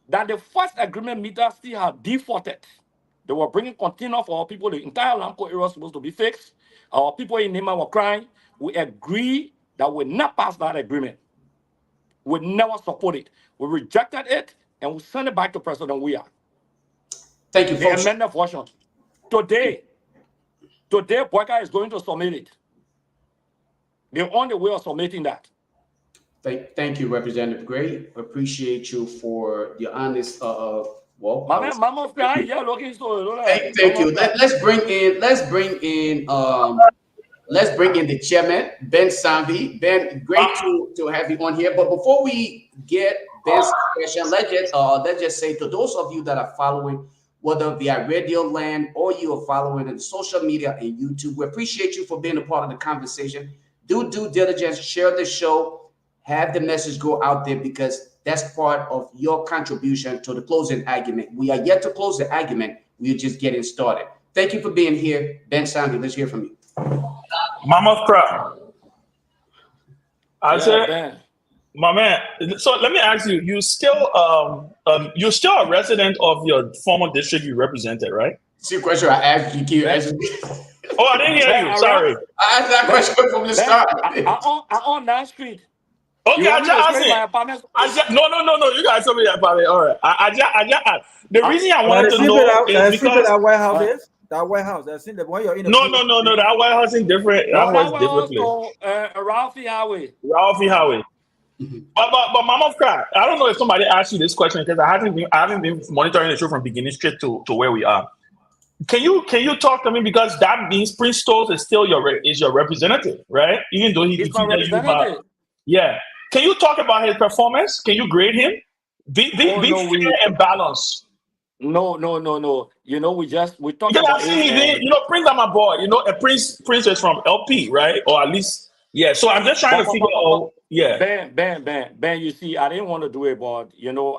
that the first agreement Meter Steel had defaulted. They were bringing container for our people. The entire Lamco area was supposed to be fixed. Our people in Nema were crying. We agreed that we not pass that agreement. We never support it. We rejected it, and we sent it back to President Weah. Thank you, folks. The amended version. Today, Boyka is going to submit it. They're on the way of submitting that. Thank you, Representative Gray. Appreciate you for your honest well. Mama, yeah, looking so. Thank you. Let's bring in the chairman, Ben Sambi. Ben, great to have you on here. But before we get Ben's question, let's just say to those of you that are following, whether via Radio Land or you are following in social media and YouTube, we appreciate you for being a part of the conversation. Do due diligence, share the show, have the message go out there, because that's part of your contribution to the closing argument. We are yet to close the argument. We're just getting started. Thank you for being here. Ben Sambi, let's hear from you. Mama Cry. I said, my man. So let me ask you: you're still a resident of your former district you represented, right? See the question I asked you. Can you answer? Oh, I didn't hear you. Sorry. I asked that question from the start. I own that street. Okay, I just asked. No. You guys told me that about it. All right. I just asked. The reason I wanted to know is because that White House is that White House. That's in the one you're in. No. That White House is different. That was different. Ralphie Highway. But Mama Cry, I don't know if somebody asked you this question, because I haven't been monitoring the show from beginning straight to where we are. Can you talk to me, because that means Prince Stolz is still your representative, right? Even though he defeated you by, yeah. Can you talk about his performance? Can you grade him? Be fair and balanced. No. You know, we talk because about it. Prince on my board. A Prince is from LP, right? Or at least, yeah. So I'm just trying to figure out. Yeah. Ben, you see, I didn't want to do it, but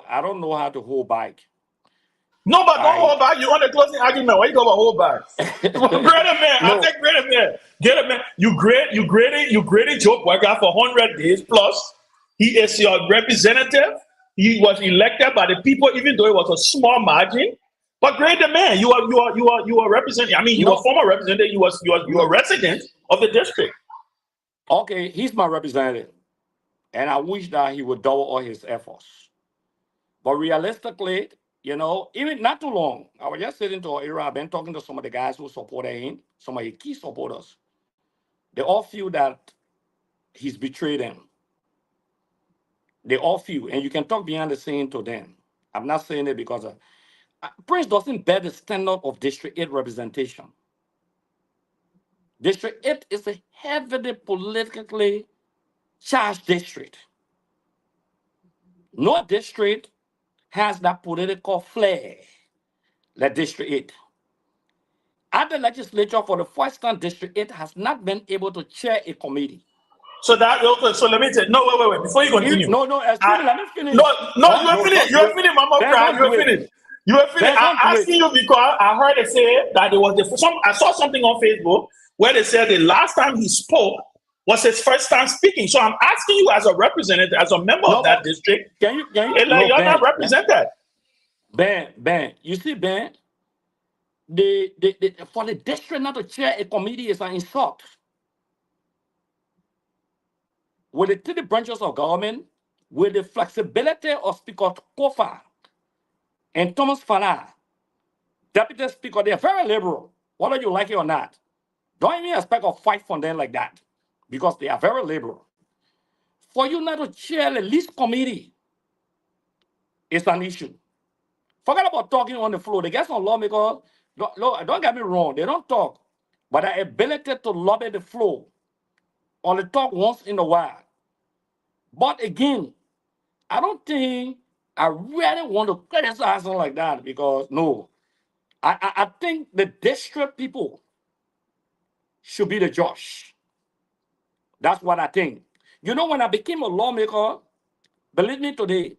I don't know how to hold back. No, but don't hold back. You want a closing argument. Why you go about hold back? Great man. I'll take great man. Get it, man. You graded Joe Boyka for 100 days plus. He is your representative. He was elected by the people, even though it was a small margin. But grade the man. You are representing. I mean, you are former representative. You are resident of the district. Okay, he's my representative, and I wish that he would double all his efforts. But realistically, even not too long, I was just sitting to our area. I've been talking to some of the guys who supported him, some of his key supporters. They all feel that he's betrayed them. They all feel, and you can talk behind the scene to them. I'm not saying it because Prince doesn't bear the standard of District 8 representation. District 8 is a heavily politically charged district. No district has that political flair like District 8. At the legislature, for the first time, District 8 has not been able to chair a committee. So let me say, no, wait, before you continue. No, let me finish. No, you are finished, Mama Cry. You are finished. I'm asking you because I heard they say that there was I saw something on Facebook where they said the last time he spoke was his first time speaking. So I'm asking you as a representative, as a member of that district, you're not represented. Ben, you see, Ben, for the district not to chair a committee is an insult. With the three branches of government, with the flexibility of Speaker Kofa and Thomas Fana, Deputy Speaker, they're very liberal, whether you like it or not. Don't even expect a fight from them like that, because they are very liberal. For you not to chair the least committee is an issue. Forget about talking on the floor. The guys on lawmakers, don't get me wrong, they don't talk, but the ability to lobby the floor or to talk once in a while. But again, I don't think I really want to criticize something like that, because no, I think the district people should be the judge. That's what I think. You know, when I became a lawmaker, believe me today,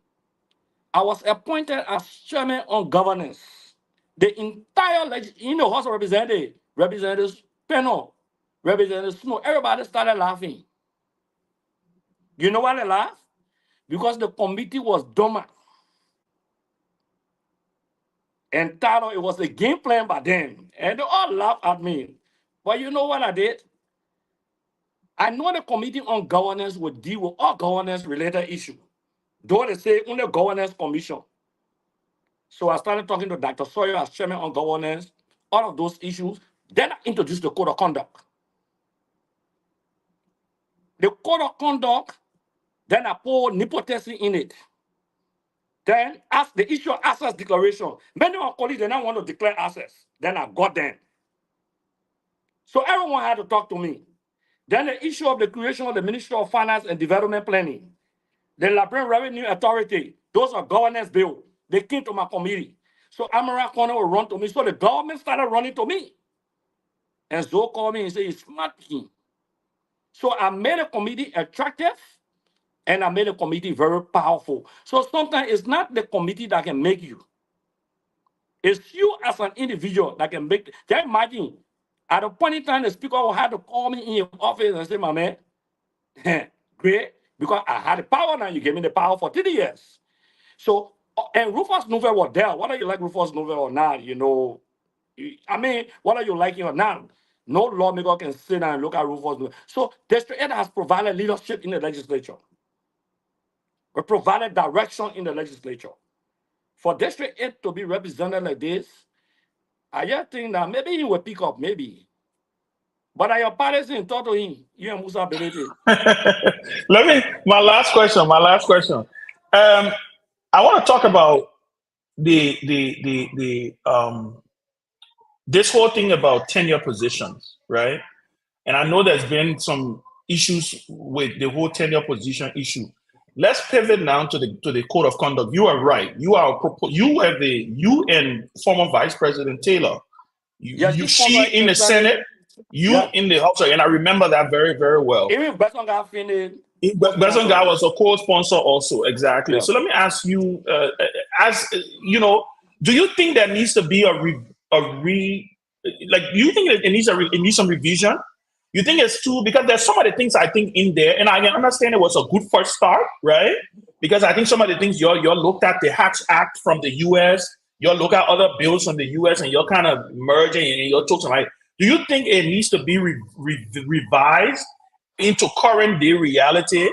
I was appointed as chairman on governance. The entire House of Representatives, Representatives Peno, Representative Snow, everybody started laughing. You know why they laughed? Because the committee was dormant. And titled, it was a game plan by them. And they all laughed at me. But you know what I did? I know the Committee on Governance would deal with all governance-related issues. Though they say only governance commission. So I started talking to Dr. Sawyer as chairman on governance, all of those issues. Then I introduced the code of conduct. The code of conduct, then I put nepotism in it. Then ask the issue of assets declaration. Many of our colleagues did not want to declare assets. Then I got them. So everyone had to talk to me. Then the issue of the creation of the Ministry of Finance and Development Planning, the Liberian Revenue Authority, those are governance bills. They came to my committee. So Amara Corner will run to me. So the government started running to me. And Zoe called me and said, "It's smart." So I made a committee attractive, and I made a committee very powerful. So sometimes it's not the committee that can make you. It's you as an individual that can make. Can you imagine? At a point in time, the speaker will have to call me in your office and say, "My man, great, because I had the power now. You gave me the power for 30 years. So, and Rufus Nouvel was there. Whether you like Rufus Nouvel or not, you know, I mean, whether you like it or not, no lawmaker can sit down and look at Rufus Nouvel. So, District 8 has provided leadership in the legislature. We provided direction in the legislature. For District 8 to be represented like this, I just think that maybe he will pick up, maybe. But are your parents in talk to him? You and Musa Belete. My last question. I want to talk about this whole thing about tenure positions, right? And I know there's been some issues with the whole tenure position issue. Let's pivot now to the code of conduct. You are right. You and former Vice President Taylor. She in the Senate, in the House, and I remember that very, very well. Even Besonga finished. Besonga was a co-sponsor also, exactly. Yeah. So let me ask you, as you know, do you think there needs to be do you think it needs some revision? You think it's too, because there's some of the things I think in there, and I can understand it was a good first start, right? Because I think some of the things you looked at, the Hatch Act from the US, you look at other bills from the US, and you're kind of merging and you're talking like, do you think it needs to be revised into current day reality?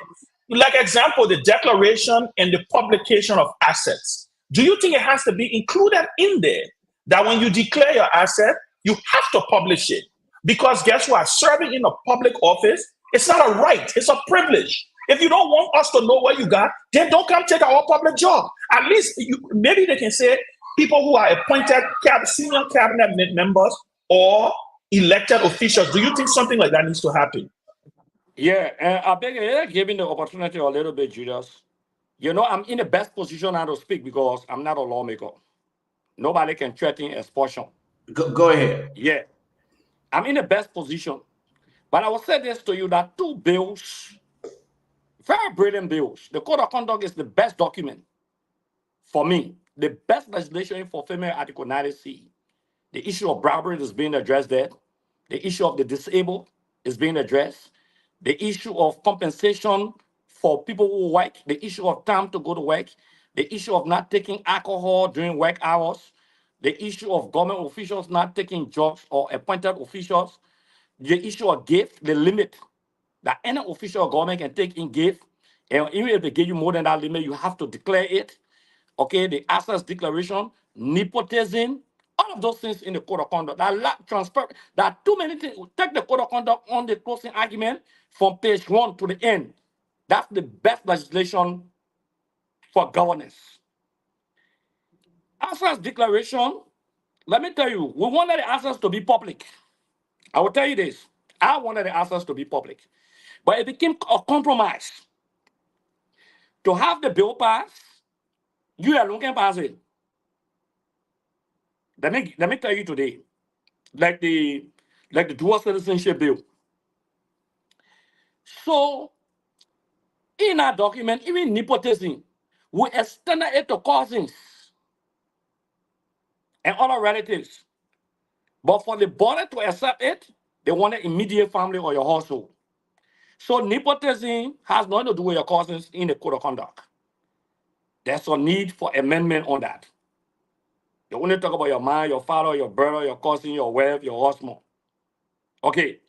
Like example, the declaration and the publication of assets. Do you think it has to be included in there? That when you declare your asset, you have to publish it? Because guess what? Serving in a public office, it's not a right, it's a privilege. If you don't want us to know what you got, then don't come take our public job. At least maybe they can say people who are appointed senior cabinet members or elected officials. Do you think something like that needs to happen? Yeah, I beg you, giving the opportunity a little bit, Julius. You know, I'm in the best position now to speak because I'm not a lawmaker. Nobody can threaten expulsion. Go ahead. Yeah. I'm in the best position. But I will say this to you, that two bills, very brilliant bills. The Code of Conduct is the best document for me. The best legislation for female Article 90C. The issue of bribery is being addressed there. The issue of the disabled is being addressed. The issue of compensation for people who work. The issue of time to go to work. The issue of not taking alcohol during work hours. the issue of government officials not taking jobs or appointed officials, the issue of gift, the limit that any official government can take in gift, and even if they give you more than that limit, you have to declare it. Okay, the assets declaration, nepotism, all of those things in the code of conduct. That lack transparent. There are too many things. Take the code of conduct on the closing argument from page 1 to the end. That's the best legislation for governance. Assets declaration, let me tell you, we wanted the assets to be public. I will tell you this. I wanted the assets to be public. But it became a compromise. To have the bill passed, you alone can pass it. Let me tell you today, like the dual citizenship bill. So in our document, even nepotism, we extended it to cousins and other relatives. But for the body to accept it, they wanted immediate family or your household. So nepotism has nothing to do with your cousins in the code of conduct. There's a need for amendment on that. They only talk about your mom, your father, your brother, your cousin, your wife, your husband. Okay,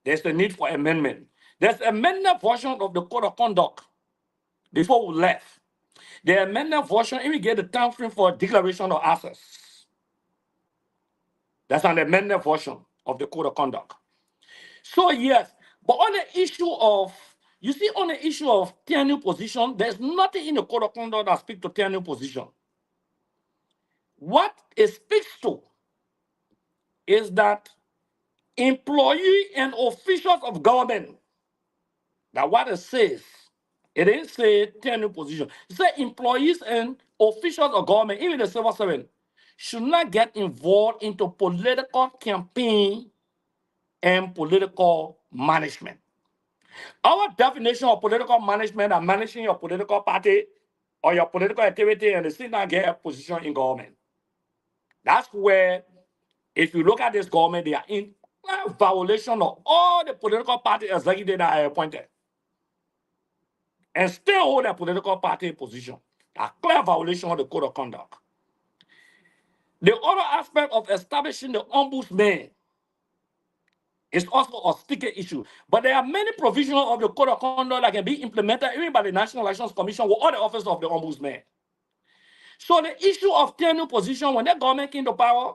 there's a need for amendment. There's amended version of the code of conduct before we left. The amended version, even get the time frame for declaration of assets. That's an amended version of the code of conduct. So yes, but on the issue of, you see, on the issue of tenure position, there's nothing in the code of conduct that speaks to tenure position. What it speaks to is that employee and officials of government, that what it says, it didn't say tenure position. It said employees and officials of government, even the civil servant, should not get involved into political campaign and political management. Our definition of political management is managing your political party or your political activity and still not get a position in government. That's where, if you look at this government, they are in violation of all the political party executives that are appointed and still hold a political party position. A clear violation of the code of conduct. The other aspect of establishing the ombudsman is also a sticky issue. But there are many provisions of the code of conduct that can be implemented even by the National Elections Commission with all the office of the ombudsman. So the issue of tenure position, when the government came to power,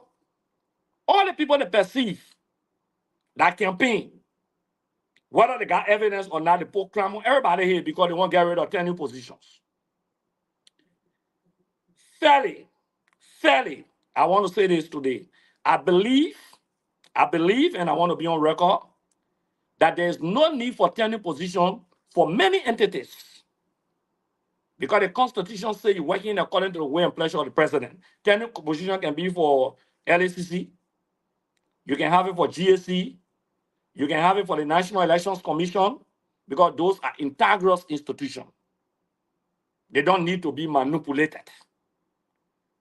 all the people that perceive that campaign, whether they got evidence or not, they proclaim everybody here because they want to get rid of tenure positions. Fairly, I want to say this today. I believe, and I want to be on record, that there is no need for tenure position for many entities. Because the Constitution says you're working according to the will and pleasure of the president. Tenure position can be for LACC, you can have it for GSC, you can have it for the National Elections Commission, because those are integrous institutions. They don't need to be manipulated.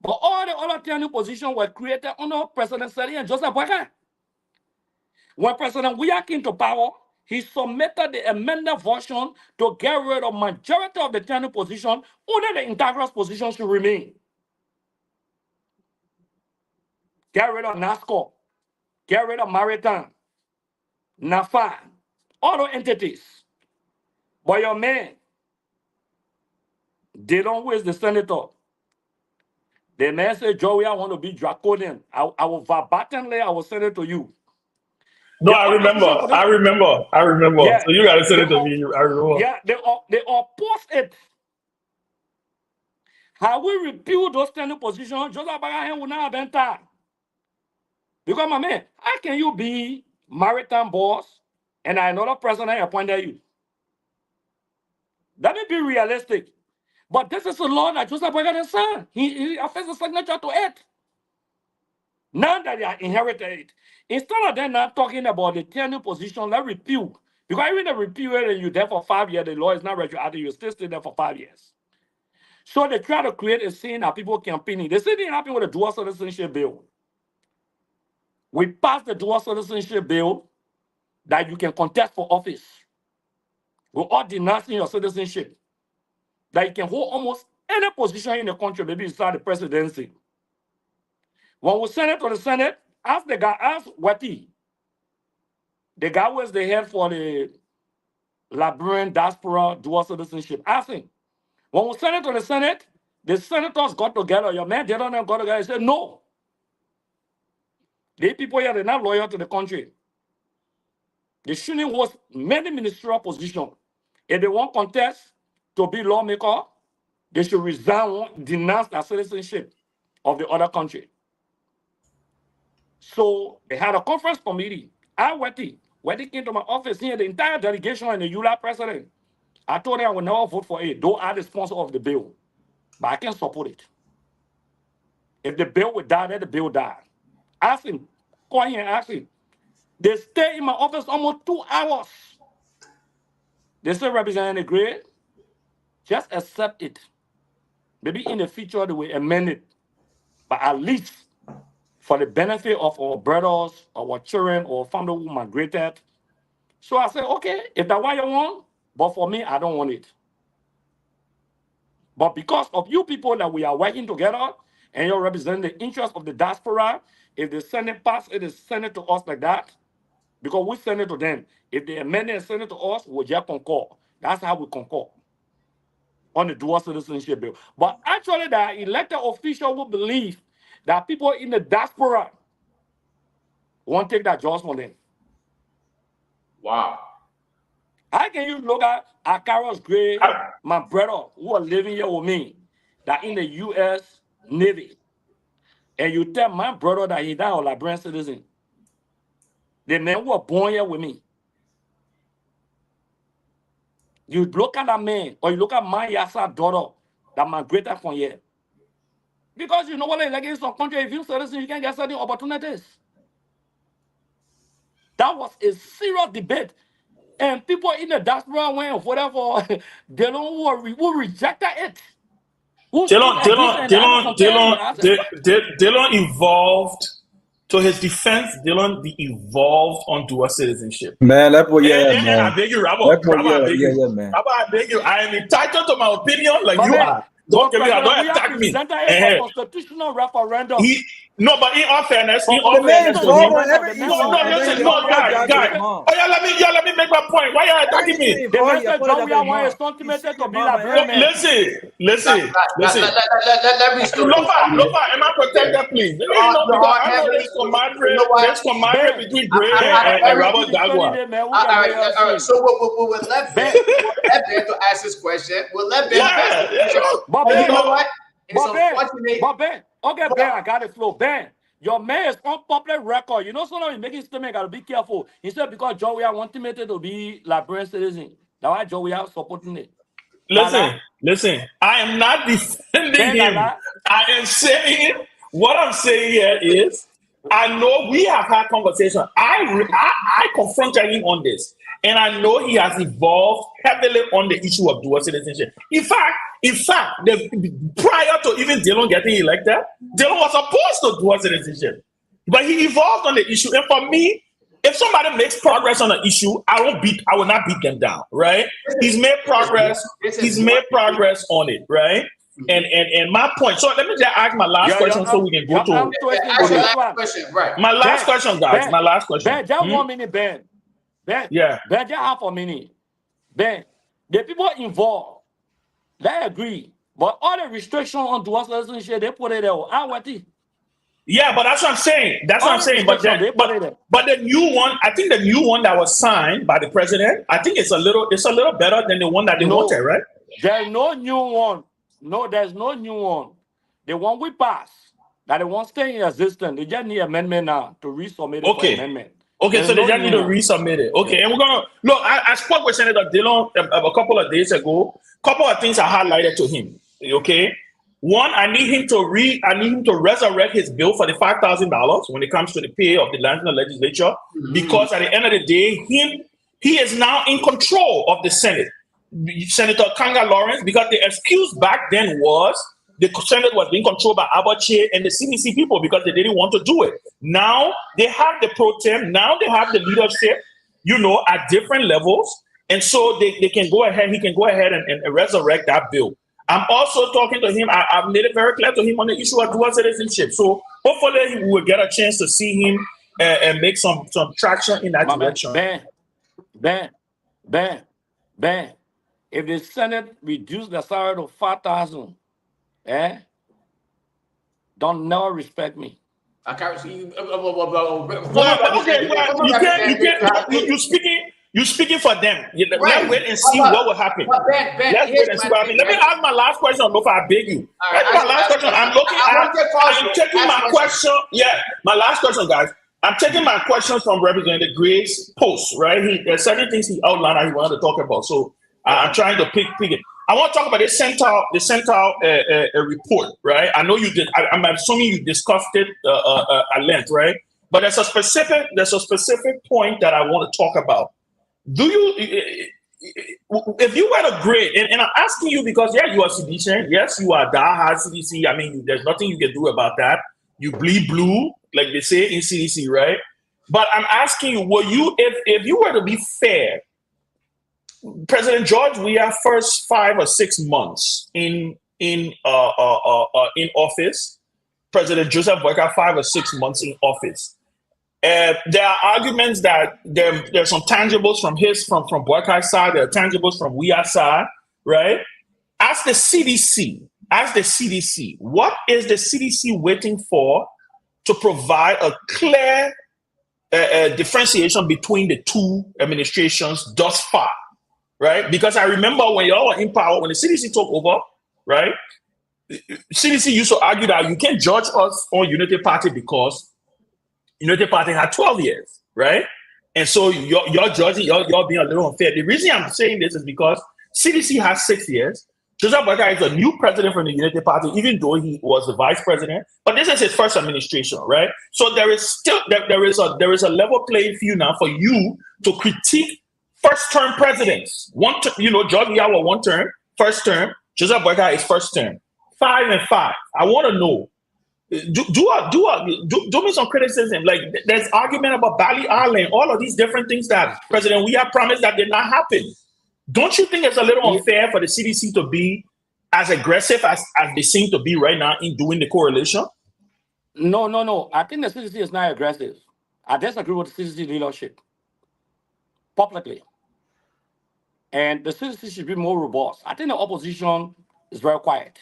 But all the other tenure positions were created under President Seri and Joseph Boakai. When President Weah came to power, he submitted the amended version to get rid of majority of the tenure position. Only the integrous positions should remain. Get rid of NASCO, get rid of Maritime, NAFA, all those entities. But your man, they don't waste the senator. The man said, Joey, I want to be draconian. I will verbatimly, I will send it to you. No, I remember. Yeah, so you gotta send it to me. I remember. Yeah, they oppose it. How we repeal those tenure positions, Joseph Boakai will not have been time. Because my man, how can you be maritime boss and another president appointed you? Let me be realistic. But this is a law that Joseph Boakai has signed. He affects the signature to it. Now that they are inherited it, instead of them not talking about the tenure position, let's repeal. Because even the repeal and you're there for 5 years, the law is not retroactive, you still stay there for 5 years. So they try to create a scene that people campaigning. The same thing happened with the dual citizenship bill. We passed the dual citizenship bill that you can contest for office. We're all denouncing your citizenship. That you can hold almost any position in the country, maybe inside the presidency. When we send it to the Senate, ask the guy, ask Wati, the guy who is the head for the Liberian diaspora dual citizenship. Ask him. When we send it to the senators got together. Your man, they don't got together and said, no. The people here, they're not loyal to the country. They shouldn't host many ministerial positions. If they want contest to be lawmaker, they should resign, denounce their citizenship of the other country. So they had a conference committee. Weti came to my office here, the entire delegation and the ULA president. I told them I would never vote for it, though I'm the sponsor of the bill. But I can't support it. If the bill would die, let the bill die. Ask him. Go here and ask him. They stay in my office almost 2 hours. They say, Representative Gray, just accept it. Maybe in the future they will amend it. But at least for the benefit of our brothers, our children, or family who migrated. So I said, okay, if that's what you want, but for me, I don't want it. But because of you people that we are working together and you represent the interest of the diaspora, if the Senate pass it is send it to us like that, because we send it to them. If they amend it and send it to us, we'll just concur. That's how we concur on the dual citizenship bill. But actually, the elected official will believe that people in the diaspora won't take that jobs from them. Wow. How can you look at Carlos Gray, my brother, who are living here with me, that in the U.S. Navy, and you tell my brother that he's not a Liberian citizen? The men who are born here with me. You look at that man, or you look at my Yasa daughter that migrated from here. Because you know what, like in some country, if you're citizen, you can get certain opportunities. That was a serious debate. And people in the diaspora went whatever, they don't who rejected it. Dylan evolved. To his defense, Dylan evolved on dual citizenship. Man, that boy, man. I beg you, Rabbi, man. Rabbi, I beg you. I am entitled to my opinion, like you are. Don't attack me. Constitutional referendum. No, but in all fairness, guy. Oh yeah, let me make my point. Why are you attacking me? Listen. Let me stop. Lofa, am I protected, please? There's camaraderie between Gray and Robert Dagwa. All right. So we'll let Ben to ask this question. We'll let Ben ask. But you know what? Ben, okay, Ben, I got it flow. Ben, your man is on public record. You know, sometimes he's making statement, gotta be careful. He said because Joey want him to be Liberian citizen. That's why Joey are supporting it. Listen, I am not defending him. I am saying what I'm saying here is I know we have had conversation. I confronted him on this, and I know he has evolved heavily on the issue of dual citizenship. In fact, prior to even Dylan getting elected, Dylan was opposed to dual citizenship, but he evolved on the issue. And for me, if somebody makes progress on an issue, I will not beat them down, right? He's made progress. He's made progress on it, right? And my point. So let me just ask my last question so we can go to my last question, guys. My last question. Ben, just 1 minute, Ben. Ben, just half a minute. Ben, the people involved, they agree, but all the restrictions on dual citizenship, they put it there. Yeah, but that's what I'm saying. But the new one, I think the new one that was signed by the president, I think it's a little better than the one that they wanted, right? There's no new one. No, there's no new one. The one we passed, that the one staying in existence, they just need amendment now to resubmit it for amendment. Okay, so they just need to resubmit it. Okay, and we're gonna look. I spoke with Senator Dylan a couple of days ago. Couple of things I highlighted to him. Okay, one, I need him to resurrect his bill for the $5,000 when it comes to the pay of the national legislature, because at the end of the day, he is now in control of the Senate. Senator Kanga Lawrence, because the excuse back then was the Senate was being controlled by Abache and the CDC people because they didn't want to do it. Now they have the pro tem, now they have the leadership, at different levels. And so they can go ahead, he can go ahead and resurrect that bill. I'm also talking to him, I've made it very clear to him on the issue of dual citizenship. So hopefully we will get a chance to see him and make some traction in that My man, direction. Ben. If the Senate reduce the salary to 5,000, don't never respect me. I can't see you. You're speaking for them. Let's wait and see what will happen. Let's wait and see what happens. Let me ask my last question, Lofa. I beg you. My last question. I'm taking my question. Yeah, my last question, guys. I'm taking my questions from Representative Gray's post, right? There's certain things he outlined that he wanted to talk about. So I'm trying to pick it. I want to talk about the Central report, right? I know you did. I'm assuming you discussed it at length, right? But there's a specific point that I want to talk about. Do you, if you were to grade, and I'm asking you because you are CDC, yes, you are diehard CDC. I mean, there's nothing you can do about that. You bleed blue, like they say in CDC, right? But I'm asking you, will you, if you were to be fair, President George Weah first 5 or 6 months in office, President Joseph Boyka 5 or 6 months in office. There are arguments that there's some tangibles from Boyka's side, there are tangibles from Weah's side, right? As the CDC, what is the CDC waiting for to provide a clear differentiation between the two administrations thus far? Right? Because I remember when y'all were in power, when the CDC took over, right? CDC used to argue that you can't judge us on Unity Party because Unity Party had 12 years, right? And so you're judging, you're being a little unfair. The reason I'm saying this is because CDC has 6 years. Joseph Boyka is a new president from the Unity Party, even though he was the vice president. But this is his first administration, right? So there is a level playing field now for you to critique first-term presidents. George Weah was 1 term, first term. Joseph Boyka is first term. 5 and 5. I want to know. Do me some criticism. Like there's argument about Bali Island, all of these different things that President Weah promised that did not happen. Don't you think it's a little unfair for the CDC to be as aggressive as they seem to be right now in doing the correlation? No. I think the CDC is not aggressive. I disagree with the CDC leadership publicly. And the CDC should be more robust. I think the opposition is very quiet.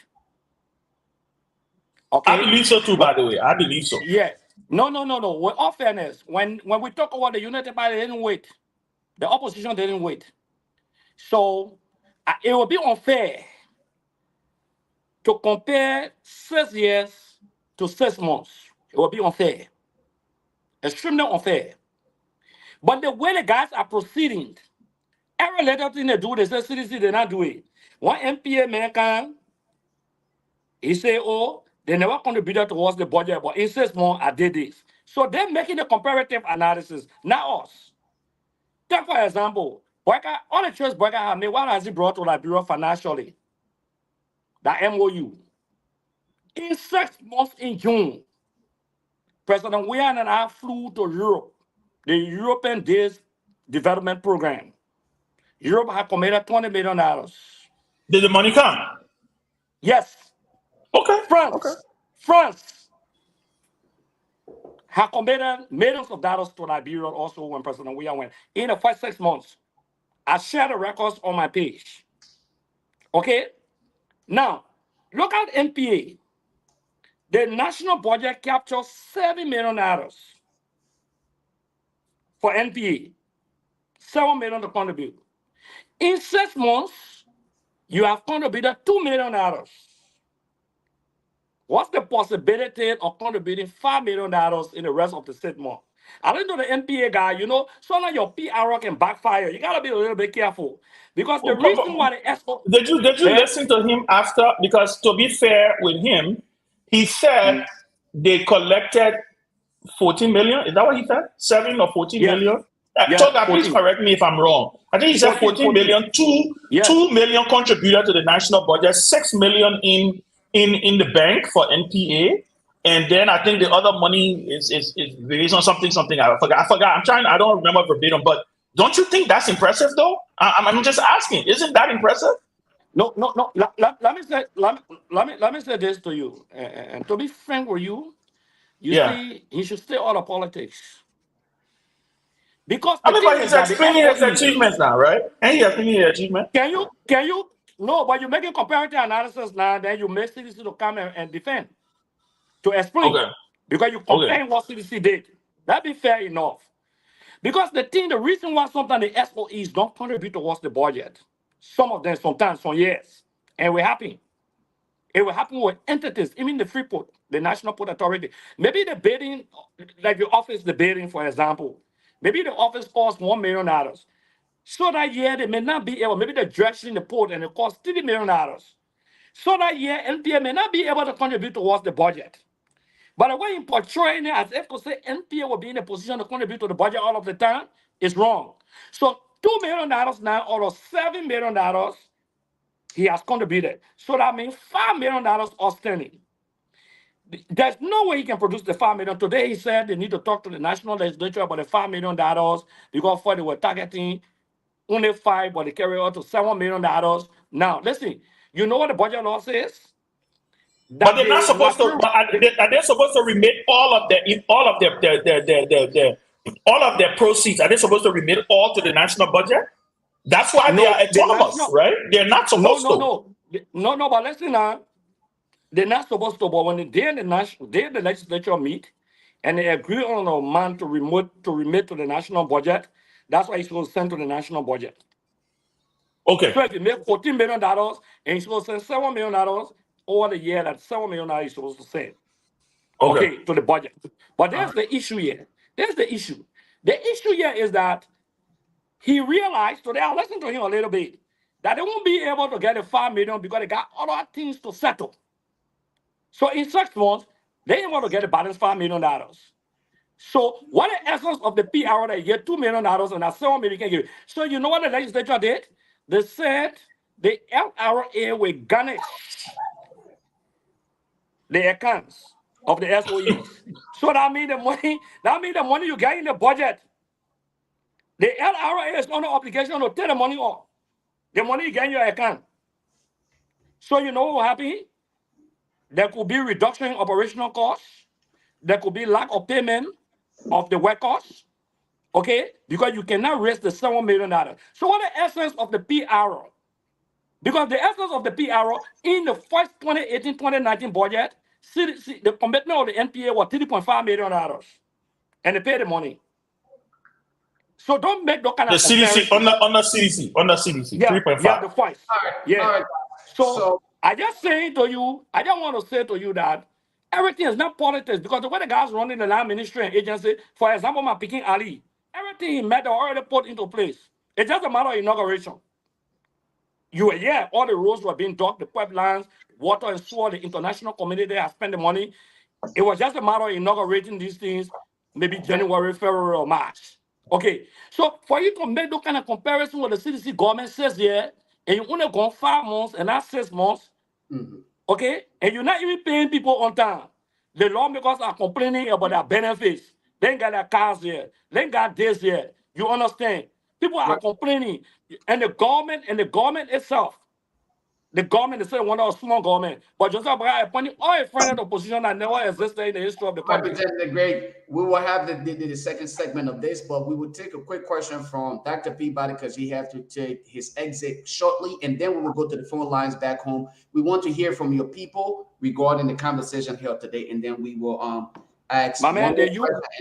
Okay. I believe so too, by the way. I believe so. Yes. No. With all fairness, when we talk about the United Party, they didn't wait. The opposition didn't wait. So it would be unfair to compare 6 years to 6 months. It would be unfair. Extremely unfair. But the way the guys are proceeding, every little thing they do, they say CDC did not do it. One MPA man can, he say, oh, they never contributed towards the budget, but in 6 months, I did this. So they're making a comparative analysis, not us. Take for example, Boyka, all the choice Boyka have made, what has he brought to Liberia financially? The MOU. In 6 months in June, President Weah and I flew to Europe, the European Days Development Program. Europe had committed $20 million. Did the money come? Yes. Okay. France had committed millions of dollars to Liberia also when President Weah went. In the first 6 months, I shared the records on my page. Okay? Now, look at NPA. The national budget captures $7 million for NPA. $7 million to contribute. In 6 months, you have contributed $2 million. What's the possibility of contributing $5 million in the rest of the 6 months? I don't know the NPA guy, sometimes your PR can backfire. You gotta be a little bit careful. Because the reason why the ESCO... Did you listen to him after? Because to be fair with him, he said they collected 14 million. Is that what he said? 7 or 14 million? Toga, please correct me if I'm wrong. I think he said 14 million. 2 million contributed to the national budget, 6 million in the bank for NPA. And then I think the other money is based on something. I forgot. I don't remember verbatim, but don't you think that's impressive though? I'm just asking. Isn't that impressive? No. Let me say this to you. And to be frank with you, You see, he should stay out of politics. Because I mean, but he's explaining his achievements now, right? And he's explaining his achievements. Can you, no, but you're making comparative analysis now, then you make CDC to come and defend, to explain. Okay. Because you compare what CDC did. That'd be fair enough. Because the reason why sometimes the SOEs don't contribute towards the budget, some of them sometimes, some years, and we're happy. It will happen with entities, even the Freeport, the National Port Authority. Maybe the bidding, like the office, the bidding, for example, maybe the office costs $1 million. So that year they may not be able, maybe they're dredging the port and it costs $30 million. So that year NPA may not be able to contribute towards the budget. But the way in portraying it as if to say NPA will be in a position to contribute to the budget all of the time is wrong. So $2 million now out of $7 million he has contributed. So that means $5 million outstanding. There's no way he can produce the $5 million. Today he said they need to talk to the national legislature about the $5 million because for they were targeting only 5, but they carry out to $7 million. Now, listen, you know what the budget law says? But they're not supposed to. Are they supposed to remit all of their proceeds? Are they supposed to remit all to the national budget? That's why they are autonomous, right? They're not supposed to. No, but listen now. They're not supposed to, but when the legislature meet and they agree on a amount to remit to the national budget, that's why it's supposed to send to the national budget. Okay. So if you make $14 million and you're supposed to send $7 million over the year, that's $7 million you're supposed to send. Okay, to the budget. But there's the issue here. There's the issue. The issue here is that he realized today, I listened to him a little bit, that they won't be able to get the $5 million because they got other things to settle. So in 6 months, they ain't going to get a balance $5 million. So what the essence of the PR that you get $2 million and that $7 million can give? So you know what the legislature did? They said the LRA will garnish the accounts of the SOEs. So that means the money you get in the budget. The LRA is under obligation to take the money off. The money you get in your account. So you know what will happen? There could be reduction in operational costs. There could be lack of payment of the workers. Okay? Because you cannot raise the $7 million. So what the essence of the PRO? Because the essence of the PRO in the first 2018-2019 budget, the commitment of the NPA was $3.5 million. And they paid the money. So don't make that kind of CDC on the CDC. Yeah, 3.5. yeah, the first. Yeah. All right. So I just saying to you, I just want to say to you that everything is not politics because the way the guys running the land ministry and agency, for example, my picking Ali, everything he met already put into place. It's just a matter of inauguration. You were here, all the roads were being dug, the pipelines, water and sewer, the international community has spent the money. It was just a matter of inaugurating these things, maybe January, February, or March. Okay, so for you to make that kind of comparison with the CDC government says here, and you only gone 5 months and not 6 months, okay, and you're not even paying people on time. The lawmakers are complaining about their benefits. They ain't got their cars here. They ain't got this here. You understand? People are complaining, and the government itself, the government is saying one of a small government, but Joseph Bra appointing all a friend of the opposition that never existed in the history of the country. Representative Gray, we will have the second segment of this, but we will take a quick question from Dr. Peabody because he has to take his exit shortly, and then we will go to the phone lines back home. We want to hear from your people regarding the conversation held today, and then we will ask my man, and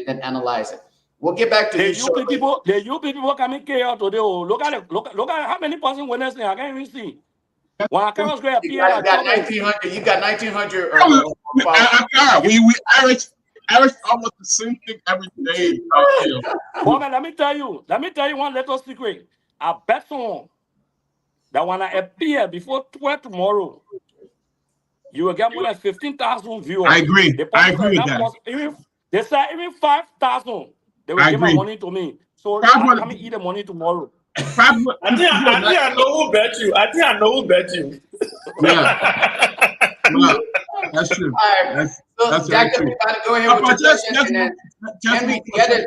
then analyze it. We'll get back to you. The you people coming here today. Look at how many persons Wednesday. I can't even see. When I was going you got 1900. You got 1900. We average almost the same thing every day. Well, man, let me tell you one little secret. I bet someone that when I appear before 12 tomorrow, you will get more than 15,000 viewers. I agree with that. They say even 5,000. They will give my money to me. So I'm coming eat the money tomorrow. I think I know who bet you. Yeah. That's true. All right. That's Dr. Peabody, go ahead with your question. Henry,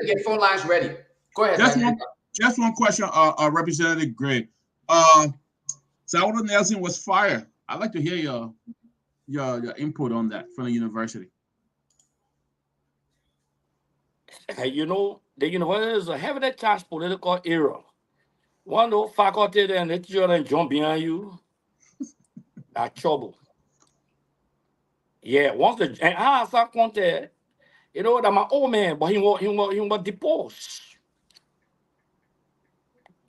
get phone lines ready. Go ahead. Just one question, Representative Gray. Salvador Nelson was fired. I'd like to hear your input on that from the university. you know, the university is a heavily charged political area. One of faculty and the teacher and jump behind you, that's trouble. Yeah, once the and I asked that content, you know, that my old man, but he was deposed.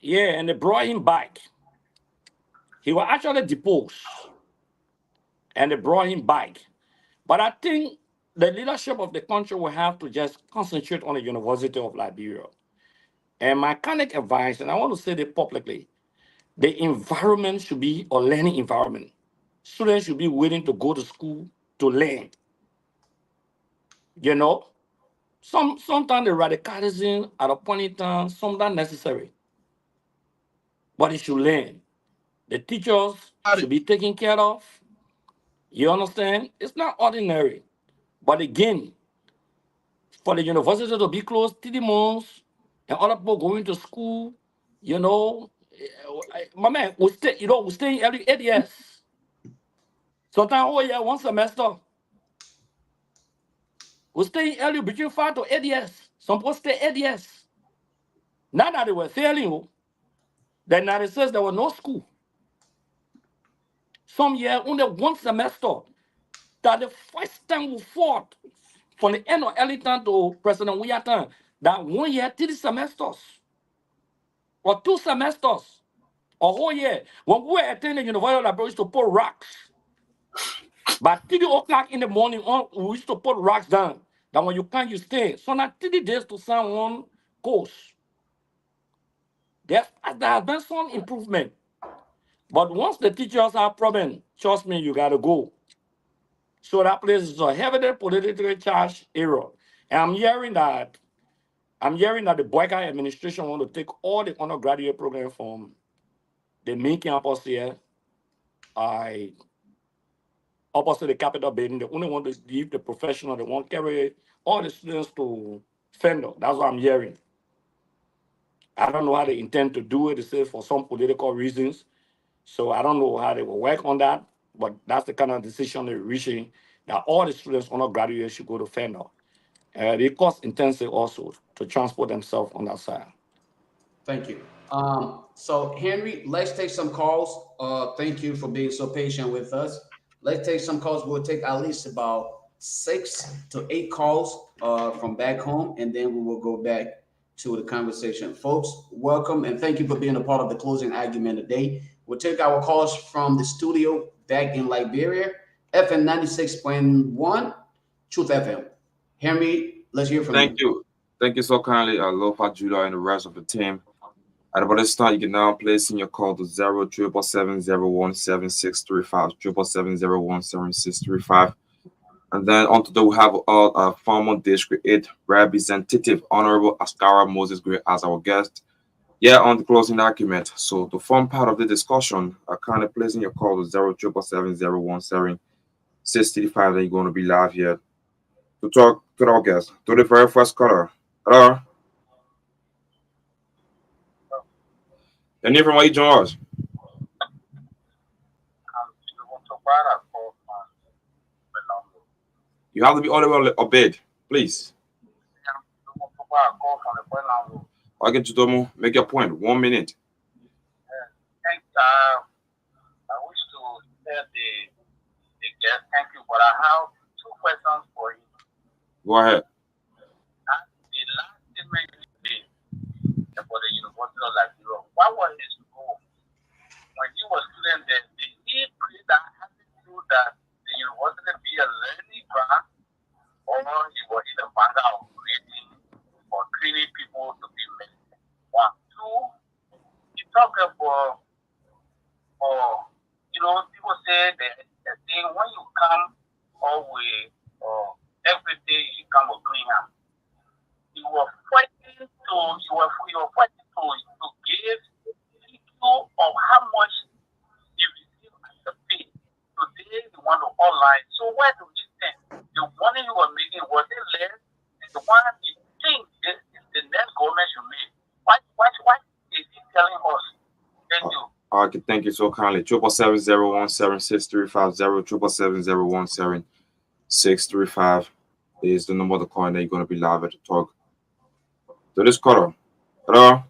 Yeah, and they brought him back. He was actually deposed, and they brought him back. But I think the leadership of the country will have to just concentrate on the University of Liberia. And my kind of advice, and I want to say it publicly, the environment should be a learning environment. Students should be willing to go to school to learn. You know, sometimes the radicalism at a point in time, sometimes necessary. But it should learn. The teachers should be taken care of. You understand? It's not ordinary. But again, for the university to be closed 3 months and other people going to school, you know, my man, we stay every 8 years. Sometimes, oh yeah, 1 semester. We stay early between 5 to 8 years. Some people stay 8 years. Now that they were failing, then 96 there was no school. Some year only 1 semester. That the first time we fought from the end of early time to President William time, that 1 year, 3 semesters, or 2 semesters, a whole year. When we were attending University of Liberia, we used to put rocks. But 3 o'clock in the morning, we used to put rocks down. That when you can't, you stay. So now 3 days to sign 1 course. There has been some improvement. But once the teachers have problem, trust me, you gotta go. So that place is a heavily politically charged area. And I'm hearing that the Boyka administration want to take all the undergraduate program from the main campus here, opposite the Capitol building. They only want to leave the professional. They want to carry all the students to Fender. That's what I'm hearing. I don't know how they intend to do it. They say for some political reasons. So I don't know how they will work on that. But that's the kind of decision they're reaching, that all the students undergraduate should go to Fender. They cost intensive also to transport themselves on that side. Thank you. So Henry, let's take some calls. Thank you for being so patient with us. Let's take some calls. We'll take at least about 6 to 8 calls from back home, and then we will go back to the conversation. Folks, welcome and thank you for being a part of the closing argument today. We'll take our calls from the studio back in Liberia, FM 96.1, Truth FM. Henry, let's hear from you. Thank you. Thank you so kindly, Aloha, Julia, and the rest of the team. At about this time, you can now place in your call to 077701765, 777017635. And then on today, we have former District 8 Representative Honorable Askara Moses Gray as our guest. Yeah, on the closing argument. So to form part of the discussion, I kind of placing your call to 077701765. Then you're going to be live here to talk to our guest. To the very first caller. Hello. And from where you join us? You have to be all the way obeyed, please. Okay, Chutomo, make your point. 1 minute. I wish to tell the guest thank you, but I have 2 questions for you. Go ahead. The last statement you made for the University of Liberia, what was his goal? When he was student there, did he create that attitude that the university be a learning ground, or he was in the matter of creating or training people to be men? 1, 2, you talk about, people say the thing when you come always, every day you come with clean hand. You were fighting to give people of how much you receive as a pay. Today you want to online. So where do you think the money you were making, was it less? And the one you think is the next government should make. Why is he telling us? Thank you. Okay, thank you so kindly. 777017635, 777017635 is the number of the call, and then you're going to be live at the talk To this caller. Hello?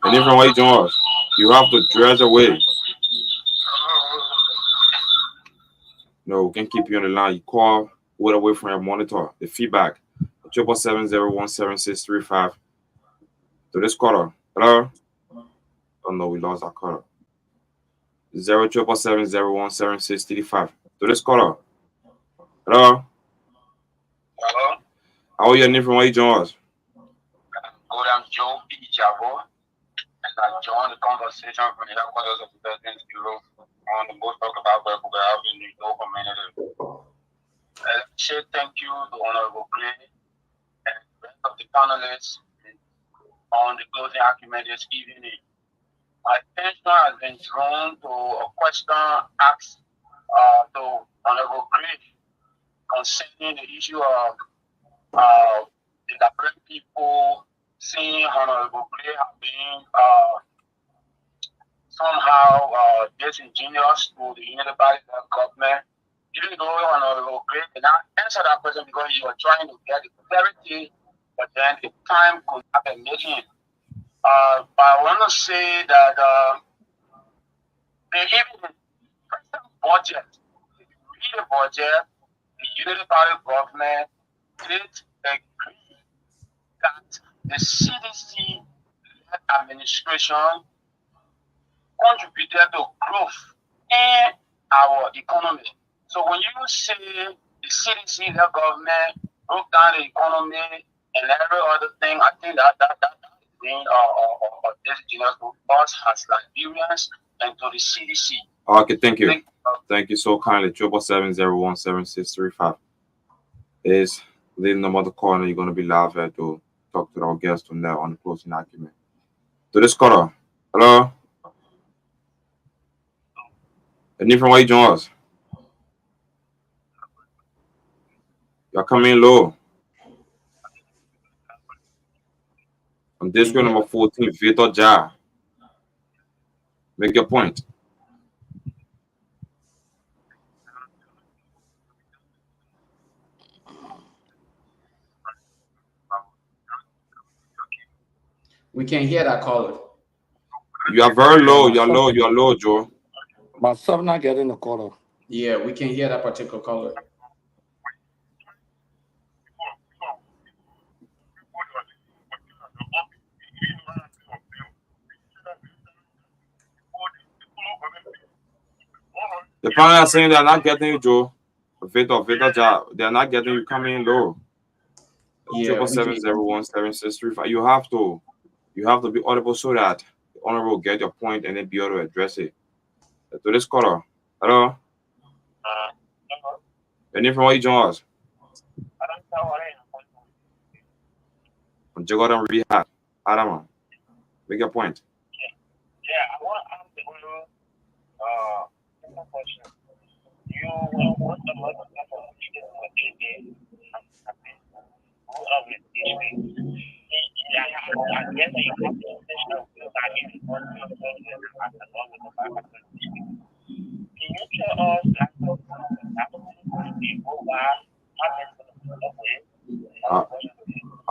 And if from where you join us, you have to dress away. No, we can keep you on the line. You call, wait away from your monitor. The feedback. 777-017-635. To this caller. Hello? Oh no, we lost our caller. 077-017-635. To this caller. Hello? Hello? How are your name from where you join us? Good, I'm Joe P. Javo, and I joined the conversation from the headquarters of the President's Bureau on the most talk about where we have in the local community. I say thank you to Honorable Gray and the rest of the panelists on the closing argument this evening. My attention has been drawn to a question asked to Honorable Gray concerning the issue of the Liberian people seeing Honorable Gray have been somehow disingenuous to the unified government. Even though Honorable Gray did not answer that question because you were trying to get the clarity, but then the time could not be making. But I want to say that even the present budget, if you read the budget, the Unity Party government did agree that the CDC administration contributed to growth in our economy. So when you say the CDC, the government broke down the economy and every other thing, I think that is being disingenuous to us as Liberians and to the CDC. Okay, thank you. Thank you so kindly. 777-017-635 is the number to call, and you're going to be live here to talk to our guest on there on the closing argument. To this caller. Hello? And from where you join us? You're coming low. On district number 14, Victor Ja. Make your point. We can't hear that caller. You are very low. You're low. You're low, Joe. Myself not getting the caller. Yeah, we can't hear that particular caller. The panel are saying they're not getting you, Joe. Victor Ja, they're not getting you coming low. Yeah, 777-017-635. You have to be audible so that the honorable will get your point and then be able to address it. To this caller. Hello? Your name from where you join us? From Jagodam Rehab. Adama. Make your point. Yeah, I want to ask the simple question. You will want a lot of people to teach I guess that you have to position of that in one of the along with the back. Can you tell us that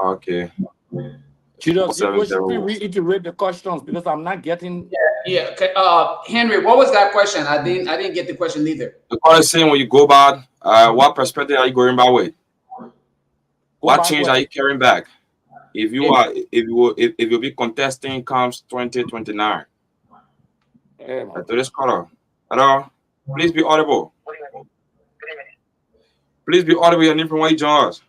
Okay. Julius, you should reiterate the questions because I'm not getting. Yeah. Okay. Henry, what was that question? I didn't get the question either. The caller is saying when you go back, what perspective are you going back with? What change are you carrying back? If you'll be contesting comes 2029. To this caller. Hello? Please be audible. Please be audible. Your name from where you join us.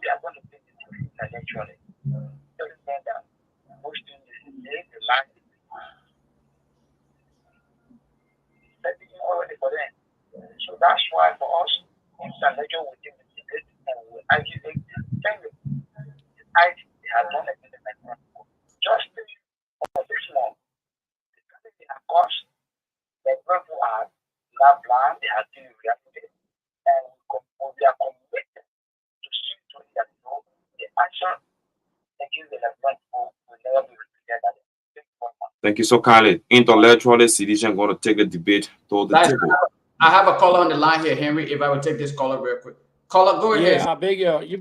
We are going to take it intellectually. That most things they like already for them. So that's why for us, intellectual we think it and we isolate the thing. They have done it in the just for the understand the active reality, and we are committed to see to it that the action against the Nigerian people will never be repeated again. Thank you so kindly. Intellectually, citizen going to take the debate to the Guys, table. I have a caller on the line here, Henry. If I would take this caller real quick. Caller, go ahead. Yeah, I beg you. You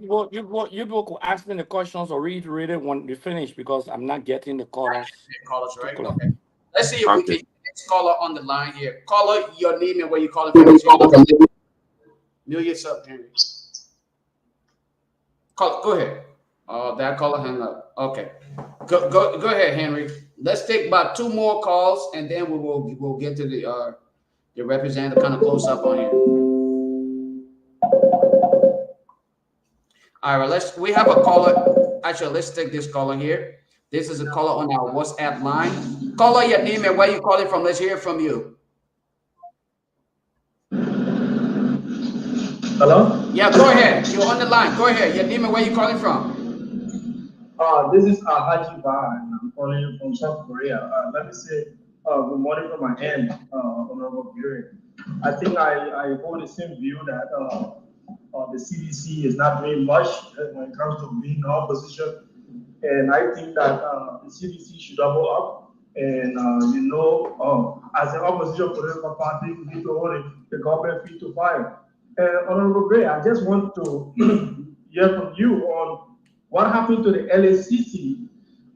people could ask me the questions or reiterate it when we finish because I'm not getting the callers. Callers, right? clear. Okay. Let's see if we Okay. can get this caller on the line here. Caller, your name and where you calling from. Mute yourself, Henry. Go ahead. That caller hung up. Okay. Go ahead, Henry. Let's take about 2 more calls and then we'll get to the representative kind of close up on here. All right, we have a caller. Actually, let's take this caller here. This is a caller on our WhatsApp line. Caller, your name and where you calling from. Let's hear from you. Hello? Yeah, go ahead. You're on the line. Go ahead. Your name and where you calling from. This is Haji Ba, and I'm calling you from South Korea. Let me say good morning from my end, Honorable Gary. I think I hold the same view that the CDC is not doing much when it comes to being in opposition. And I think that the CDC should double up. And, as an opposition political party, we need to hold the government feet to fire. And Honorable Gray, I just want to hear from you on what happened to the LACC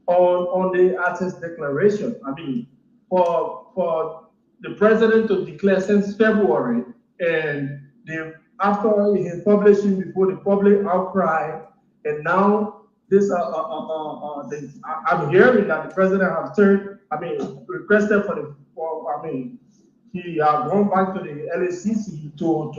on the access declaration. I mean, for the president to declare since February, and after his publishing before the public outcry, and now this I'm hearing that the president has requested he gone back to the LACC to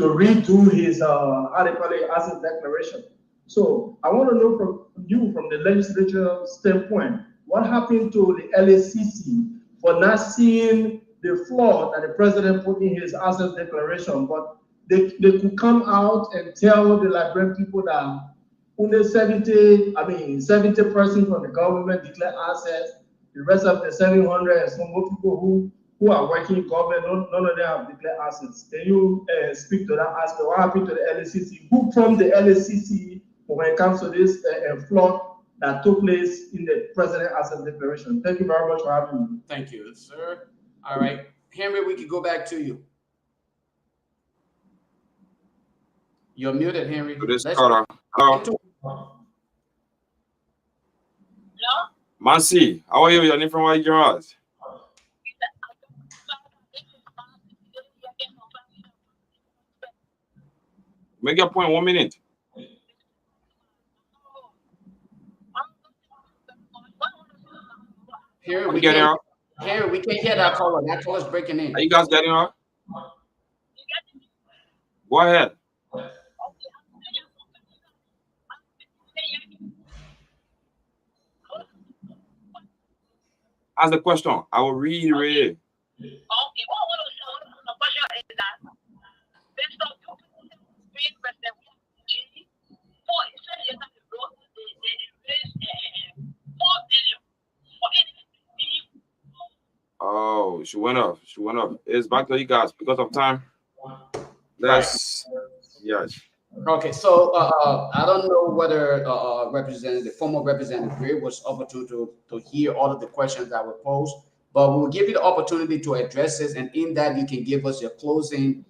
redo his access declaration. So I want to know from you, from the legislature standpoint, what happened to the LACC for not seeing the flaw that the president put in his access declaration, but they could come out and tell the Liberian people that only 70% from the government declare access, the rest of the 700 and some more people who are working in government, none of them have declared access. Can you speak to that aspect? What happened to the LACC? Who from the LACC when it comes to this flaw that took place in the president access declaration? Thank you very much for having me. Thank you, sir. All right, Henry, we can go back to you. You're muted, Henry. Hello. Mansi, how are you? Your name from where you're at? Make your point 1 minute. Henry, we can't hear that caller. That caller's breaking in. Are you guys getting up? Go ahead. Ask the question. I will reiterate it. Okay, what I want to question is that based on being president, for instead of the road, they raised 4 billion for anything. Oh, she went up. She went up. It's back to you guys because of time. Yes. Okay, so I don't know whether former Representative Gray was opportune to hear all of the questions that were posed, but we'll give you the opportunity to address this, and in that you can give us your closing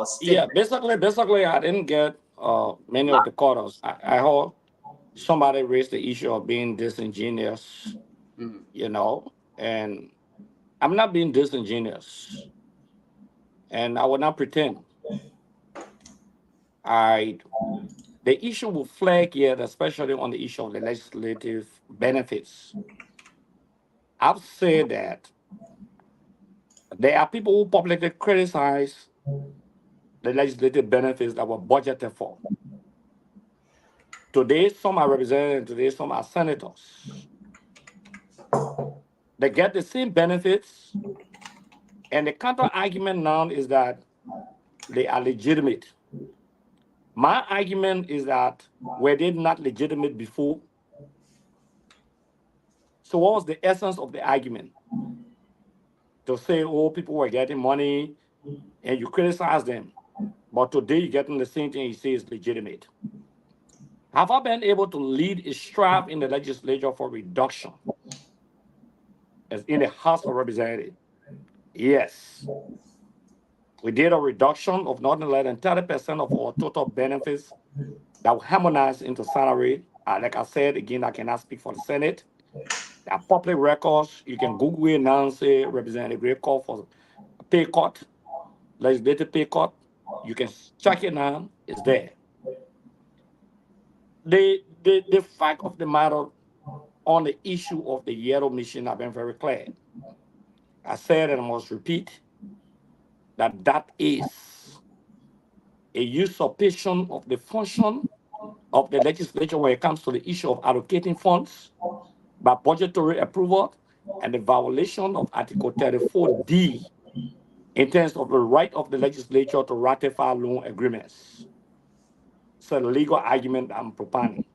statement. Yeah, basically, I didn't get many of the callers. I heard somebody raised the issue of being disingenuous, and I'm not being disingenuous, and I will not pretend. The issue will flag here, especially on the issue of the legislative benefits. I've said that there are people who publicly criticize the legislative benefits that were budgeted for. Today, some are represented, today, some are senators. They get the same benefits, and the counter argument now is that they are legitimate. My argument is that were they not legitimate before? So what was the essence of the argument? To say, oh, people were getting money and you criticize them. But today you're getting the same thing he says is legitimate. Have I been able to lead a strive in the legislature for reduction as in the House of Representatives? Yes. We did a reduction of not less than 30% of our total benefits that will harmonize into salary. Like I said, again, I cannot speak for the Senate. There are public records. You can Google it now and say Representative Gray call for pay cut, legislative pay cut. You can check it now. It's there. The fact of the matter on the issue of the yellow machine, I've been very clear. I said, and I must repeat, that is a usurpation of the function of the legislature when it comes to the issue of allocating funds by budgetary approval and the violation of Article 34D in terms of the right of the legislature to ratify loan agreements. It's a legal argument I'm propounding.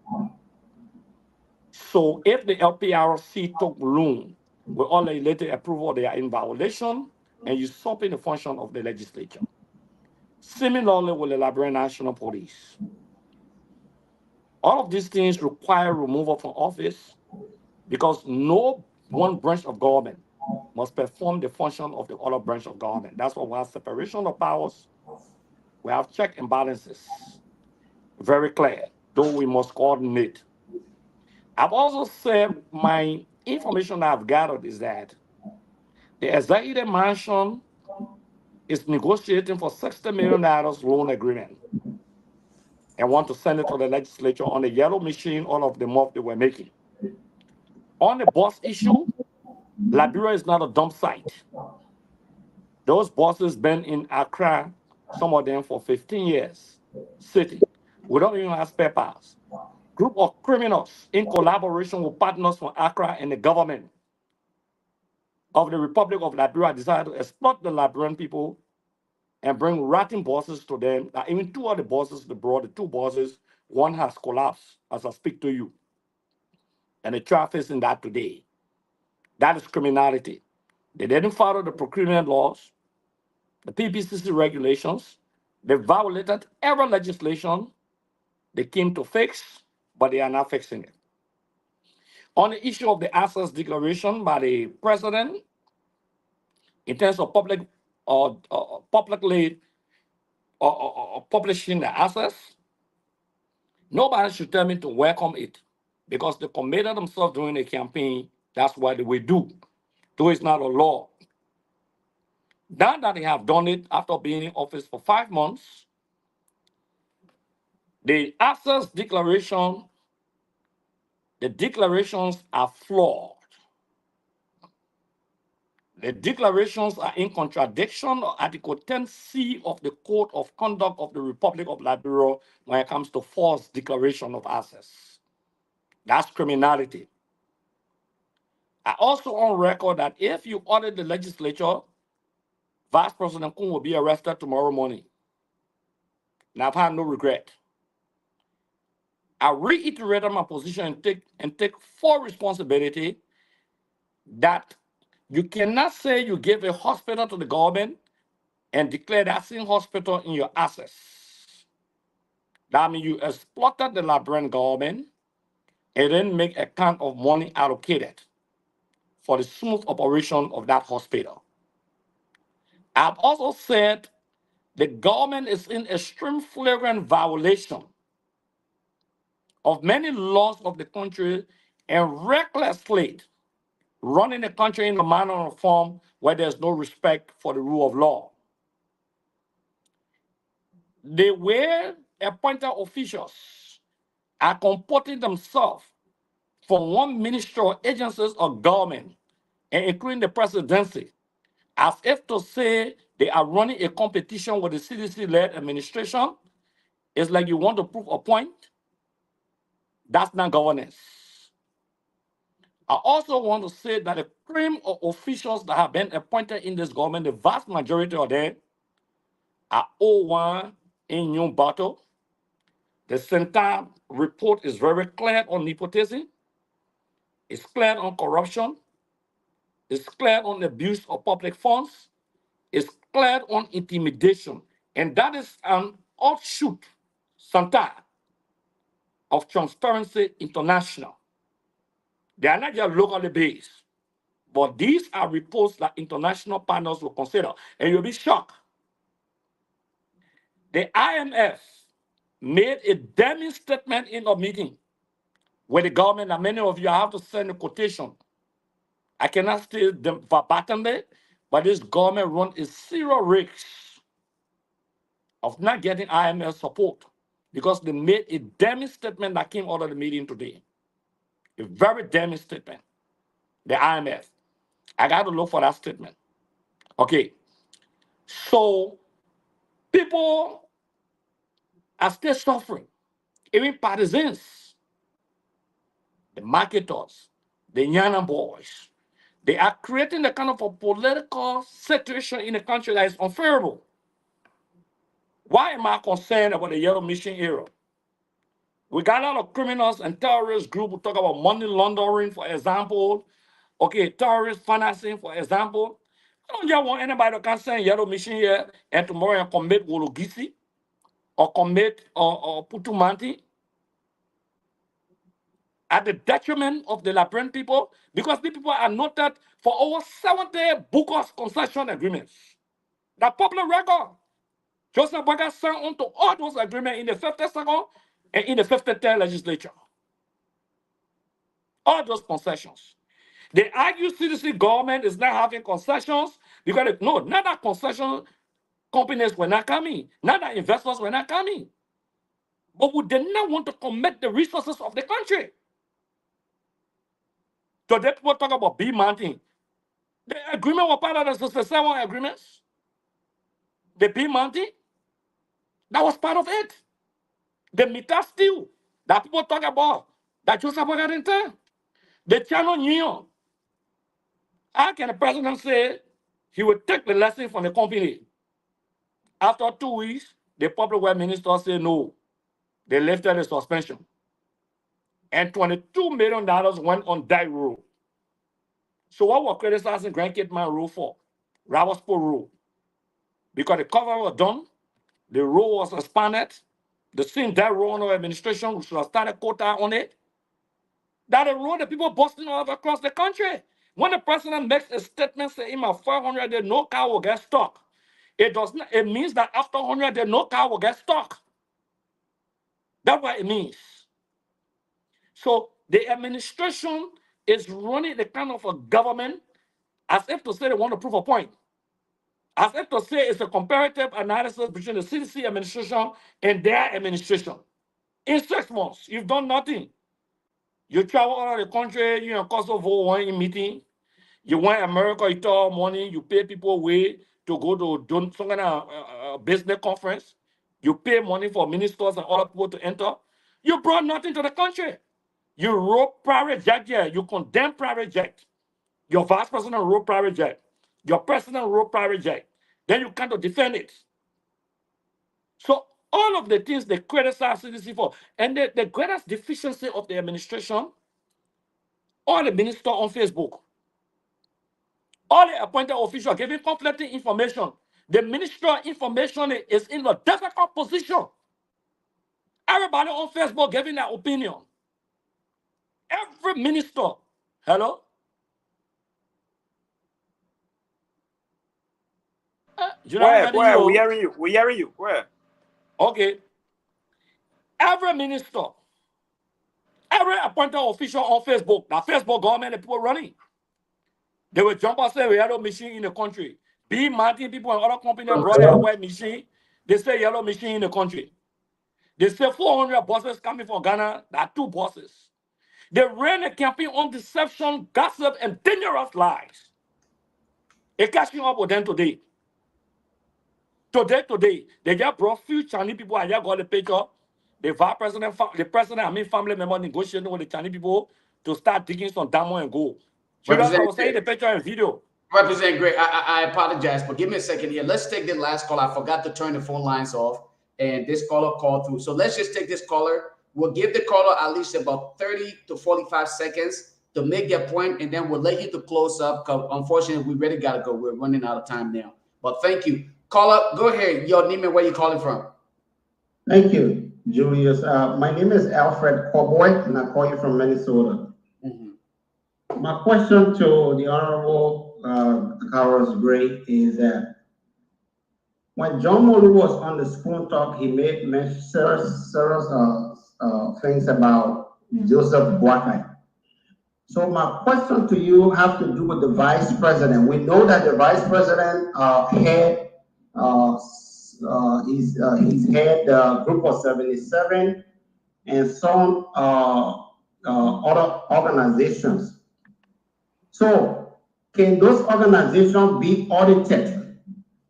So if the LPRC took loan with all legislative approval, they are in violation and usurping the function of the legislature. Similarly with the Liberian National Police. All of these things require removal from office because no one branch of government must perform the function of the other branch of government. That's why we have separation of powers. We have check and balances. Very clear, though we must coordinate. I've also said my information I've gathered is that the executive mansion is negotiating for $60 million loan agreement and want to send it to the legislature on the yellow machine, all of the move they were making. On the bus issue, Liberia is not a dump site. Those buses been in Accra, some of them for 15 years, sitting. We don't even have spare parts. Group of criminals in collaboration with partners from Accra and the government of the Republic of Liberia decided to exploit the Liberian people and bring rotting buses to them. Now, even two of the buses they brought, the two buses, one has collapsed as I speak to you. And the traffic is in that today. That is criminality. They didn't follow the procurement laws, the PPCC regulations. They violated every legislation they came to fix, but they are not fixing it. On the issue of the assets declaration by the president, in terms of publicly publishing the assets, nobody should tell me to welcome it because they committed themselves during the campaign. That's what they will do. Though it's not a law. Now that they have done it after being in office for 5 months, the assets declaration, the declarations are flawed. The declarations are in contradiction of Article 10C of the Code of Conduct of the Republic of Liberia when it comes to false declaration of assets. That's criminality. I also on record that if you audit the legislature, Vice President Kun will be arrested tomorrow morning. And I've had no regret. I reiterated my position and take full responsibility that you cannot say you give a hospital to the government and declare that same hospital in your assets. That means you exploited the Liberian government and then make account of money allocated for the smooth operation of that hospital. I've also said the government is in extreme flagrant violation of many laws of the country and recklessly running the country in a manner or form where there's no respect for the rule of law. The way appointed officials are comporting themselves from one ministry or agencies of government, and including the presidency, as if to say they are running a competition with the CDC-led administration, it's like you want to prove a point. That's not governance. I also want to say that the cream of officials that have been appointed in this government, the vast majority of them are O1 in new battle. The Center report is very clear on nepotism. It's clear on corruption. It's clear on the abuse of public funds. is cleared on intimidation, and that is an offshoot, sometimes, of Transparency International. They are not just locally based, but these are reports that international partners will consider, and you'll be shocked. The IMF made a damning statement in a meeting with the government, and many of you have to send a quotation. I cannot steal them verbatimly, but this government runs a serious risk of not getting IMF support because they made a damning statement that came out of the meeting today. A very damning statement. The IMF. I got to look for that statement. Okay. So people are still suffering. Even partisans, the marketers, the Yana boys, they are creating the kind of a political situation in the country that is unfavorable. Why am I concerned about the Yellow Mission era? We got a lot of criminals and terrorist groups who talk about money laundering, for example. Okay, terrorist financing, for example. I don't just want anybody to can send Yellow Mission here and tomorrow and commit Wologisi or commit Putumanti at the detriment of the Liberian people, because the people are noted for over 70 bogus concession agreements. The popular record. Joseph Boakai signed on to all those agreements in the 52nd and in the 53rd legislature. All those concessions. They argue CDC government is not having concessions because, no, not that concession companies were not coming, not that investors were not coming. But we did not want to commit the resources of the country. Today, people talk about B Mountain. The agreement was part of the 67 agreements. The B Mountain, that was part of it. The meter steel that people talk about, that Joseph Boakai didn't tell. The Channel Union. How can the president say he would take the lesson from the company? After 2 weeks, the public works minister said no. They lifted the suspension. And $22 million went on that road. So what were criticizing Grand Cape Man Road for? Ravenspool Road. Because the cover was done, the road was expanded, the same that road under administration, we should have started quota on it. That the road, the people busting all across the country. When the president makes a statement saying, "In 400 days, no car will get stuck," it does not. It means that after 100 days, no car will get stuck. That's what it means. So the administration is running the kind of a government as if to say they want to prove a point. As if to say it's a comparative analysis between the CDC administration and their administration. In 6 months, you've done nothing. You travel all over the country, you in Kosovo, one in meeting. You went to America, you took money, you pay people away to go to some kind of business conference. You pay money for ministers and other people to enter. You brought nothing to the country. You wrote private jet here. You condemn private jet. Your vice president wrote private jet. Your president wrote private jet. Then you can't defend it. So all of the things they criticize CDC for, and the greatest deficiency of the administration, all the ministers on Facebook, all the appointed officials giving conflicting information. The Ministry of Information is in a difficult position. Everybody on Facebook giving their opinion. Every minister. Hello? Where? We hearing you. We hearing you. Where? Okay. Every minister, every appointed official on Facebook, the Facebook government, the people running, they will jump and say, "We Yellow Machine in the country." B Martin people and other companies brought their white machine. They say Yellow Machine in the country. They say 400 buses coming from Ghana. There are 2 buses. They ran a campaign on deception, gossip, and dangerous lies. It's catching up with them today. Today, they just brought few Chinese people. I just got the picture. The vice president, family member negotiating with the Chinese people to start digging some diamond and gold. I was saying the picture and video. Representative Gray, I apologize, but give me a second here. Let's take the last call. I forgot to turn the phone lines off, and this caller called through. So let's just take this caller. We'll give the caller at least about 30 to 45 seconds to make their point, and then we'll let you to close up, because unfortunately, we really got to go. We're running out of time now. But thank you. Call up. Go ahead. Your name and where you calling from? Thank you, Julius. My name is Alfred Cowboy, and I call you from Minnesota. My question to the Honorable Carlos Gray is that when John Molu was on the Spoon Talk, he made serious things about Joseph Boakai. So my question to you has to do with the Vice President. We know that the Vice President he's had the Group of 77 and some other organizations. So can those organizations be audited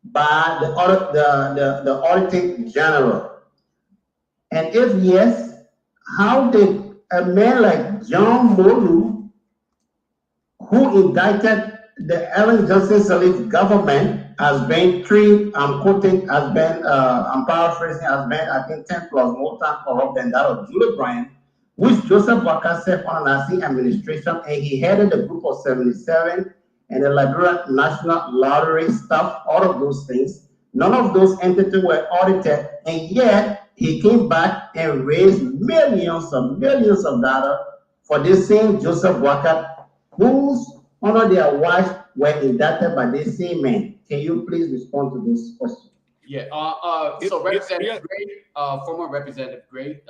by the Auditor General? And if yes, how did a man like John Molu, who indicted the Ellen Johnson Sirleaf government, has been treated, I'm quoting, has been, I'm paraphrasing, has been, I think, 10 plus more times corrupt than that of Julie Bryant, which Joseph Boakai served on an Nazi administration, and he headed the Group of 77 and the Liberia National Lottery stuff, all of those things. None of those entities were audited, and yet he came back and raised millions of dollars for this same Joseph Boakai, whose under their watch were indicted by this same man. Can you please respond to this question? Yeah. So Representative Gray, former Representative Gray,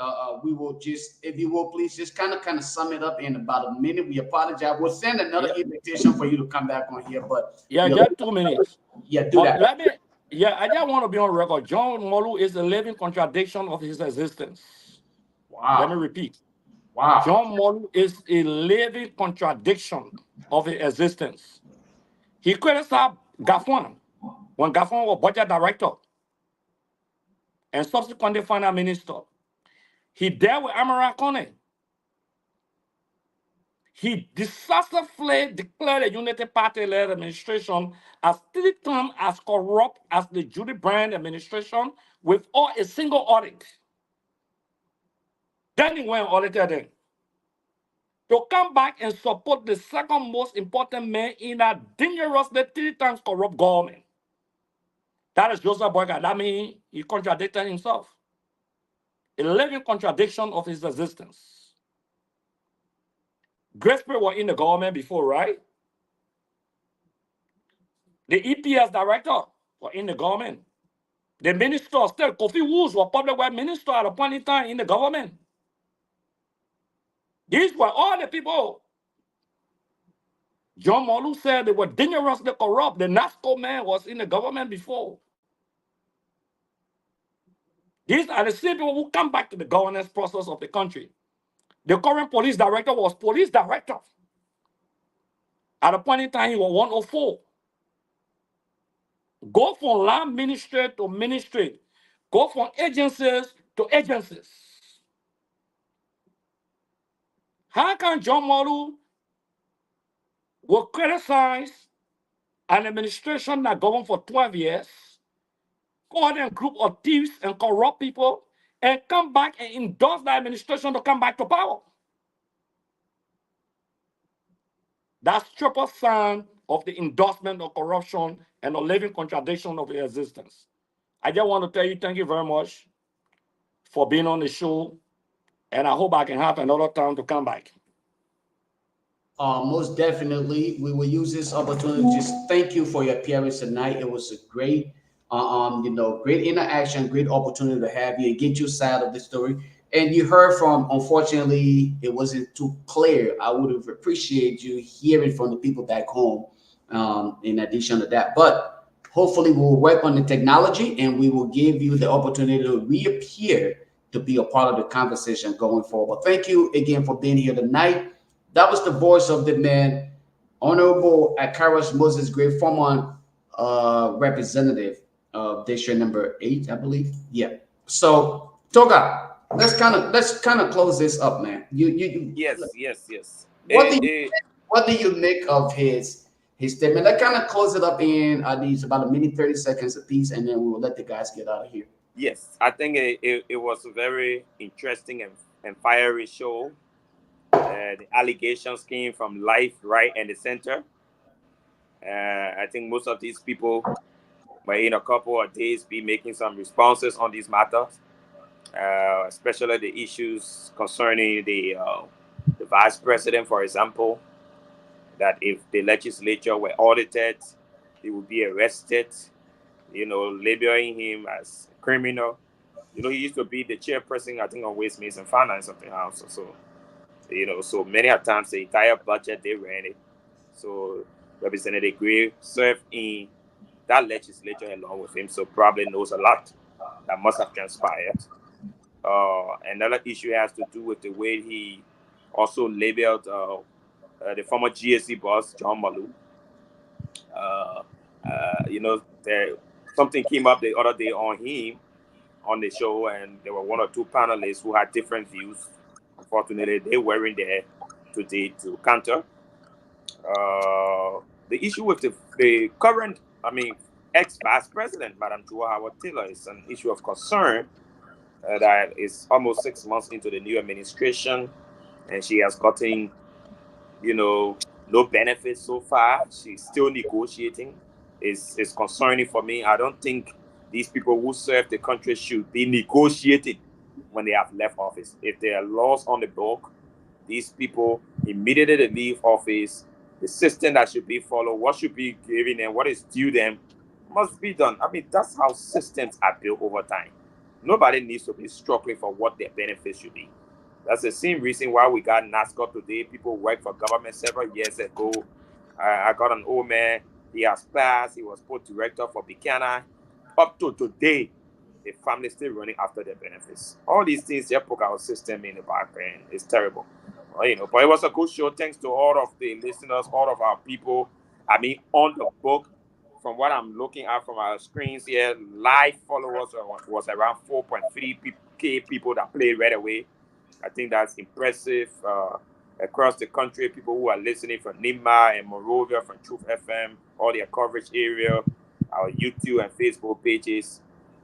we will just, if you will, please just kind of sum it up in about a minute. We apologize. We'll send another invitation for you to come back on here, but just 2 minutes. Yeah, do that. I just want to be on record. John Molu is a living contradiction of his existence. Wow. Let me repeat. Wow. John Molu is a living contradiction of his existence. He criticized Gafwan when Gafwan was budget director and subsequently finance minister. He dealt with Amaran Kone. He decisively declared the Unity Party-led administration as 3 times as corrupt as the Judy Bryant administration without a single audit. Then he went and audited them. To come back and support the second most important man in a dangerously 3 times corrupt government. That is Joseph Boakai. That means he contradicted himself. A living contradiction of his existence. Grace Perry was in the government before, right? The EPS director was in the government. The minister, still Kofi Woods, was public works minister at a point in time in the government. These were all the people. John Molu said they were dangerously corrupt. The NASCO man was in the government before. These are the same people who come back to the governance process of the country. The current police director was police director. At a point in time, he was 104. Go from land ministry to ministry. Go from agencies to agencies. How can John Molu will criticize an administration that governed for 12 years, call them a group of thieves and corrupt people, and come back and endorse the administration to come back to power? That's triple sign of the endorsement of corruption and a living contradiction of the existence. I just want to tell you thank you very much for being on the show, and I hope I can have another time to come back. Most definitely, we will use this opportunity to just thank you for your appearance tonight. It was a great, great interaction, great opportunity to have you and get your side of the story. And you heard from, unfortunately, it wasn't too clear. I would have appreciated you hearing from the people back home in addition to that. But hopefully we'll work on the technology and we will give you the opportunity to reappear to be a part of the conversation going forward. But thank you again for being here tonight. That was the voice of the man, Honorable Akaros Moses Gray, former representative of district number 8, I believe. Yeah. So, Toga, let's kind of close this up, man. Yes. What do you make of his statement? Let's kind of close it up in these about a minute 30 seconds apiece, and then we will let the guys get out of here. Yes, I think it was a very interesting and fiery show. The allegations came from Life, Right, and the Center. I think most of these people may in a couple of days be making some responses on these matters, especially the issues concerning the vice president, for example, that if the legislature were audited, he would be arrested, labeling him as a criminal. He used to be the chairperson, I think, on Waste, Means and Finance of the House. So, so many a times the entire budget, they ran it. So Representative Gray served in that legislature along with him, so probably knows a lot that must have transpired. Another issue has to do with the way he also labeled the former GSC boss, John Malou. Something came up the other day on him on the show, and there were one or two panelists who had different views. Unfortunately, they weren't there today to counter. The issue with the current, ex-vice president, Madam Joa Howard-Taylor, is an issue of concern that is almost 6 months into the new administration, and she has gotten, no benefits so far. She's still negotiating. It's concerning for me. I don't think these people who serve the country should be negotiating when they have left office. If there are laws on the book, these people immediately leave office. The system that should be followed, what should be given them, what is due them, must be done. That's how systems are built over time. Nobody needs to be struggling for what their benefits should be. That's the same reason why we got NASCO today. People worked for government several years ago. I got an old man. He has passed. He was put director for Buchanan. Up to today, the family still running after their benefits. All these things just put our system in the background. It's terrible. But it was a good show. Thanks to all of the listeners, all of our people. On the book, from what I'm looking at from our screens here, live followers was around 4.3K people that played right away. I think that's impressive. Across the country, people who are listening from Nima and Morovia, from Truth FM, all their coverage area, our YouTube and Facebook pages.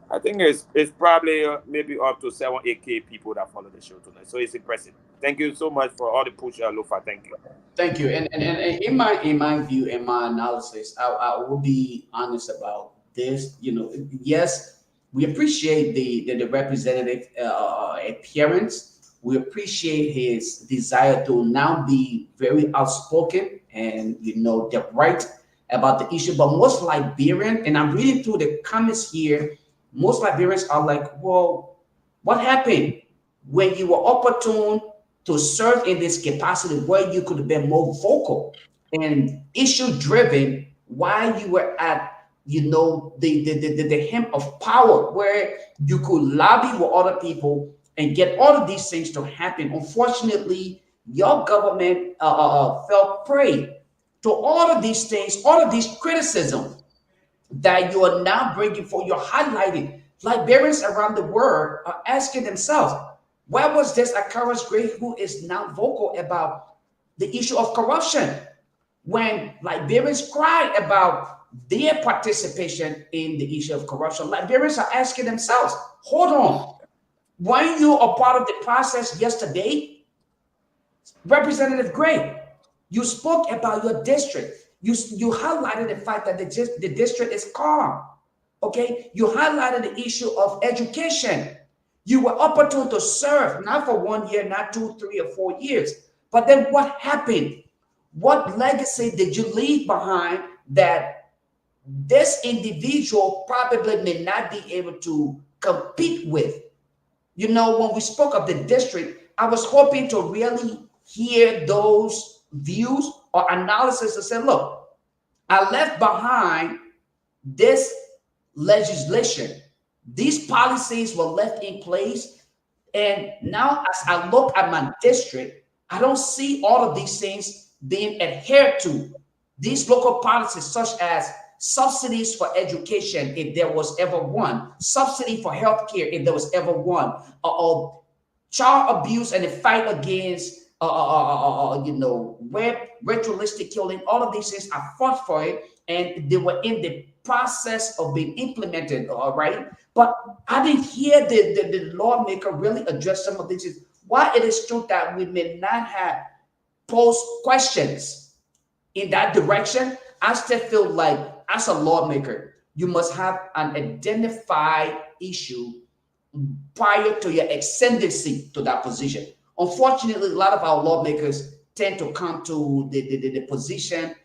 I think it's probably maybe up to 7-8K people that follow the show tonight. So it's impressive. Thank you so much for all the push, Lofa. Thank you. Thank you. And in my view, in my analysis, I will be honest about this. Yes, we appreciate the representative appearance. We appreciate his desire to now be very outspoken and the right about the issue. But most Liberians, and I'm reading through the comments here, most Liberians are like, well, what happened when you were opportune to serve in this capacity where you could have been more vocal and issue driven while you were at the hem of power where you could lobby with other people and get all of these things to happen? Unfortunately, your government fell prey to all of these things, all of these criticism that you are now bringing forward. You're highlighting. Liberians around the world are asking themselves, where was this Akaras Gray who is now vocal about the issue of corruption? When Liberians cry about their participation in the issue of corruption, Liberians are asking themselves, hold on, weren't you a part of the process yesterday? Representative Gray, you spoke about your district. You highlighted the fact that the district is calm. Okay, you highlighted the issue of education. You were opportune to serve, not for 1 year, not 2, 3, or 4 years. But then what happened? What legacy did you leave behind that this individual probably may not be able to compete with? When we spoke of the district, I was hoping to really hear those views or analysis to say, look, I left behind this legislation. These policies were left in place. And now as I look at my district, I don't see all of these things being adhered to. These local policies, such as subsidies for education, if there was ever one, subsidy for healthcare, if there was ever one, or child abuse and the fight against ritualistic killing, all of these things, I fought for it, and they were in the process of being implemented, all right? But I didn't hear the lawmaker really address some of these things. While it is true that we may not have posed questions in that direction, I still feel like, as a lawmaker, you must have an identified issue prior to your ascendancy to that position. Unfortunately, a lot of our lawmakers tend to come to the position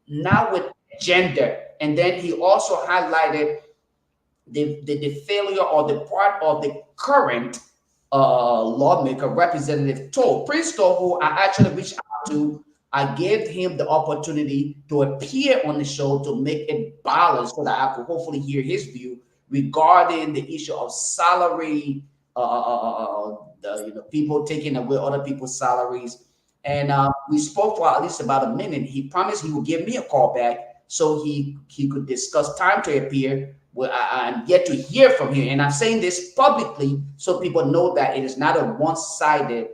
now with gender. And then he also highlighted the failure or the part of the current lawmaker, Representative Toll. Prince Toll, who I actually reached out to, I gave him the opportunity to appear on the show to make it balanced so that I could hopefully hear his view regarding the issue of salary, people taking away other people's salaries. And we spoke for at least about a minute. He promised he would give me a call back so he could discuss time to appear. Well, I'm yet to hear from him. And I'm saying this publicly so people know that it is not a one-sided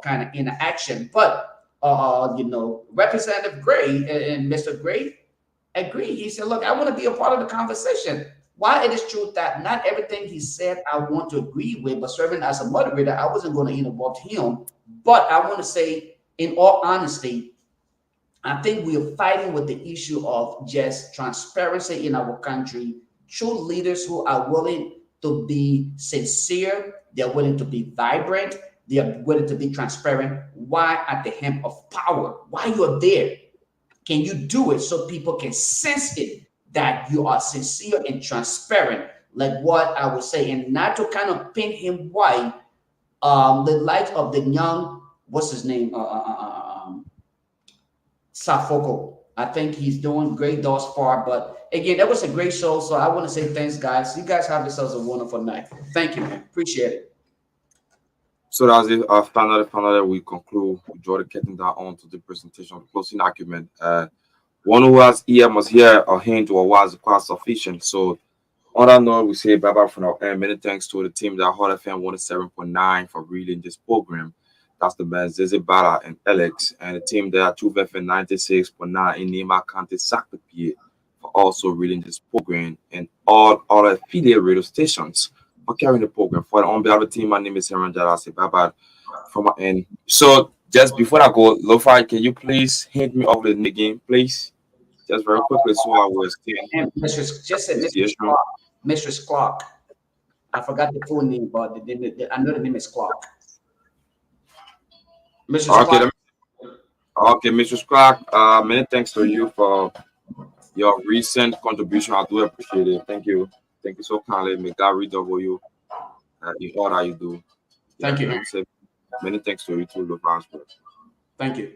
kind of interaction. But, Representative Gray and Mr. Gray agreed. He said, look, I want to be a part of the conversation. While it is true that not everything he said I want to agree with, but serving as a moderator, I wasn't going to interrupt him. But I want to say, in all honesty, I think we are fighting with the issue of just transparency in our country. True leaders who are willing to be sincere, they're willing to be vibrant, they are willing to be transparent. Why at the hem of power? Why you're there? Can you do it so people can sense it that you are sincere and transparent, like what I would say, and not to kind of paint him white. The light of the young, what's his name? Safoko. I think he's doing great thus far. But again, that was a great show. So I want to say thanks, guys. You guys have yourselves a wonderful night. Thank you, man. Appreciate it. So that's it. Finally, we conclude. We draw the curtain down on to the presentation of the closing argument. One who has ear must hear a hint or was quite sufficient. So on that note, we say bye-bye for now. And many thanks to the team that Hot FM 107.9 for reading this program. That's the band Zizi Bala and Alex, and the team there at Truth FM 96.9 in Nema County, Sacramento, for also reading this program, and all other affiliate radio stations for carrying the program. For on behalf of the team, my name is Heron Jala. I say bye-bye from my end. So just before I go, Lo-Fi, can you please hint me off the name again, please? Just very quickly, so I was Mistress Clark. I forgot the full name, but I know the name is Clark. Mrs. Okay, okay, Mrs. Clark. Many thanks to you for your recent contribution. I do appreciate it. Thank you. Thank you so kindly. May God redouble you in all that you do. Thank you. Many thanks to you too, Lo-Fi. Thank you.